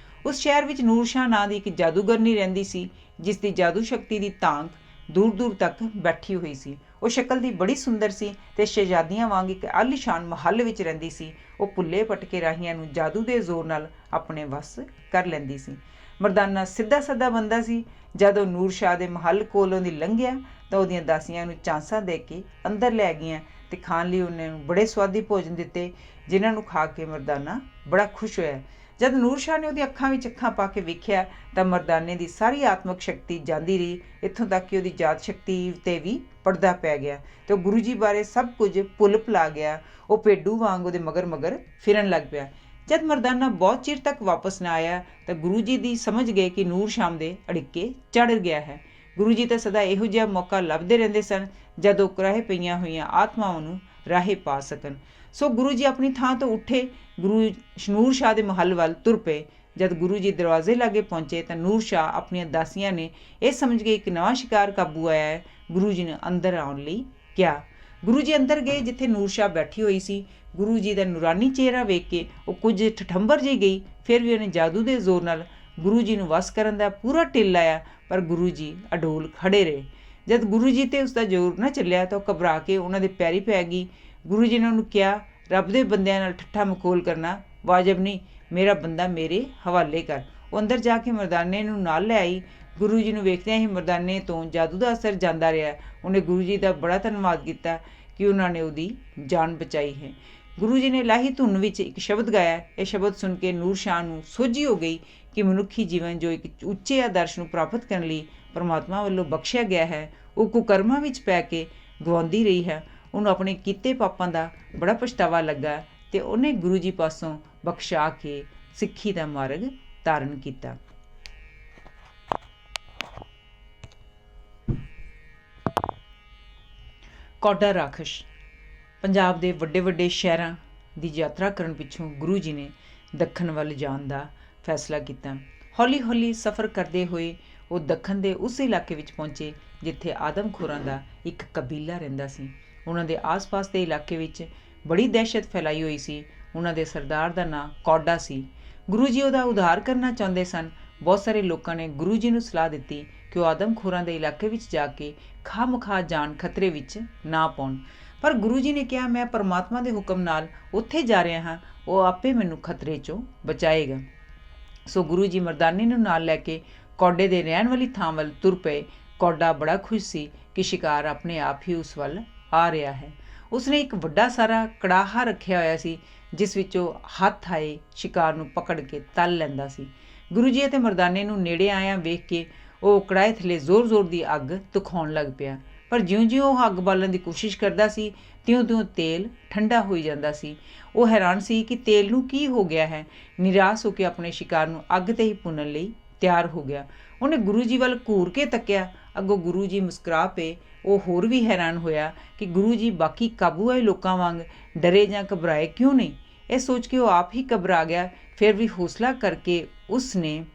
ਉਸ ਸ਼ਹਿਰ ਵਿੱਚ ਨੂਰ ਸ਼ਾਹ ਨਾਂ ਦੀ ਇੱਕ ਜਾਦੂਗਰਨੀ ਰਹਿੰਦੀ ਸੀ, ਜਿਸ ਦੀ ਜਾਦੂ ਸ਼ਕਤੀ ਦੀ ਤਾਂਘ ਦੂਰ ਦੂਰ ਤੱਕ ਬੈਠੀ ਹੋਈ ਸੀ। ਉਹ ਸ਼ਕਲ ਦੀ ਬੜੀ ਸੁੰਦਰ ਸੀ ਅਤੇ ਸ਼ਹਿਜ਼ਾਦੀਆਂ ਵਾਂਗ ਇੱਕ ਆਲੀਸ਼ਾਨ ਮਹੱਲ ਵਿੱਚ ਰਹਿੰਦੀ ਸੀ। ਉਹ ਭੁੱਲੇ ਭਟਕੇ ਰਾਹੀਆਂ ਨੂੰ ਜਾਦੂ ਦੇ ਜ਼ੋਰ ਨਾਲ ਆਪਣੇ ਵੱਸ ਕਰ ਲੈਂਦੀ ਸੀ। ਮਰਦਾਨਾ ਸਿੱਧਾ ਸਾਦਾ ਬੰਦਾ ਸੀ। ਜਦ ਉਹ ਨੂਰ ਸ਼ਾਹ ਦੇ ਮਹੱਲ ਕੋਲੋਂ ਦੀ ਲੰਘਿਆ ਤਾਂ ਉਹਦੀਆਂ ਦਾਸੀਆਂ ਨੂੰ ਚਾਂਸਾਂ ਦੇ ਕੇ ਅੰਦਰ ਲੈ ਗਈਆਂ ਅਤੇ ਖਾਣ ਲਈ ਉਹਨਾਂ ਨੂੰ ਬੜੇ ਸੁਆਦੀ ਭੋਜਨ ਦਿੱਤੇ, ਜਿਨ੍ਹਾਂ ਨੂੰ ਖਾ ਕੇ ਮਰਦਾਨਾ ਬੜਾ ਖੁਸ਼ ਹੋਇਆ। ਜਦ ਨੂਰ ਸ਼ਾਹ ਨੇ ਉਹਦੀ ਅੱਖਾਂ ਵਿੱਚ ਅੱਖਾਂ ਪਾ ਕੇ ਵੇਖਿਆ ਤਾਂ ਮਰਦਾਨੇ ਦੀ ਸਾਰੀ ਆਤਮਕ ਸ਼ਕਤੀ ਜਾਂਦੀ ਰਹੀ, ਇੱਥੋਂ ਤੱਕ ਕਿ ਉਹਦੀ ਜਾਤ ਸ਼ਕਤੀ 'ਤੇ ਵੀ ਪਰਦਾ ਪੈ ਗਿਆ ਅਤੇ ਉਹ ਗੁਰੂ ਜੀ ਬਾਰੇ ਸਭ ਕੁਝ ਭੁੱਲ ਭੁਲਾ ਗਿਆ। ਉਹ ਭੇਡੂ ਵਾਂਗ ਉਹਦੇ ਮਗਰ ਮਗਰ ਫਿਰਨ ਲੱਗ ਪਿਆ। ਜਦ ਮਰਦਾਨਾ ਬਹੁਤ ਚਿਰ ਤੱਕ ਵਾਪਸ ਨਾ ਆਇਆ ਤਾਂ ਗੁਰੂ ਜੀ ਦੀ ਸਮਝ ਗਏ ਕਿ ਨੂਰ ਸ਼ਾਹ ਦੇ ਅੜਿੱਕੇ ਚੜ੍ਹ ਗਿਆ ਹੈ। ਗੁਰੂ ਜੀ ਤਾਂ ਸਦਾ ਇਹੋ ਜਿਹਾ ਮੌਕਾ ਲੱਭਦੇ ਰਹਿੰਦੇ ਸਨ ਜਦ ਉਹ ਕੁਰਾਹੇ ਪਈਆਂ ਹੋਈਆਂ ਆਤਮਾਵਾਂ ਨੂੰ ਰਾਹੇ ਪਾ ਸਕਣ। ਸੋ ਗੁਰੂ ਜੀ ਆਪਣੀ ਥਾਂ ਤੋਂ ਉੱਠੇ ਗੁਰੂ ਨੂਰ ਸ਼ਾਹ ਦੇ ਮਹੱਲ ਵੱਲ ਤੁਰ ਪਏ। ਜਦ ਗੁਰੂ ਜੀ ਦਰਵਾਜ਼ੇ ਲਾਗੇ ਪਹੁੰਚੇ ਤਾਂ ਨੂਰ ਸ਼ਾਹ ਆਪਣੀਆਂ ਦਾਸੀਆਂ ਨੇ ਇਹ ਸਮਝ ਕੇ ਇੱਕ ਨਵਾਂ ਸ਼ਿਕਾਰ ਕਾਬੂ ਆਇਆ ਹੈ, ਗੁਰੂ ਜੀ ਨੇ ਅੰਦਰ ਆਉਣ ਲਈ ਕਿਹਾ। ਗੁਰੂ ਜੀ ਅੰਦਰ ਗਏ ਜਿੱਥੇ ਨੂਰ ਸ਼ਾਹ ਬੈਠੀ ਹੋਈ ਸੀ। ਗੁਰੂ ਜੀ ਦਾ ਨੂਰਾਨੀ ਚਿਹਰਾ ਵੇਖ ਕੇ ਉਹ ਕੁਝ ਠਠੰਬਰ ਜਿਹੀ ਗਈ। ਫਿਰ ਵੀ ਉਹਨੇ ਜਾਦੂ ਦੇ ਜ਼ੋਰ ਨਾਲ ਗੁਰੂ ਜੀ ਨੂੰ ਵਸ ਕਰਨ ਦਾ ਪੂਰਾ ਢਿੱਲ ਲਾਇਆ, ਪਰ ਗੁਰੂ ਜੀ ਅਡੋਲ ਖੜੇ ਰਹੇ। ਜਦ ਗੁਰੂ ਜੀ ਤੇ ਉਸਦਾ ਜ਼ੋਰ ਨਾ ਚੱਲਿਆ ਤਾਂ ਉਹ ਘਬਰਾ ਕੇ ਉਹਨਾਂ ਦੇ ਪੈਰੀ ਪੈ ਗਈ। ਗੁਰੂ ਜੀ ਨੇ ਉਹਨੂੰ ਕਿਹਾ, ਰੱਬ ਦੇ ਬੰਦਿਆਂ ਨਾਲ ਠੱਠਾ ਮਖੌਲ ਕਰਨਾ ਵਾਜਬ ਨਹੀਂ, ਮੇਰਾ ਬੰਦਾ ਮੇਰੇ ਹਵਾਲੇ ਕਰ। ਉਹ ਅੰਦਰ ਜਾ ਕੇ ਮਰਦਾਨੇ ਨੂੰ ਨਾਲ ਲੈ ਆਈ। ਗੁਰੂ ਜੀ ਨੂੰ ਵੇਖਦਿਆਂ ਹੀ ਮਰਦਾਨੇ ਤੋਂ ਜਾਦੂ ਦਾ ਅਸਰ ਜਾਂਦਾ ਰਿਹਾ। ਉਹਨੇ ਗੁਰੂ ਜੀ ਦਾ ਬੜਾ ਧੰਨਵਾਦ ਕੀਤਾ ਕਿ ਉਹਨਾਂ ਨੇ ਉਹਦੀ ਜਾਨ ਬਚਾਈ ਹੈ। ਗੁਰੂ ਜੀ ਨੇ ਲਾਹੀ ਧੁਨ ਵਿੱਚ ਇੱਕ ਸ਼ਬਦ ਗਾਇਆ। ਇਹ ਸ਼ਬਦ ਸੁਣ ਕੇ ਨੂਰ ਸ਼ਾਹ ਨੂੰ ਸੋਝੀ ਹੋ ਗਈ ਕਿ ਮਨੁੱਖੀ ਜੀਵਨ ਜੋ ਇੱਕ ਉੱਚੇ ਆਦਰਸ਼ ਨੂੰ ਪ੍ਰਾਪਤ ਕਰਨ ਲਈ ਪਰਮਾਤਮਾ ਵੱਲੋਂ ਬਖਸ਼ਿਆ ਗਿਆ ਹੈ, ਉਹ ਕੁਕਰਮਾਂ ਵਿੱਚ ਪੈ ਕੇ ਗਵਾਉਂਦੀ ਰਹੀ ਹੈ। ਉਹਨੂੰ ਆਪਣੇ ਕੀਤੇ ਪਾਪਾਂ ਦਾ ਬੜਾ ਪਛਤਾਵਾ ਲੱਗਾ ਤੇ ਉਹਨੇ ਗੁਰੂ ਜੀ ਪਾਸੋਂ ਬਖਸ਼ਾ ਕੇ ਸਿੱਖੀ ਦਾ ਮਾਰਗ ਧਾਰਨ ਕੀਤਾ। ਕੌਡਾ ਰਾਖਸ਼। ਪੰਜਾਬ ਦੇ ਵੱਡੇ ਵੱਡੇ ਸ਼ਹਿਰਾਂ ਦੀ ਯਾਤਰਾ ਕਰਨ ਪਿੱਛੋਂ ਗੁਰੂ ਜੀ ਨੇ ਦੱਖਣ ਵੱਲ ਜਾਣ ਦਾ ਫੈਸਲਾ ਕੀਤਾ। ਹੌਲੀ ਹੌਲੀ ਸਫ਼ਰ ਕਰਦੇ ਹੋਏ ਉਹ ਦੱਖਣ ਦੇ ਉਸ ਇਲਾਕੇ ਵਿੱਚ ਪਹੁੰਚੇ ਜਿੱਥੇ ਆਦਮਖੋਰਾਂ ਦਾ ਇੱਕ ਕਬੀਲਾ ਰਹਿੰਦਾ ਸੀ। ਉਹਨਾਂ ਦੇ ਆਸ-ਪਾਸ ਦੇ ਇਲਾਕੇ ਵਿੱਚ ਬੜੀ ਦਹਿਸ਼ਤ ਫੈਲਾਈ ਹੋਈ ਸੀ। ਉਹਨਾਂ ਦੇ ਸਰਦਾਰ ਦਾ ਨਾਂ ਕੌਡਾ ਸੀ। ਗੁਰੂ ਜੀ ਉਹਦਾ ਉਧਾਰ ਕਰਨਾ ਚਾਹੁੰਦੇ ਸਨ। ਬਹੁਤ ਸਾਰੇ ਲੋਕਾਂ ਨੇ ਗੁਰੂ ਜੀ ਨੂੰ ਸਲਾਹ ਦਿੱਤੀ ਕਿ ਉਹ ਆਦਮਖੋਰਾਂ ਦੇ ਇਲਾਕੇ ਵਿੱਚ ਜਾ ਕੇ ਖਾਹ-ਮਖਾਹ ਜਾਨ ਖਤਰੇ ਵਿੱਚ ਨਾ ਪਾਉਣ, ਪਰ ਗੁਰੂ ਜੀ ਨੇ ਕਿਹਾ, ਮੈਂ ਪਰਮਾਤਮਾ ਦੇ ਹੁਕਮ ਨਾਲ ਉੱਥੇ ਜਾ ਰਿਹਾ ਹਾਂ, ਉਹ ਆਪੇ ਮੈਨੂੰ ਖਤਰੇ 'ਚੋਂ ਬਚਾਏਗਾ। ਸੋ ਗੁਰੂ ਜੀ ਮਰਦਾਨੇ ਨੂੰ ਨਾਲ ਲੈ ਕੇ ਕੌਡੇ ਦੇ ਰਹਿਣ ਵਾਲੀ ਥਾਂ ਵੱਲ ਤੁਰ ਪਏ। ਕੌਡਾ ਬੜਾ ਖੁਸ਼ ਸੀ ਕਿ ਸ਼ਿਕਾਰ ਆਪਣੇ ਆਪ ਹੀ ਉਸ ਵੱਲ ਆ ਰਿਹਾ ਹੈ। ਉਸਨੇ ਇੱਕ ਵੱਡਾ ਸਾਰਾ ਕੜਾਹਾ ਰੱਖਿਆ ਹੋਇਆ ਸੀ ਜਿਸ ਵਿੱਚੋਂ ਹੱਥ ਆਏ ਸ਼ਿਕਾਰ ਨੂੰ ਪਕੜ ਕੇ ਤਲ ਲੈਂਦਾ ਸੀ। ਗੁਰੂ ਜੀ ਅਤੇ ਮਰਦਾਨੇ ਨੂੰ ਨੇੜੇ ਆਇਆ ਵੇਖ ਕੇ ਉਹ ਕੜਾਹੇ ਥੱਲੇ ਜ਼ੋਰ-ਜ਼ੋਰ ਦੀ ਅੱਗ ਦਿਖਾਉਣ ਲੱਗ ਪਿਆ, ਪਰ ਜਿਉਂ-ਜਿਉਂ ਉਹ ਅੱਗ ਬਾਲਣ ਦੀ ਕੋਸ਼ਿਸ਼ ਕਰਦਾ ਸੀ ਤਿਉਂ-ਤਿਉਂ ਤੇਲ ਠੰਡਾ ਹੋਈ ਜਾਂਦਾ ਸੀ। ਉਹ ਹੈਰਾਨ ਸੀ ਕਿ ਤੇਲ ਨੂੰ ਕੀ ਹੋ ਗਿਆ ਹੈ। ਨਿਰਾਸ਼ ਹੋ ਕੇ ਆਪਣੇ ਸ਼ਿਕਾਰ ਨੂੰ ਅੱਗ 'ਤੇ ਹੀ ਭੁੰਨਣ ਲਈ ਤਿਆਰ ਹੋ ਗਿਆ। ਉਹਨੇ ਗੁਰੂ ਜੀ ਵੱਲ ਘੂਰ ਕੇ ਤੱਕਿਆ। ਅੱਗੋਂ ਗੁਰੂ ਜੀ ਮੁਸਕਰਾ ਪਏ। ਉਹ ਹੋਰ ਵੀ ਹੈਰਾਨ ਹੋਇਆ ਕਿ ਗੁਰੂ ਜੀ ਬਾਕੀ ਕਾਬੂ ਆਏ ਲੋਕਾਂ ਵਾਂਗ ਡਰੇ ਜਾਂ ਘਬਰਾਏ ਕਿਉਂ ਨਹੀਂ। ਇਹ ਸੋਚ ਕੇ ਉਹ ਆਪ ਹੀ ਘਬਰਾ ਗਿਆ। ਫਿਰ ਵੀ ਹੌਸਲਾ ਕਰਕੇ ਉਸ ਨੇ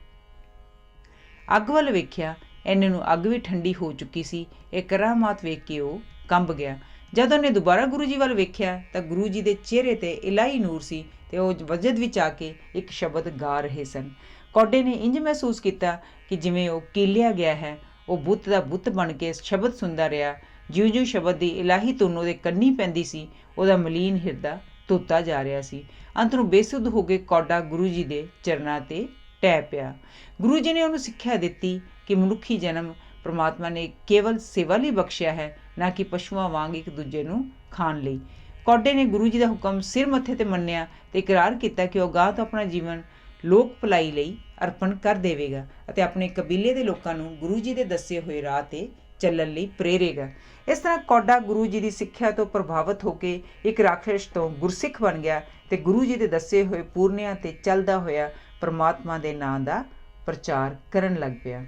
ਅੱਗ ਵੱਲ ਵੇਖਿਆ। ਇੰਨੇ ਨੂੰ ਅੱਗ ਵੀ ਠੰਡੀ ਹੋ ਚੁੱਕੀ ਸੀ। ਇਹ ਕਰਾਮਾਤ ਵੇਖ ਕੇ ਉਹ ਕੰਬ ਗਿਆ। ਜਦ ਉਹਨੇ ਦੁਬਾਰਾ ਗੁਰੂ ਜੀ ਵੱਲ ਵੇਖਿਆ ਤਾਂ ਗੁਰੂ ਜੀ ਦੇ ਚਿਹਰੇ 'ਤੇ ਇਲਾਹੀ ਨੂਰ ਸੀ ਤੇ ਉਹ ਵਜਦ ਵਿੱਚ ਆ ਕੇ ਇੱਕ ਸ਼ਬਦ ਗਾ ਰਹੇ ਸਨ। ਕੌਡੇ ਨੇ ਇੰਝ ਮਹਿਸੂਸ ਕੀਤਾ ਕਿ ਜਿਵੇਂ ਉਹ ਕੀਲਿਆ ਗਿਆ ਹੈ। ਉਹ ਬੁੱਤ ਦਾ ਬੁੱਤ ਬਣ ਕੇ ਸ਼ਬਦ ਸੁਣਦਾ ਰਿਹਾ। ਜਿਉਂ-ਜਿਉਂ ਸ਼ਬਦ ਦੀ ਇਲਾਹੀ ਧੁਨ ਉਹਦੇ ਕੰਨੀ ਪੈਂਦੀ ਸੀ, ਉਹਦਾ ਮਲੀਨ ਹਿਰਦਾ ਧੋਤਾ ਜਾ ਰਿਹਾ ਸੀ। ਅੰਤ ਨੂੰ ਬੇਸੁੱਧ ਹੋ ਕੇ ਕੌਡਾ ਗੁਰੂ ਜੀ ਦੇ ਚਰਨਾਂ 'ਤੇ ਟਹਿ ਪਿਆ। ਗੁਰੂ ਜੀ ਨੇ ਉਹਨੂੰ ਸਿੱਖਿਆ ਦਿੱਤੀ ਕਿ ਮਨੁੱਖੀ ਜਨਮ ਪਰਮਾਤਮਾ ਨੇ ਕੇਵਲ ਸੇਵਾ ਲਈ ਬਖਸ਼ਿਆ ਹੈ, ਨਾ ਕਿ ਪਸ਼ੂਆਂ ਵਾਂਗ ਇੱਕ ਦੂਜੇ ਨੂੰ ਖਾਣ ਲਈ। ਕੌਡੇ ਨੇ ਗੁਰੂ ਜੀ ਦਾ ਹੁਕਮ ਸਿਰ ਮੱਥੇ 'ਤੇ ਮੰਨਿਆ ਤੇ ਇਕਰਾਰ ਕੀਤਾ ਕਿ ਉਹ ਗਾਂ ਤੋਂ ਆਪਣਾ ਜੀਵਨ ਲੋਕ ਭਲਾਈ ਲਈ ਅਰਪਣ ਕਰ ਦੇਵੇਗਾ ਅਤੇ ਆਪਣੇ ਕਬੀਲੇ ਦੇ ਲੋਕਾਂ ਨੂੰ ਗੁਰੂ ਜੀ ਦੇ ਦੱਸੇ ਹੋਏ ਰਾਹ 'ਤੇ ਚੱਲਣ ਲਈ ਪ੍ਰੇਰੇਗਾ। ਇਸ ਤਰ੍ਹਾਂ ਕੌਡਾ ਗੁਰੂ ਜੀ ਦੀ ਸਿੱਖਿਆ ਤੋਂ ਪ੍ਰਭਾਵਿਤ ਹੋ ਕੇ ਇੱਕ ਰਾਖਸ਼ ਤੋਂ ਗੁਰਸਿੱਖ ਬਣ ਗਿਆ ਤੇ ਗੁਰੂ ਜੀ ਦੇ ਦੱਸੇ ਹੋਏ ਪੂਰਨਿਆਂ 'ਤੇ ਚੱਲਦਾ ਹੋਇਆ ਪਰਮਾਤਮਾ ਦੇ ਨਾਂ ਦਾ ਪ੍ਰਚਾਰ ਕਰਨ ਲੱਗ ਪਿਆ।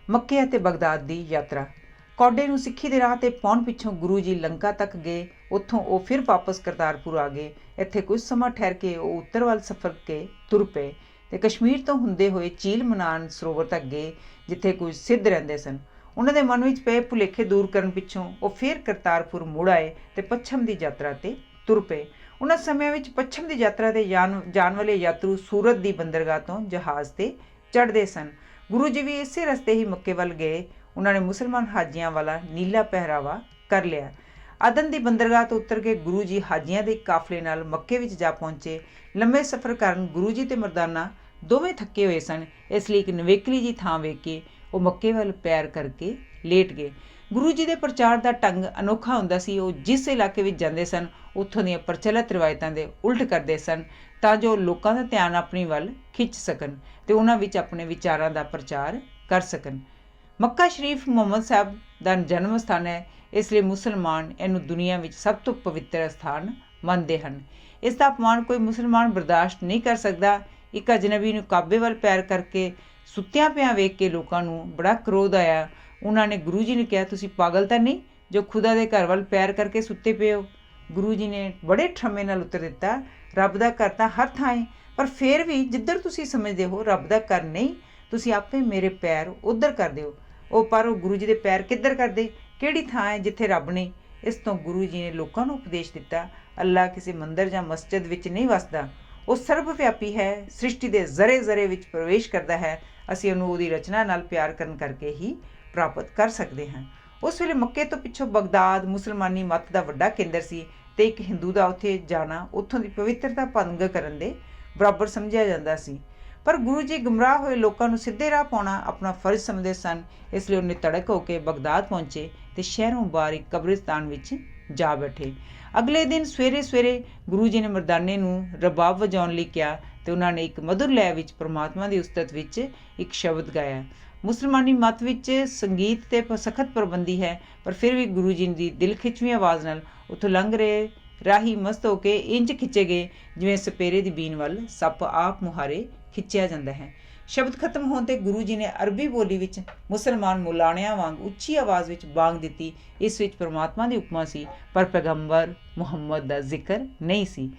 ਮੱਕੇ ਅਤੇ ਬਗਦਾਦ ਦੀ ਯਾਤਰਾ। ਕੌਡੇ ਨੂੰ ਸਿੱਖੀ ਦੇ ਰਾਹ 'ਤੇ ਪਾਉਣ ਪਿੱਛੋਂ ਗੁਰੂ ਜੀ ਲੰਕਾ ਤੱਕ ਗਏ। ਉੱਥੋਂ ਉਹ ਫਿਰ ਵਾਪਸ ਕਰਤਾਰਪੁਰ ਆ ਗਏ। ਇੱਥੇ ਕੁਝ ਸਮਾਂ ਠਹਿਰ ਕੇ ਉਹ ਉੱਤਰ ਵੱਲ ਸਫ਼ਰ ਕੇ ਤੁਰ ਪਏ ਤੇ ਕਸ਼ਮੀਰ ਤੋਂ ਹੁੰਦੇ ਹੋਏ ਝੀਲ ਮਨਾਨ ਸਰੋਵਰ ਤੱਕ ਗਏ ਜਿੱਥੇ ਕੁਝ ਸਿੱਧ ਰਹਿੰਦੇ ਸਨ। ਉਹਨਾਂ ਦੇ ਮਨ ਵਿੱਚ ਪਏ ਭੁਲੇਖੇ ਦੂਰ ਕਰਨ ਪਿੱਛੋਂ ਉਹ ਫਿਰ ਕਰਤਾਰਪੁਰ ਮੁੜ ਆਏ ਤੇ ਪੱਛਮ ਦੀ ਯਾਤਰਾ 'ਤੇ ਤੁਰ ਪਏ। ਉਹਨਾਂ ਸਮਿਆਂ ਵਿੱਚ ਪੱਛਮ ਦੀ ਯਾਤਰਾ 'ਤੇ ਜਾਣ ਵਾਲੇ ਯਾਤਰੂ ਸੂਰਤ ਦੀ ਬੰਦਰਗਾਹ ਤੋਂ ਜਹਾਜ਼ 'ਤੇ ਚੜ੍ਹਦੇ ਸਨ। ਗੁਰੂ ਜੀ ਵੀ ਇਸੇ ਰਸਤੇ ਹੀ ਮੱਕੇ ਵੱਲ ਗਏ। ਉਹਨਾਂ ਨੇ ਮੁਸਲਮਾਨ ਹਾਜੀਆਂ ਵਾਲਾ ਨੀਲਾ ਪਹਿਰਾਵਾ ਕਰ ਲਿਆ। ਅਦਨ ਦੀ ਬੰਦਰਗਾਹ ਤੋਂ ਉਤਰ ਕੇ ਗੁਰੂ ਜੀ ਹਾਜੀਆਂ ਦੇ ਕਾਫਲੇ ਨਾਲ ਮੱਕੇ ਵਿੱਚ ਜਾ ਪਹੁੰਚੇ। ਲੰਮੇ ਸਫ਼ਰ ਕਾਰਨ ਗੁਰੂ ਜੀ ਤੇ ਮਰਦਾਨਾ ਦੋਵੇਂ ਥੱਕੇ ਹੋਏ ਸਨ, ਇਸ ਲਈ ਇੱਕ ਨਵੇਕਲੀ ਜੀ ਥਾਂ ਵੇਖ ਕੇ ਉਹ ਮੱਕੇ ਵੱਲ ਪੈਰ ਕਰਕੇ ਲੇਟ ਗਏ। ਗੁਰੂ ਜੀ ਦੇ ਪ੍ਰਚਾਰ ਦਾ ਢੰਗ ਅਨੋਖਾ ਹੁੰਦਾ ਸੀ। ਉਹ ਜਿਸ ਇਲਾਕੇ ਵਿੱਚ ਜਾਂਦੇ ਸਨ ਉੱਥੋਂ ਦੀਆਂ ਪ੍ਰਚਲਿਤ ਰਿਵਾਇਤਾਂ ਦੇ ਉਲਟ ਕਰਦੇ ਸਨ ਤਾਂ ਜੋ ਲੋਕਾਂ ਦਾ ਧਿਆਨ ਆਪਣੀ ਵੱਲ ਖਿੱਚ ਸਕਣ ਤੇ ਉਹਨਾਂ ਵਿੱਚ ਆਪਣੇ ਵਿਚਾਰਾਂ ਦਾ ਪ੍ਰਚਾਰ ਕਰ ਸਕਣ। ਮੱਕਾ ਸ਼ਰੀਫ ਮੁਹੰਮਦ ਸਾਹਿਬ ਦਾ ਜਨਮ ਸਥਾਨ ਹੈ, ਇਸ ਲਈ ਮੁਸਲਮਾਨ ਇਹਨੂੰ ਦੁਨੀਆ ਵਿੱਚ ਸਭ ਤੋਂ ਪਵਿੱਤਰ ਸਥਾਨ ਮੰਨਦੇ ਹਨ। ਇਸ ਦਾ ਅਪਮਾਨ ਕੋਈ ਮੁਸਲਮਾਨ ਬਰਦਾਸ਼ਤ ਨਹੀਂ ਕਰ ਸਕਦਾ। ਇੱਕ ਅਜਨਬੀ ਨੂੰ ਕਾਬੇ ਵੱਲ ਪੈਰ ਕਰਕੇ ਸੁੱਤਿਆਂ ਪਿਆਂ ਵੇਖ ਕੇ ਲੋਕਾਂ ਨੂੰ ਬੜਾ ਕ੍ਰੋਧ ਆਇਆ। ਉਹਨਾਂ ਨੇ ਗੁਰੂ ਜੀ ਨੂੰ ਕਿਹਾ, ਤੁਸੀਂ ਪਾਗਲ ਤਾਂ ਨਹੀਂ ਜੋ ਖੁਦਾ ਦੇ ਘਰ ਵੱਲ ਪੈਰ ਕਰਕੇ ਸੁੱਤੇ ਪਏ ਹੋ? ਗੁਰੂ ਜੀ ਨੇ ਬੜੇ ਠਰਮੇ ਨਾਲ ਉੱਤਰ ਦਿੱਤਾ, ਰੱਬ ਦਾ ਘਰ ਤਾਂ ਹਰ ਥਾਂ ਹੈ, ਪਰ ਫਿਰ ਵੀ ਜਿੱਧਰ ਤੁਸੀਂ ਸਮਝਦੇ ਹੋ ਰੱਬ ਦਾ ਘਰ ਨਹੀਂ, ਤੁਸੀਂ ਆਪੇ ਮੇਰੇ ਪੈਰ ਉੱਧਰ ਕਰ ਦਿਓ। ਪਰ ਉਹ ਗੁਰੂ ਜੀ ਦੇ ਪੈਰ ਕਿੱਧਰ ਕਰਦੇ? ਕਿਹੜੀ ਥਾਂ ਹੈ ਜਿੱਥੇ ਰੱਬ ਨਹੀਂ? ਇਸ ਤੋਂ ਗੁਰੂ ਜੀ ਨੇ ਲੋਕਾਂ ਨੂੰ ਉਪਦੇਸ਼ ਦਿੱਤਾ, ਅੱਲਾ ਕਿਸੇ ਮੰਦਰ ਜਾਂ ਮਸਜਿਦ ਵਿੱਚ ਨਹੀਂ ਵਸਦਾ, ਉਹ ਸਰਬ ਵਿਆਪੀ ਹੈ, ਸ੍ਰਿਸ਼ਟੀ ਦੇ ਜ਼ਰੇ ਜ਼ਰੇ ਵਿੱਚ ਪ੍ਰਵੇਸ਼ ਕਰਦਾ ਹੈ। ਅਸੀਂ ਉਹਨੂੰ ਉਹਦੀ ਰਚਨਾ ਨਾਲ ਪਿਆਰ ਕਰਨ ਕਰਕੇ ਹੀ ਪ੍ਰਾਪਤ ਕਰ ਸਕਦੇ ਹਾਂ। ਉਸ ਵੇਲੇ ਮੱਕੇ ਤੋਂ ਪਿੱਛੋਂ ਬਗਦਾਦ ਮੁਸਲਮਾਨੀ ਮੱਤ ਦਾ ਵੱਡਾ ਕੇਂਦਰ ਸੀ ਅਤੇ ਇੱਕ ਹਿੰਦੂ ਦਾ ਉੱਥੇ ਜਾਣਾ ਉੱਥੋਂ ਦੀ ਪਵਿੱਤਰਤਾ ਭੰਗ ਕਰਨ ਦੇ ਬਰਾਬਰ ਸਮਝਿਆ ਜਾਂਦਾ ਸੀ। ਪਰ ਗੁਰੂ ਜੀ ਗੁੰਮਰਾਹ ਹੋਏ ਲੋਕਾਂ ਨੂੰ ਸਿੱਧੇ ਰਾਹ ਪਾਉਣਾ ਆਪਣਾ ਫਰਜ਼ ਸਮਝਦੇ ਸਨ। ਇਸ ਲਈ ਉਹਨੇ ਤੜਕ ਹੋ ਕੇ ਬਗਦਾਦ ਪਹੁੰਚੇ ਅਤੇ ਸ਼ਹਿਰੋਂ ਬਾਹਰ ਇੱਕ ਕਬਰਿਸਤਾਨ ਵਿੱਚ ਜਾ ਬੈਠੇ। ਅਗਲੇ ਦਿਨ ਸਵੇਰੇ ਸਵੇਰੇ ਗੁਰੂ ਜੀ ਨੇ ਮਰਦਾਨੇ ਨੂੰ ਰਬਾਬ ਵਜਾਉਣ ਲਈ ਕਿਹਾ ਅਤੇ ਉਹਨਾਂ ਨੇ ਇੱਕ ਮਧੁਰ ਲੈਅ ਵਿੱਚ ਪਰਮਾਤਮਾ ਦੀ ਉਸਤਤ ਵਿੱਚ ਇੱਕ ਸ਼ਬਦ ਗਾਇਆ। ਮੁਸਲਮਾਨੀ ਮੱਤ ਵਿੱਚ ਸੰਗੀਤ 'ਤੇ ਸਖਤ ਪਾਬੰਦੀ ਹੈ, ਪਰ ਫਿਰ ਵੀ ਗੁਰੂ ਜੀ ਦੀ ਦਿਲ ਖਿੱਚਵੀਂ ਆਵਾਜ਼ ਨਾਲ ਉੱਥੋਂ ਲੰਘ ਰਹੇ ਰਾਹੀ ਮਸਤ ਹੋ ਕੇ ਇੰਝ ਖਿੱਚੇ ਗਏ ਜਿਵੇਂ ਸਪੇਰੇ ਦੀ ਬੀਨ ਵੱਲ ਸੱਪ ਆਪ ਮੁਹਾਰੇ ਖਿੱਚਿਆ ਜਾਂਦਾ ਹੈ। ਸ਼ਬਦ ਖਤਮ ਹੋਣ 'ਤੇ ਗੁਰੂ ਜੀ ਨੇ ਅਰਬੀ ਬੋਲੀ ਵਿੱਚ ਮੁਸਲਮਾਨ ਮੁਲਾਣਿਆਂ ਵਾਂਗ ਉੱਚੀ ਆਵਾਜ਼ ਵਿੱਚ ਬਾਂਗ ਦਿੱਤੀ। ਇਸ ਵਿੱਚ ਪਰਮਾਤਮਾ ਦੀ ਉਪਮਾ ਸੀ, ਪਰ ਪੈਗੰਬਰ ਮੁਹੰਮਦ ਦਾ ਜ਼ਿਕਰ ਨਹੀਂ ਸੀ।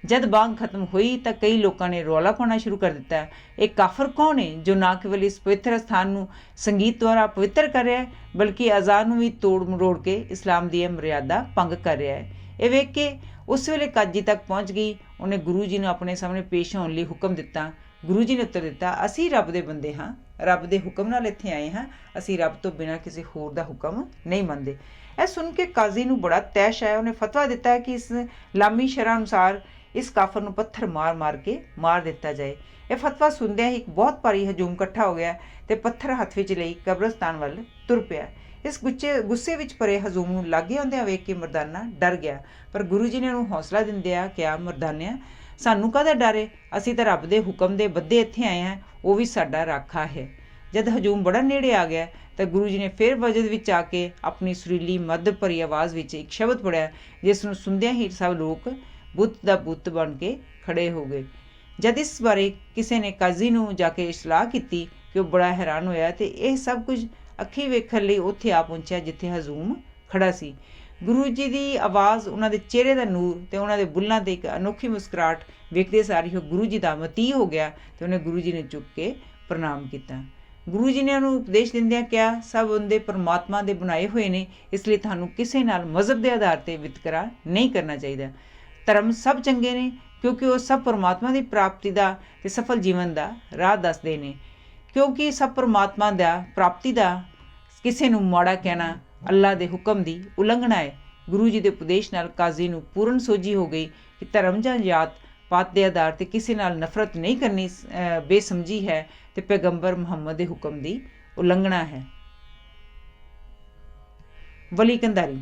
ਜਦ ਬਾਂਗ ਖਤਮ ਹੋਈ ਤਾਂ ਕਈ ਲੋਕਾਂ ਨੇ ਰੌਲਾ ਪਾਉਣਾ ਸ਼ੁਰੂ ਕਰ ਦਿੱਤਾ, ਇਹ ਕਾਫਰ ਕੌਣ ਹੈ ਜੋ ਨਾ ਕੇਵਲ ਇਸ ਪਵਿੱਤਰ ਸਥਾਨ ਨੂੰ ਸੰਗੀਤ ਦੁਆਰਾ ਪਵਿੱਤਰ ਕਰ ਰਿਹਾ ਹੈ, ਬਲਕਿ ਅਜ਼ਾਨ ਨੂੰ ਵੀ ਤੋੜ ਮਰੋੜ ਕੇ ਇਸਲਾਮ ਦੀ ਇਹ ਮਰਿਆਦਾ ਭੰਗ ਕਰ ਰਿਹਾ ਹੈ। ਇਹ ਵੇਖ ਕੇ ਉਸ ਵੇਲੇ ਕਾਜੀ ਤੱਕ ਪਹੁੰਚ ਗਈ। ਉਹਨੇ ਗੁਰੂ ਜੀ ਨੂੰ ਆਪਣੇ ਸਾਹਮਣੇ ਪੇਸ਼ ਹੋਣ ਲਈ ਹੁਕਮ ਦਿੱਤਾ। ਗੁਰੂ ਜੀ ਨੇ ਉੱਤਰ ਦਿੱਤਾ, ਅਸੀਂ ਰੱਬ ਦੇ ਬੰਦੇ ਹਾਂ, ਰੱਬ ਦੇ ਹੁਕਮ ਨਾਲ ਇੱਥੇ ਆਏ ਹਾਂ, ਅਸੀਂ ਰੱਬ ਤੋਂ ਬਿਨਾਂ ਕਿਸੇ ਹੋਰ ਦਾ ਹੁਕਮ ਨਹੀਂ ਮੰਨਦੇ। ਇਹ ਸੁਣ ਕੇ ਕਾਜ਼ੀ ਨੂੰ ਬੜਾ ਤੈਸ਼ ਆਇਆ। ਉਹਨੇ ਫਤਵਾ ਦਿੱਤਾ ਕਿ ਇਸ ਲਾਮੀ ਸ਼ਰ੍ਹਾ ਅਨੁਸਾਰ ਇਸ ਕਾਫਰ ਨੂੰ ਪੱਥਰ ਮਾਰ ਕੇ ਮਾਰ ਦਿੱਤਾ ਜਾਏ। ਇਹ ਫਤਵਾ ਸੁਣਦਿਆਂ ਹੀ ਇੱਕ ਬਹੁਤ ਭਾਰੀ ਹਜੂਮ ਇਕੱਠਾ ਹੋ ਗਿਆ ਅਤੇ ਪੱਥਰ ਹੱਥ ਵਿੱਚ ਲਈ ਕਬਰਸਤਾਨ ਵੱਲ ਤੁਰ ਪਿਆ। ਇਸ ਗੁੱਸੇ ਵਿੱਚ ਭਰੇ ਹਜੂਮ ਨੂੰ ਲਾਗੇ ਆਉਂਦਿਆਂ ਵੇਖ ਕੇ ਮਰਦਾਨਾ ਡਰ ਗਿਆ, ਪਰ ਗੁਰੂ ਜੀ ਨੇ ਉਹਨੂੰ ਹੌਸਲਾ ਦਿੰਦਿਆਂ ਕਿਹਾ, ਮਰਦਾਨਿਆ ਸਾਨੂੰ ਕਾਹਦਾ ਡਰ ਹੈ, ਅਸੀਂ ਤਾਂ ਰੱਬ ਦੇ ਹੁਕਮ ਦੇ ਬੱਧੇ ਇੱਥੇ ਆਏ ਹਾਂ, ਉਹ ਵੀ ਸਾਡਾ ਰਾਖਾ ਹੈ। ਜਦ ਹਜੂਮ ਬੜਾ ਨੇੜੇ ਆ ਗਿਆ ਤਾਂ ਗੁਰੂ ਜੀ ਨੇ ਫਿਰ ਵਜਦ ਵਿੱਚ ਆ ਕੇ ਆਪਣੀ ਸੁਰੀਲੀ ਮੱਧ ਭਰੀ ਆਵਾਜ਼ ਵਿੱਚ ਇੱਕ ਸ਼ਬਦ ਪੜ੍ਹਿਆ, ਜਿਸ ਨੂੰ ਸੁਣਦਿਆਂ ਹੀ ਸਭ ਲੋਕ ਬੁੱਤ ਦਾ ਬੁੱਤ ਬਣ ਕੇ ਖੜੇ ਹੋ ਗਏ। ਜਦ ਇਸ ਬਾਰੇ ਕਿਸੇ ਨੇ ਕਾਜ਼ੀ ਨੂੰ ਜਾ ਕੇ ਇਸਲਾਹ ਕੀਤੀ ਕਿ ਉਹ ਬੜਾ ਹੈਰਾਨ ਹੋਇਆ ਅਤੇ ਇਹ ਸਭ ਕੁਝ ਅੱਖੀਂ ਵੇਖਣ ਲਈ ਉੱਥੇ ਆ ਪਹੁੰਚਿਆ ਜਿੱਥੇ ਹਜੂਮ ਖੜਾ ਸੀ। ਗੁਰੂ ਜੀ ਦੀ ਆਵਾਜ਼, ਉਹਨਾਂ ਦੇ ਚਿਹਰੇ ਦਾ ਨੂਰ ਅਤੇ ਉਹਨਾਂ ਦੇ ਬੁੱਲ੍ਹਾਂ 'ਤੇ ਇੱਕ ਅਨੋਖੀ ਮੁਸਕਰਾਹਟ ਵੇਖਦੇ ਸਾਰ ਹੀ ਉਹ ਗੁਰੂ ਜੀ ਦਾ ਮਤੀ ਹੋ ਗਿਆ ਅਤੇ ਉਹਨੇ ਗੁਰੂ ਜੀ ਨੂੰ ਚੁੱਕ ਕੇ ਪ੍ਰਣਾਮ ਕੀਤਾ। ਗੁਰੂ ਜੀ ਨੇ ਉਹਨੂੰ ਉਪਦੇਸ਼ ਦਿੰਦਿਆਂ ਕਿਹਾ, ਸਭ ਬੰਦੇ ਪਰਮਾਤਮਾ ਦੇ ਬਣਾਏ ਹੋਏ ਨੇ, ਇਸ ਲਈ ਤੁਹਾਨੂੰ ਕਿਸੇ ਨਾਲ ਮਜ਼ਹਬ ਦੇ ਆਧਾਰ 'ਤੇ ਵਿਤਕਰਾ ਨਹੀਂ ਕਰਨਾ ਚਾਹੀਦਾ। ਧਰਮ ਸਭ ਚੰਗੇ ਨੇ ਕਿਉਂਕਿ ਉਹ ਸਭ ਪਰਮਾਤਮਾ ਦੀ ਪ੍ਰਾਪਤੀ ਦਾ ਅਤੇ ਸਫਲ ਜੀਵਨ ਦਾ ਰਾਹ ਦੱਸਦੇ ਨੇ। ਕਿਉਂਕਿ ਸਭ ਪਰਮਾਤਮਾ ਦਾ ਪ੍ਰਾਪਤੀ ਦਾ ਕਿਸੇ ਨੂੰ ਮਾੜਾ ਕਹਿਣਾ ਅੱਲਾ ਦੇ ਹੁਕਮ ਦੀ ਉਲੰਘਣਾ ਹੈ। ਗੁਰੂ ਜੀ ਦੇ ਉਪਦੇਸ਼ ਨਾਲ ਕਾਜ਼ੀ ਨੂੰ ਪੂਰਨ ਸੋਝੀ ਹੋ ਗਈ ਕਿ ਧਰਮ ਜਾਂ ਜਾਤ ਪਾਤ ਦੇ ਆਧਾਰ 'ਤੇ ਕਿਸੇ ਨਾਲ ਨਫ਼ਰਤ ਨਹੀਂ ਕਰਨੀ ਬੇਸਮਝੀ ਹੈ ਅਤੇ ਪੈਗੰਬਰ ਮੁਹੰਮਦ ਦੇ ਹੁਕਮ ਦੀ ਉਲੰਘਣਾ ਹੈ। ਵਲੀ ਕੰਧਾਰੀ।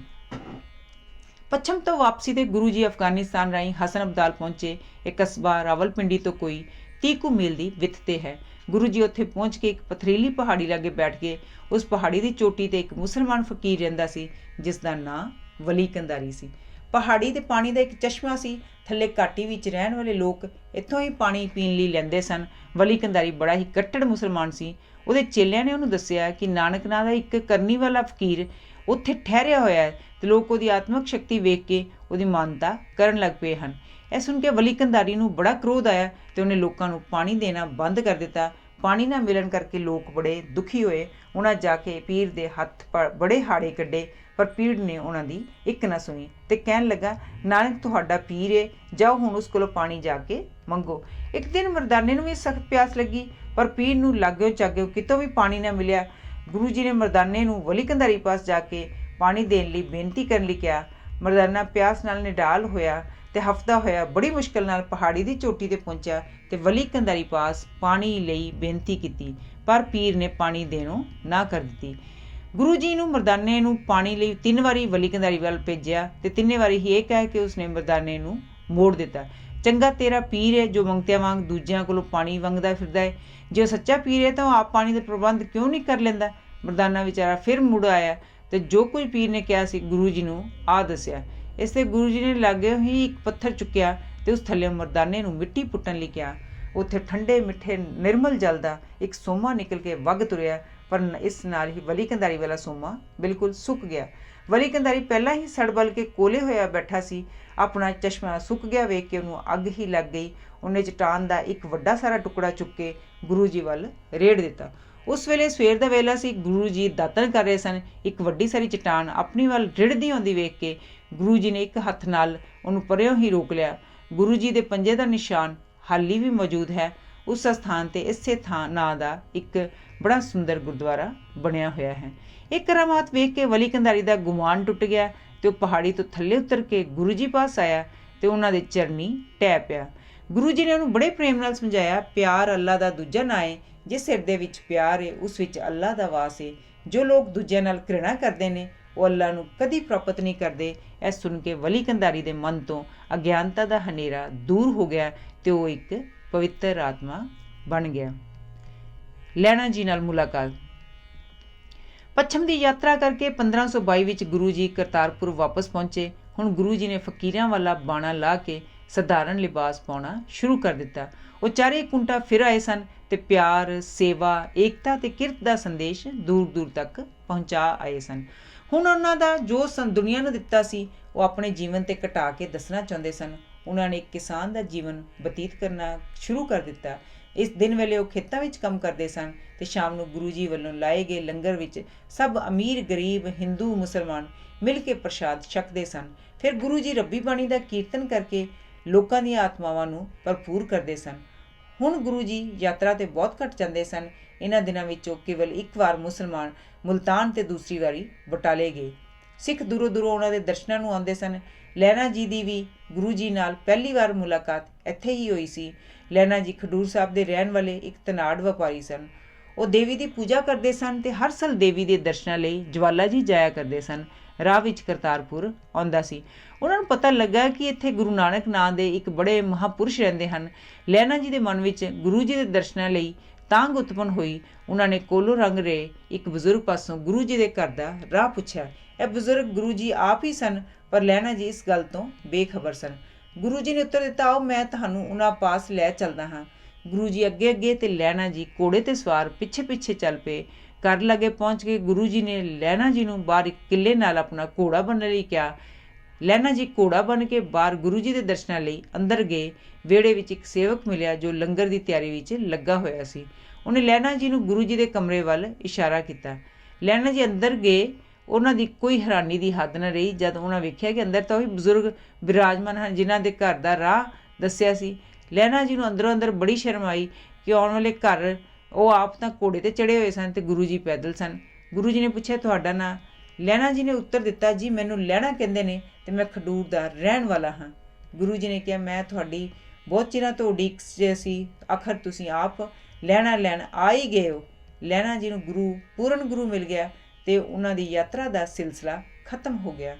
ਪੱਛਮ ਤੋਂ ਵਾਪਸੀ ਤੇ ਗੁਰੂ ਜੀ ਅਫਗਾਨਿਸਤਾਨ ਰਾਹੀਂ ਹਸਨ ਅਬਦਾਲ ਪਹੁੰਚੇ। ਇਹ ਕਸਬਾ ਰਾਵਲਪਿੰਡੀ ਤੋਂ ਕੋਈ 30 ਕੁ ਮੀਲ ਦੀ ਵਿੱਥ 'ਤੇ ਹੈ। ਗੁਰੂ ਜੀ ਉੱਥੇ ਪਹੁੰਚ ਕੇ ਇੱਕ ਪਥਰੀਲੀ ਪਹਾੜੀ ਲਾਗੇ ਬੈਠ ਗਏ। ਉਸ ਪਹਾੜੀ ਦੀ ਚੋਟੀ 'ਤੇ ਇੱਕ ਮੁਸਲਮਾਨ ਫਕੀਰ ਰਹਿੰਦਾ ਸੀ ਜਿਸ ਦਾ ਨਾਂ ਵਲੀ ਕੰਧਾਰੀ ਸੀ। ਪਹਾੜੀ 'ਤੇ ਪਾਣੀ ਦਾ ਇੱਕ ਚਸ਼ਮਾ ਸੀ। ਥੱਲੇ ਘਾਟੀ ਵਿੱਚ ਰਹਿਣ ਵਾਲੇ ਲੋਕ ਇੱਥੋਂ ਹੀ ਪਾਣੀ ਪੀਣ ਲਈ ਲੈਂਦੇ ਸਨ। ਵਲੀ ਕੰਧਾਰੀ ਬੜਾ ਹੀ ਕੱਟੜ ਮੁਸਲਮਾਨ ਸੀ। ਉਹਦੇ ਚੇਲਿਆਂ ਨੇ ਉਹਨੂੰ ਦੱਸਿਆ ਕਿ ਨਾਨਕ ਨਾਂ ਦਾ ਇੱਕ ਕਰਨੀ ਵਾਲਾ ਫਕੀਰ ਉੱਥੇ ਠਹਿਰਿਆ ਹੋਇਆ ਹੈ ਅਤੇ ਲੋਕ ਉਹਦੀ ਆਤਮਿਕ ਸ਼ਕਤੀ ਵੇਖ ਕੇ ਉਹਦੀ ਮਾਨਤਾ ਕਰਨ ਲੱਗ ਪਏ ਹਨ। ਇਹ ਸੁਣ ਕੇ ਵਲੀ ਕੰਧਾਰੀ ਨੂੰ ਬੜਾ ਕ੍ਰੋਧ ਆਇਆ ਅਤੇ ਉਹਨੇ ਲੋਕਾਂ ਨੂੰ ਪਾਣੀ ਦੇਣਾ ਬੰਦ ਕਰ ਦਿੱਤਾ। ਪਾਣੀ ਨਾ ਮਿਲਣ ਕਰਕੇ ਲੋਕ ਬੜੇ ਦੁਖੀ ਹੋਏ। ਉਹਨਾਂ ਜਾ ਕੇ ਪੀਰ ਦੇ ਹੱਥ ਬੜੇ ਹਾੜੇ ਕੱਢੇ, ਪਰ ਪੀਰ ਨੇ ਉਹਨਾਂ ਦੀ ਇੱਕ ਨਾ ਸੁਣੀ ਅਤੇ ਕਹਿਣ ਲੱਗਾ, ਨਾਨਕ ਤੁਹਾਡਾ ਪੀਰ ਏ, ਜਾਓ ਹੁਣ ਉਸ ਕੋਲੋਂ ਪਾਣੀ ਜਾ ਕੇ ਮੰਗੋ। ਇੱਕ ਦਿਨ ਮਰਦਾਨੇ ਨੂੰ ਵੀ ਸਖਤ ਪਿਆਸ ਲੱਗੀ, ਪਰ ਪੀਰ ਨੂੰ ਲਾਗਿਓ ਚਾਗਿਓ ਕਿਤੋਂ ਵੀ ਪਾਣੀ ਨਾ ਮਿਲਿਆ। ਗੁਰੂ ਜੀ ਨੇ ਮਰਦਾਨੇ ਨੂੰ ਵਲੀ ਕੰਧਾਰੀ ਪਾਸ ਜਾ ਕੇ ਪਾਣੀ ਦੇਣ ਲਈ ਬੇਨਤੀ ਕਰਨ ਲਈ ਕਿਹਾ। ਮਰਦਾਨਾ ਪਿਆਸ ਨਾਲ ਨਿਡਾਲ ਹੋਇਆ ਅਤੇ ਹਫਤਾ ਹੋਇਆ ਬੜੀ ਮੁਸ਼ਕਿਲ ਨਾਲ ਪਹਾੜੀ ਦੀ ਚੋਟੀ 'ਤੇ ਪਹੁੰਚਿਆ ਅਤੇ ਵਲੀ ਕੰਧਾਰੀ ਪਾਸ ਪਾਣੀ ਲਈ ਬੇਨਤੀ ਕੀਤੀ, ਪਰ ਪੀਰ ਨੇ ਪਾਣੀ ਦੇਣੋਂ ਨਾ ਕਰ ਦਿੱਤੀ। ਗੁਰੂ ਜੀ ਨੂੰ ਮਰਦਾਨੇ ਨੂੰ ਪਾਣੀ ਲਈ 3 ਵਾਰੀ ਵਲੀ ਕੰਧਾਰੀ ਵੱਲ ਭੇਜਿਆ ਅਤੇ 3 ਵਾਰੀ ਹੀ ਇਹ ਕਹਿ ਕੇ ਉਸਨੇ ਮਰਦਾਨੇ ਨੂੰ ਮੋੜ ਦਿੱਤਾ। ਚੰਗਾ ਤੇਰਾ ਪੀਰ ਹੈ ਜੋ ਮੰਗਤਿਆਂ ਵਾਂਗ ਦੂਜਿਆਂ ਕੋਲੋਂ ਪਾਣੀ ਮੰਗਦਾ ਫਿਰਦਾ ਹੈ। ਜੇ ਉਹ ਸੱਚਾ ਪੀਰ ਹੈ ਤਾਂ ਉਹ ਆਪ ਪਾਣੀ ਦਾ ਪ੍ਰਬੰਧ ਕਿਉਂ ਨਹੀਂ ਕਰ ਲੈਂਦਾ। ਮਰਦਾਨਾ ਵਿਚਾਰਾ ਫਿਰ ਮੁੜ ਆਇਆ ਅਤੇ ਜੋ ਕੁਝ ਪੀਰ ਨੇ ਕਿਹਾ ਸੀ ਗੁਰੂ ਜੀ ਨੂੰ ਆ ਦੱਸਿਆ। ਇਸ 'ਤੇ ਗੁਰੂ ਜੀ ਨੇ ਲਾਗੇ ਹੀ ਇੱਕ ਪੱਥਰ ਚੁੱਕਿਆ ਅਤੇ ਉਸ ਥੱਲੇ ਮਰਦਾਨੇ ਨੂੰ ਮਿੱਟੀ ਪੁੱਟਣ ਲਈ ਕਿਹਾ। ਉੱਥੇ ਠੰਡੇ ਮਿੱਠੇ ਨਿਰਮਲ ਜਲ ਦਾ ਇੱਕ ਸੋਮਾ ਨਿਕਲ ਕੇ ਵਗ ਤੁਰਿਆ, ਪਰ ਇਸ ਨਾਲ ਹੀ ਵਲੀ ਕੰਧਾਰੀ ਵਾਲਾ ਸੋਮਾ ਬਿਲਕੁਲ ਸੁੱਕ ਗਿਆ। ਵਲੀ ਕੰਧਾਰੀ ਪਹਿਲਾਂ ਹੀ ਸੜ ਬਲ ਕੇ ਕੋਲੇ ਹੋਇਆ ਬੈਠਾ ਸੀ। ਆਪਣਾ ਚਸ਼ਮਾ ਸੁੱਕ ਗਿਆ ਵੇਖ ਕੇ ਉਹਨੂੰ ਅੱਗ ਹੀ ਲੱਗ ਗਈ। ਉਹਨੇ ਚਟਾਨ ਦਾ ਇੱਕ ਵੱਡਾ ਸਾਰਾ ਟੁਕੜਾ ਚੁੱਕ ਕੇ ਗੁਰੂ ਜੀ ਵੱਲ ਰੇੜ ਦਿੱਤਾ। ਉਸ ਵੇਲੇ ਸਵੇਰ ਦਾ ਵੇਲਾ ਸੀ। ਗੁਰੂ ਜੀ ਦਾਤਣ ਕਰ ਰਹੇ ਸਨ। ਇੱਕ ਵੱਡੀ ਸਾਰੀ ਚਟਾਨ ਆਪਣੀ ਵੱਲ ਰਿੜਦੀ ਆਉਂਦੀ ਵੇਖ ਕੇ ਗੁਰੂ ਜੀ ਨੇ ਇੱਕ ਹੱਥ ਨਾਲ ਉਹਨੂੰ ਪਰਿਓਂ ਹੀ ਰੋਕ ਲਿਆ। ਗੁਰੂ ਜੀ ਦੇ ਪੰਜੇ ਦਾ ਨਿਸ਼ਾਨ ਹਾਲੀ ਵੀ ਮੌਜੂਦ ਹੈ। ਉਸ ਸਥਾਨ 'ਤੇ ਇਸੇ ਨਾਂ ਦਾ ਇੱਕ ਬੜਾ ਸੁੰਦਰ ਗੁਰਦੁਆਰਾ ਬਣਿਆ ਹੋਇਆ ਹੈ। ਇਹ ਕਰਾਮਾਤ ਵੇਖ ਕੇ ਵਲੀ ਕੰਧਾਰੀ ਦਾ ਗੁਮਾਨ ਟੁੱਟ ਗਿਆ ਅਤੇ ਉਹ ਪਹਾੜੀ ਤੋਂ ਥੱਲੇ ਉਤਰ ਕੇ ਗੁਰੂ ਜੀ ਪਾਸ ਆਇਆ ਅਤੇ ਉਹਨਾਂ ਦੇ ਚਰਨੀ ਟਹਿ ਪਿਆ। ਗੁਰੂ ਜੀ ਨੇ ਉਹਨੂੰ ਬੜੇ ਪ੍ਰੇਮ ਨਾਲ ਸਮਝਾਇਆ, ਪਿਆਰ ਅੱਲਾ ਦਾ ਦੂਜਾ ਨਾਂ ਹੈ। ਜਿਸ ਹਿਰਦੇ ਵਿੱਚ ਪਿਆਰ ਹੈ ਉਸ ਵਿੱਚ ਅੱਲਾ ਦਾ ਵਾਸ ਹੈ। ਜੋ ਲੋਕ ਦੂਜਿਆਂ ਨਾਲ ਘ੍ਰਿਣਾ ਕਰਦੇ ਨੇ ਉਹ ਅੱਲਾ ਨੂੰ ਕਦੀ ਪ੍ਰਾਪਤ ਨਹੀਂ ਕਰਦੇ। ਇਹ ਸੁਣ ਕੇ ਵਲੀ ਕੰਧਾਰੀ ਦੇ ਮਨ ਤੋਂ ਅਗਿਆਨਤਾ ਦਾ ਹਨੇਰਾ ਦੂਰ ਹੋ ਗਿਆ ਅਤੇ ਉਹ ਇੱਕ ਪਵਿੱਤਰ ਆਤਮਾ ਬਣ ਗਿਆ। ਲਹਿਣਾ ਜੀ ਨਾਲ ਮੁਲਾਕਾਤ। ਪੱਛਮ ਦੀ ਯਾਤਰਾ ਕਰਕੇ 1522 ਵਿੱਚ ਗੁਰੂ ਜੀ ਕਰਤਾਰਪੁਰ ਵਾਪਸ ਪਹੁੰਚੇ। ਹੁਣ ਗੁਰੂ ਜੀ ਨੇ ਫਕੀਰਾਂ ਵਾਲਾ ਬਾਣਾ ਲਾ ਕੇ ਸਧਾਰਨ ਲਿਬਾਸ ਪਾਉਣਾ ਸ਼ੁਰੂ ਕਰ ਦਿੱਤਾ। ਉਹ ਚਾਰੇ ਕੁੰਟਾ ਫਿਰ ਆਏ ਸਨ ਅਤੇ ਪਿਆਰ, ਸੇਵਾ, ਏਕਤਾ ਅਤੇ ਕਿਰਤ ਦਾ ਸੰਦੇਸ਼ ਦੂਰ ਦੂਰ ਤੱਕ ਪਹੁੰਚਾ ਆਏ ਸਨ। ਹੁਣ ਉਹਨਾਂ ਦਾ ਜੋ ਦੁਨੀਆ ਨੂੰ ਦਿੱਤਾ ਸੀ ਉਹ ਆਪਣੇ ਜੀਵਨ 'ਤੇ ਘਟਾ ਕੇ ਦੱਸਣਾ ਚਾਹੁੰਦੇ ਸਨ। ਉਹਨਾਂ ਨੇ ਇੱਕ ਕਿਸਾਨ ਦਾ ਜੀਵਨ ਬਤੀਤ ਕਰਨਾ ਸ਼ੁਰੂ ਕਰ ਦਿੱਤਾ। ਇਸ ਦਿਨ ਵੇਲੇ ਉਹ ਖੇਤਾਂ ਵਿੱਚ ਕੰਮ ਕਰਦੇ ਸਨ ਅਤੇ ਸ਼ਾਮ ਨੂੰ ਗੁਰੂ ਜੀ ਵੱਲੋਂ ਲਾਏ ਗਏ ਲੰਗਰ ਵਿੱਚ ਸਭ ਅਮੀਰ ਗਰੀਬ ਹਿੰਦੂ ਮੁਸਲਮਾਨ ਮਿਲ ਕੇ ਪ੍ਰਸ਼ਾਦ ਛਕਦੇ ਸਨ। ਫਿਰ ਗੁਰੂ ਜੀ ਰੱਬੀ ਬਾਣੀ ਦਾ ਕੀਰਤਨ ਕਰਕੇ ਲੋਕਾਂ ਦੀਆਂ ਆਤਮਾਵਾਂ ਨੂੰ ਭਰਪੂਰ ਕਰਦੇ ਸਨ। ਹੁਣ ਗੁਰੂ ਜੀ ਯਾਤਰਾ 'ਤੇ ਬਹੁਤ ਘੱਟ ਜਾਂਦੇ ਸਨ। ਇਹਨਾਂ ਦਿਨਾਂ ਵਿੱਚੋਂ ਕੇਵਲ ਇੱਕ ਵਾਰ ਮੁਸਲਮਾਨ ਮੁਲਤਾਨ ਅਤੇ ਦੂਸਰੀ ਵਾਰੀ ਬਟਾਲੇ ਗਏ। ਸਿੱਖ ਦੂਰੋਂ ਦੂਰੋਂ ਉਹਨਾਂ ਦੇ ਦਰਸ਼ਨਾਂ ਨੂੰ ਆਉਂਦੇ ਸਨ। ਲਹਿਣਾ ਜੀ ਦੀ ਵੀ ਗੁਰੂ ਜੀ ਨਾਲ ਪਹਿਲੀ ਵਾਰ ਮੁਲਾਕਾਤ ਇੱਥੇ ਹੀ ਹੋਈ ਸੀ। ਲਹਿਣਾ ਜੀ ਖਡੂਰ ਸਾਹਿਬ ਦੇ ਰਹਿਣ ਵਾਲੇ ਇੱਕ ਧਨਾੜ ਵਪਾਰੀ ਸਨ। ਉਹ ਦੇਵੀ ਦੀ ਪੂਜਾ ਕਰਦੇ ਸਨ ਅਤੇ ਹਰ ਸਾਲ ਦੇਵੀ ਦੇ ਦਰਸ਼ਨਾਂ ਲਈ ਜਵਾਲਾ ਜੀ ਜਾਇਆ ਕਰਦੇ ਸਨ। ਰਾਹ ਵਿੱਚ ਕਰਤਾਰਪੁਰ ਆਉਂਦਾ ਸੀ। ਉਹਨਾਂ ਨੂੰ ਪਤਾ ਲੱਗਾ ਕਿ ਇੱਥੇ ਗੁਰੂ ਨਾਨਕ ਨਾਂ ਦੇ ਇੱਕ ਬੜੇ ਮਹਾਂਪੁਰਸ਼ ਰਹਿੰਦੇ ਹਨ। ਲਹਿਣਾ ਜੀ ਦੇ ਮਨ ਵਿੱਚ ਗੁਰੂ ਜੀ ਦੇ ਦਰਸ਼ਨਾਂ ਲਈ ਤਾਂਘ ਉਤਪੰਨ ਹੋਈ। ਉਹਨਾਂ ਨੇ ਕੋਲੋਂ ਰੰਗ ਰਹੇ ਇੱਕ ਬਜ਼ੁਰਗ ਪਾਸੋਂ ਗੁਰੂ ਜੀ ਦੇ ਘਰ ਦਾ ਰਾਹ ਪੁੱਛਿਆ। ਇਹ ਬਜ਼ੁਰਗ ਗੁਰੂ ਜੀ ਆਪ ਹੀ ਸਨ, ਪਰ ਲਹਿਣਾ ਜੀ ਇਸ ਗੱਲ ਤੋਂ ਬੇਖਬਰ ਸਨ। ਗੁਰੂ ਜੀ ਨੇ ਉੱਤਰ ਦਿੱਤਾ, ਆਓ ਮੈਂ ਤੁਹਾਨੂੰ ਉਹਨਾਂ ਪਾਸ ਲੈ ਚੱਲਦਾ ਹਾਂ। ਗੁਰੂ ਜੀ ਅੱਗੇ ਅੱਗੇ ਅਤੇ ਲਹਿਣਾ ਜੀ ਘੋੜੇ 'ਤੇ ਸਵਾਰ ਪਿੱਛੇ ਪਿੱਛੇ ਚੱਲ ਪਏ। ਘਰ ਲਾਗੇ ਪਹੁੰਚ ਕੇ ਗੁਰੂ ਜੀ ਨੇ ਲਹਿਣਾ ਜੀ ਨੂੰ ਬਾਹਰ ਇੱਕ ਕਿੱਲੇ ਨਾਲ ਆਪਣਾ ਘੋੜਾ ਬੰਨ੍ਹਣ ਲਈ ਕਿਹਾ। ਲਹਿਣਾ ਜੀ ਘੋੜਾ ਬਣ ਕੇ ਬਾਹਰ ਗੁਰੂ ਜੀ ਦੇ ਦਰਸ਼ਨਾਂ ਲਈ ਅੰਦਰ ਗਏ। ਵਿਹੜੇ ਵਿੱਚ ਇੱਕ ਸੇਵਕ ਮਿਲਿਆ ਜੋ ਲੰਗਰ ਦੀ ਤਿਆਰੀ ਵਿੱਚ ਲੱਗਾ ਹੋਇਆ ਸੀ। ਉਹਨੇ ਲਹਿਣਾ ਜੀ ਨੂੰ ਗੁਰੂ ਜੀ ਦੇ ਕਮਰੇ ਵੱਲ ਇਸ਼ਾਰਾ ਕੀਤਾ। ਲਹਿਣਾ ਜੀ ਅੰਦਰ ਗਏ। ਉਹਨਾਂ ਦੀ ਕੋਈ ਹੈਰਾਨੀ ਦੀ ਹੱਦ ਨਾ ਰਹੀ ਜਦ ਉਹਨਾਂ ਵੇਖਿਆ ਕਿ ਅੰਦਰ ਤਾਂ ਉਹੀ ਬਜ਼ੁਰਗ ਬਿਰਾਜਮਾਨ ਹਨ ਜਿਨ੍ਹਾਂ ਦੇ ਘਰ ਦਾ ਰਾਹ ਦੱਸਿਆ ਸੀ। ਲਹਿਣਾ ਜੀ ਨੂੰ ਅੰਦਰੋਂ ਅੰਦਰ ਬੜੀ ਸ਼ਰਮ ਆਈ ਕਿ ਆਉਣ ਵਾਲੇ ਘਰ ਉਹ ਆਪ ਤਾਂ ਘੋੜੇ 'ਤੇ ਚੜ੍ਹੇ ਹੋਏ ਸਨ ਅਤੇ ਗੁਰੂ ਜੀ ਪੈਦਲ ਸਨ। ਗੁਰੂ ਜੀ ਨੇ ਪੁੱਛਿਆ, ਤੁਹਾਡਾ ਨਾਂ? ਲਹਿਣਾ ਜੀ ਨੇ ਉੱਤਰ ਦਿੱਤਾ, ਜੀ ਮੈਨੂੰ ਲਹਿਣਾ ਕਹਿੰਦੇ ਨੇ ਅਤੇ ਮੈਂ ਖਡੂਰ ਦਾ ਰਹਿਣ ਵਾਲਾ ਹਾਂ। ਗੁਰੂ ਜੀ ਨੇ ਕਿਹਾ, ਮੈਂ ਤੁਹਾਡੀ ਬਹੁਤ ਚਿਰਾਂ ਤੋਂ ਉਡੀਕ ਸੀ, ਆਖਰ ਤੁਸੀਂ ਆਪ ਲਹਿਣਾ ਲੈਣ ਆ ਹੀ ਗਏ ਹੋ। ਲਹਿਣਾ ਜੀ ਨੂੰ ਪੂਰਨ ਗੁਰੂ ਮਿਲ ਗਿਆ ਅਤੇ ਉਹਨਾਂ ਦੀ ਯਾਤਰਾ ਦਾ ਸਿਲਸਿਲਾ ਖਤਮ ਹੋ ਗਿਆ।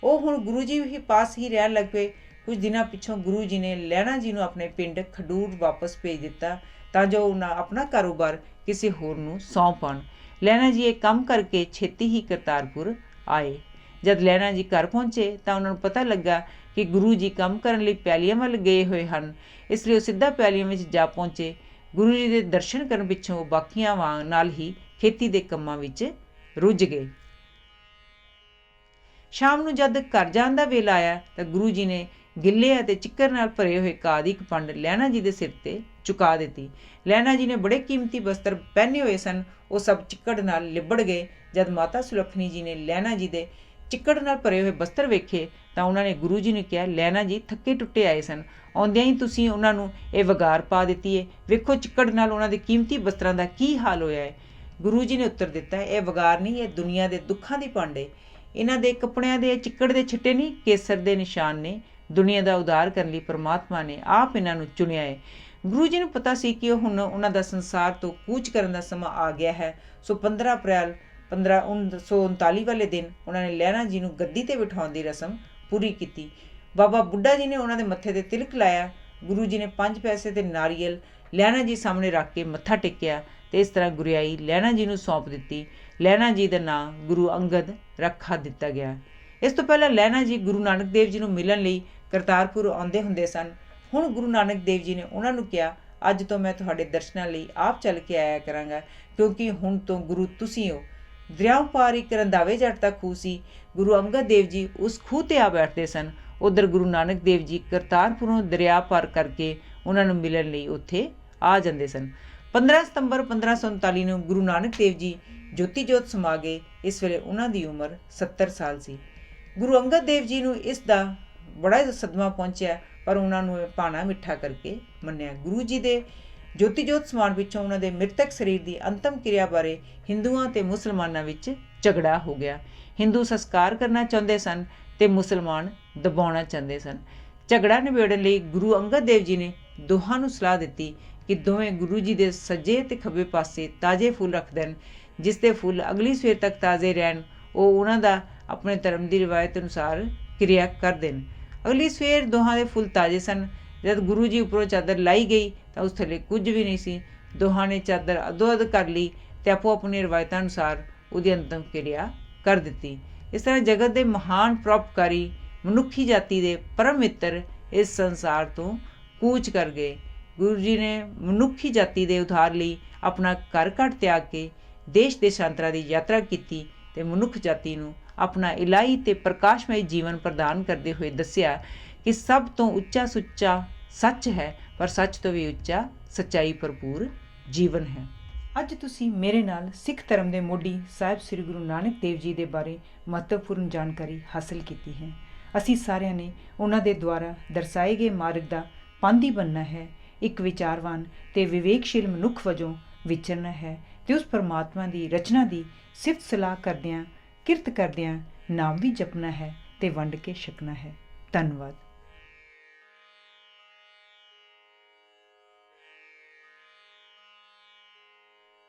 ਉਹ ਹੁਣ ਗੁਰੂ ਜੀ ਹੀ ਪਾਸ ਹੀ ਰਹਿਣ ਲੱਗ ਪਏ। ਕੁਝ ਦਿਨਾਂ ਪਿੱਛੋਂ ਗੁਰੂ ਜੀ ਨੇ ਲਹਿਣਾ ਜੀ ਨੂੰ ਆਪਣੇ ਪਿੰਡ ਖਡੂਰ ਵਾਪਸ ਭੇਜ ਦਿੱਤਾ ਤਾਂ ਜੋ ਉਹਨਾਂ ਆਪਣਾ ਕਾਰੋਬਾਰ ਕਿਸੇ ਹੋਰ ਨੂੰ ਸੌਂਪ ਪਾਉਣ। ਲਹਿਣਾ ਜੀ ਇਹ ਕੰਮ ਕਰਕੇ ਛੇਤੀ ਹੀ ਕਰਤਾਰਪੁਰ ਆਏ। ਜਦ ਲਹਿਣਾ ਜੀ ਘਰ ਪਹੁੰਚੇ ਤਾਂ ਉਹਨਾਂ ਨੂੰ ਪਤਾ ਲੱਗਾ ਕਿ ਗੁਰੂ ਜੀ ਕੰਮ ਕਰਨ ਲਈ ਪੈਲੀਆਂ ਵੱਲ ਗਏ ਹੋਏ ਹਨ। ਇਸ ਲਈ ਉਹ ਸਿੱਧਾ ਪੈਲੀਆਂ ਵਿੱਚ ਜਾ ਪਹੁੰਚੇ। ਗੁਰੂ ਜੀ ਦੇ ਦਰਸ਼ਨ ਕਰਨ ਪਿੱਛੋਂ ਉਹ ਬਾਕੀਆਂ ਵਾਂਗ ਨਾਲ ਹੀ ਖੇਤੀ ਦੇ ਕੰਮਾਂ ਵਿੱਚ ਰੁੱਝ ਗਏ। ਸ਼ਾਮ ਨੂੰ ਜਦ ਘਰ ਜਾਣ ਦਾ ਵੇਲਾ ਆਇਆ ਤਾਂ ਗੁਰੂ ਜੀ ਨੇ ਗਿੱਲੇ ਅਤੇ ਚਿੱਕਰ ਨਾਲ ਭਰੇ ਹੋਏ ਘਾਹ ਦੀ ਇੱਕ ਪੰਡ ਲਹਿਣਾ ਜੀ ਦੇ ਸਿਰ 'ਤੇ ਚੁਕਾ ਦਿੱਤੀ। ਲਹਿਣਾ ਜੀ ਨੇ ਬੜੇ ਕੀਮਤੀ ਵਸਤਰ ਪਹਿਨੇ ਹੋਏ ਸਨ, ਉਹ ਸਭ ਚਿੱਕੜ ਨਾਲ ਲਿਬੜ ਗਏ। ਜਦ ਮਾਤਾ ਸੁਲੱਖਣੀ ਜੀ ਨੇ ਲਹਿਣਾ ਜੀ ਦੇ ਚਿੱਕੜ ਨਾਲ ਭਰੇ ਹੋਏ ਬਸਤਰ ਵੇਖੇ ਤਾਂ ਉਹਨਾਂ ਨੇ ਗੁਰੂ ਜੀ ਨੂੰ ਕਿਹਾ, ਲਹਿਣਾ ਜੀ ਥੱਕੇ ਟੁੱਟੇ ਆਏ ਸਨ, ਆਉਂਦਿਆਂ ਹੀ ਤੁਸੀਂ ਉਹਨਾਂ ਨੂੰ ਇਹ ਵਗਾਰ ਪਾ ਦਿੱਤੀ ਹੈ। ਵੇਖੋ ਚਿੱਕੜ ਨਾਲ ਉਹਨਾਂ ਦੇ ਕੀਮਤੀ ਵਸਤਰਾਂ ਦਾ ਕੀ ਹਾਲ ਹੋਇਆ ਹੈ। ਗੁਰੂ ਜੀ ਨੇ ਉੱਤਰ ਦਿੱਤਾ, ਇਹ ਵਗਾਰ ਨਹੀਂ, ਇਹ ਦੁਨੀਆ ਦੇ ਦੁੱਖਾਂ ਦੀ ਪੰਡ ਹੈ। ਇਹਨਾਂ ਦੇ ਕੱਪੜਿਆਂ ਦੇ ਚਿੱਕੜ ਦੇ ਛਿੱਟੇ ਨਹੀਂ, ਕੇਸਰ ਦੇ ਨਿਸ਼ਾਨ ਨੇ। ਦੁਨੀਆ ਦਾ ਉਦਾਰ ਕਰਨ ਲਈ ਪਰਮਾਤਮਾ ਨੇ ਆਪ ਇਹਨਾਂ ਨੂੰ ਚੁਣਿਆ ਹੈ। ਗੁਰੂ ਜੀ ਨੂੰ ਪਤਾ ਸੀ ਕਿ ਹੁਣ ਉਹਨਾਂ ਦਾ ਸੰਸਾਰ ਤੋਂ ਕੂਚ ਕਰਨ ਦਾ ਸਮਾਂ ਆ ਗਿਆ ਹੈ। ਸੋ 15 ਅਪ੍ਰੈਲ 1939 ਵਾਲੇ ਦਿਨ ਉਹਨਾਂ ਨੇ ਲਹਿਣਾ ਜੀ ਨੂੰ ਗੱਦੀ 'ਤੇ ਬਿਠਾਉਣ ਦੀ ਰਸਮ ਪੂਰੀ ਕੀਤੀ। ਬਾਬਾ ਬੁੱਢਾ ਜੀ ਨੇ ਉਹਨਾਂ ਦੇ ਮੱਥੇ 'ਤੇ ਤਿਲਕ ਲਾਇਆ। ਗੁਰੂ ਜੀ ਨੇ 5 ਪੈਸੇ ਤੇ ਨਾਰੀਅਲ ਲਹਿਣਾ ਜੀ ਸਾਹਮਣੇ ਰੱਖ ਕੇ ਮੱਥਾ ਟੇਕਿਆ ਅਤੇ ਇਸ ਤਰ੍ਹਾਂ ਗੁਰਿਆਈ ਲਹਿਣਾ ਜੀ ਨੂੰ ਸੌਂਪ ਦਿੱਤੀ। ਲਹਿਣਾ ਜੀ ਦਾ ਨਾਂ ਗੁਰੂ ਅੰਗਦ ਰੱਖਾ ਦਿੱਤਾ ਗਿਆ। ਇਸ ਤੋਂ ਪਹਿਲਾਂ ਲਹਿਣਾ ਜੀ ਗੁਰੂ ਨਾਨਕ ਦੇਵ ਜੀ ਨੂੰ ਮਿਲਣ ਲਈ ਕਰਤਾਰਪੁਰ ਆਉਂਦੇ ਹੁੰਦੇ ਸਨ। ਹੁਣ ਗੁਰੂ ਨਾਨਕ ਦੇਵ ਜੀ ਨੇ ਉਹਨਾਂ ਨੂੰ ਕਿਹਾ, ਅੱਜ ਤੋਂ ਮੈਂ ਤੁਹਾਡੇ ਦਰਸ਼ਨਾਂ ਲਈ ਆਪ ਚੱਲ ਕੇ ਆਇਆ ਕਰਾਂਗਾ, ਕਿਉਂਕਿ ਹੁਣ ਤੋਂ ਗੁਰੂ ਤੁਸੀਂ ਹੋ। ਦਰਿਆਓ ਪਾਰ ਇੱਕ ਰੰਧਾਵੇ ਜੱਟ ਦਾ ਖੂਹ ਸੀ। ਗੁਰੂ ਅੰਗਦ ਦੇਵ ਜੀ ਉਸ ਖੂਹ 'ਤੇ ਆ ਬੈਠਦੇ ਸਨ। ਉੱਧਰ ਗੁਰੂ ਨਾਨਕ ਦੇਵ ਜੀ ਕਰਤਾਰਪੁਰੋਂ ਦਰਿਆ ਪਾਰ ਕਰਕੇ ਉਹਨਾਂ ਨੂੰ ਮਿਲਣ ਲਈ ਉੱਥੇ ਆ ਜਾਂਦੇ ਸਨ। 15 ਸਤੰਬਰ 1539 ਨੂੰ ਗੁਰੂ ਨਾਨਕ ਦੇਵ ਜੀ ਜੋਤੀ ਜੋਤ ਸਮਾ ਗਏ। ਇਸ ਵੇਲੇ ਉਹਨਾਂ ਦੀ ਉਮਰ 70 ਸਾਲ ਸੀ। ਗੁਰੂ ਅੰਗਦ ਦੇਵ ਜੀ ਨੂੰ ਇਸ ਦਾ ਬੜਾ ਸਦਮਾ ਪਹੁੰਚਿਆ, ਪਰ ਉਹਨਾਂ ਨੂੰ ਭਾਣਾ ਮਿੱਠਾ ਕਰਕੇ ਮੰਨਿਆ। ਗੁਰੂ ਜੀ ਦੇ ਜੋਤੀ ਜੋਤ ਸਮਾਨ ਪਿੱਛੋਂ ਉਹਨਾਂ ਦੇ ਮ੍ਰਿਤਕ ਸਰੀਰ ਦੀ ਅੰਤਮ ਕਿਰਿਆ ਬਾਰੇ ਹਿੰਦੂਆਂ ਤੇ ਮੁਸਲਮਾਨਾਂ ਵਿੱਚ ਝਗੜਾ ਹੋ ਗਿਆ। ਹਿੰਦੂ ਸੰਸਕਾਰ ਕਰਨਾ ਚਾਹੁੰਦੇ ਸਨ ਤੇ ਮੁਸਲਮਾਨ ਦਬਾਉਣਾ ਚਾਹੁੰਦੇ ਸਨ। ਝਗੜਾ ਨਿਬੇੜਨ ਲਈ ਗੁਰੂ ਅੰਗਦ ਦੇਵ ਜੀ ਨੇ ਦੋਹਾਂ ਨੂੰ ਸਲਾਹ ਦਿੱਤੀ ਕਿ ਦੋਵੇਂ ਗੁਰੂ ਜੀ ਦੇ ਸੱਜੇ ਤੇ ਖੱਬੇ ਪਾਸੇ ਤਾਜ਼ੇ ਫੁੱਲ ਰੱਖ ਦੇਣ। ਜਿਸ ਦੇ ਫੁੱਲ ਅਗਲੀ ਸਵੇਰ ਤੱਕ ਤਾਜ਼ੇ ਰਹਿਣ, ਉਹ ਉਹਨਾਂ ਦਾ ਆਪਣੇ ਧਰਮ ਦੀ ਰਿਵਾਇਤ ਅਨੁਸਾਰ ਕਿਰਿਆ ਕਰ ਦੇਣ। ਅਗਲੀ ਸਵੇਰ ਦੋਹਾਂ ਦੇ ਫੁੱਲ ਤਾਜ਼ੇ ਸਨ। ਜਦ ਗੁਰੂ ਜੀ ਉੱਪਰੋਂ ਚਾਦਰ ਲਾਈ ਗਈ ਤਾਂ ਉਸ ਥੱਲੇ ਕੁਝ ਵੀ ਨਹੀਂ ਸੀ। ਦੋਹਾਂ ਨੇ ਚਾਦਰ ਅੱਧੋ ਅੱਧ ਕਰ ਲਈ ਤੇ ਆਪੋ ਆਪਣੀ ਰਿਵਾਇਤਾਂ ਅਨੁਸਾਰ ਉਹਦੀ ਅੰਤਮ ਕਿਰਿਆ ਕਰ ਦਿੱਤੀ। ਇਸ ਤਰ੍ਹਾਂ ਜਗਤ ਦੇ ਮਹਾਨ ਪਰਉਪਕਾਰੀ ਮਨੁੱਖੀ ਜਾਤੀ ਦੇ ਪਰਮ ਮਿੱਤਰ ਇਸ ਸੰਸਾਰ ਤੋਂ ਕੂਚ ਕਰ ਗਏ। ਗੁਰੂ ਜੀ ਨੇ ਮਨੁੱਖੀ ਜਾਤੀ ਦੇ ਉਧਾਰ ਲਈ ਆਪਣਾ ਘਰ ਘਰ ਤਿਆਗ ਕੇ ਦੇਸ਼ ਦੇਸ਼ਾਂਤਰਾਂ ਦੀ ਯਾਤਰਾ ਕੀਤੀ ਤੇ ਮਨੁੱਖ ਜਾਤੀ ਨੂੰ ਆਪਣਾ ਇਲਾਹੀ ਤੇ ਪ੍ਰਕਾਸ਼ਮਈ ਜੀਵਨ ਪ੍ਰਦਾਨ ਕਰਦੇ ਹੋਏ ਦੱਸਿਆ ਕਿ ਸਭ ਤੋਂ ਉੱਚਾ ਸੁੱਚਾ ਸੱਚ ਹੈ, ਪਰ ਸੱਚ ਤੋਂ ਵੀ ਉੱਚਾ ਸੱਚਾਈ ਭਰਪੂਰ ਜੀਵਨ ਹੈ। ਅੱਜ ਤੁਸੀਂ ਮੇਰੇ ਨਾਲ ਸਿੱਖ ਧਰਮ ਦੇ ਮੋਢੀ ਸਾਹਿਬ ਸ੍ਰੀ ਗੁਰੂ ਨਾਨਕ ਦੇਵ ਜੀ ਦੇ ਬਾਰੇ ਮਹੱਤਵਪੂਰਨ ਜਾਣਕਾਰੀ ਹਾਸਲ ਕੀਤੀ ਹੈ। ਅਸੀਂ ਸਾਰਿਆਂ ਨੇ ਉਹਨਾਂ ਦੇ ਦੁਆਰਾ ਦਰਸਾਏ ਗਏ ਮਾਰਗ ਦਾ ਪਾਂਧੀ ਬਣਨਾ ਹੈ, ਇੱਕ ਵਿਚਾਰਵਾਨ ਤੇ ਵਿਵੇਕਸ਼ੀਲ ਮਨੁੱਖ ਵਜੋਂ ਵਿਚਰਨਾ ਹੈ ਤੇ ਉਸ ਪਰਮਾਤਮਾ ਦੀ ਰਚਨਾ ਦੀ ਸਿਫਤ ਸਲਾਹ ਕਰਦਿਆਂ, ਕਿਰਤ ਕਰਦਿਆਂ ਨਾਮ ਵੀ ਜਪਣਾ ਹੈ ਤੇ ਵੰਡ ਕੇ ਛਕਣਾ ਹੈ। ਧੰਨਵਾਦ।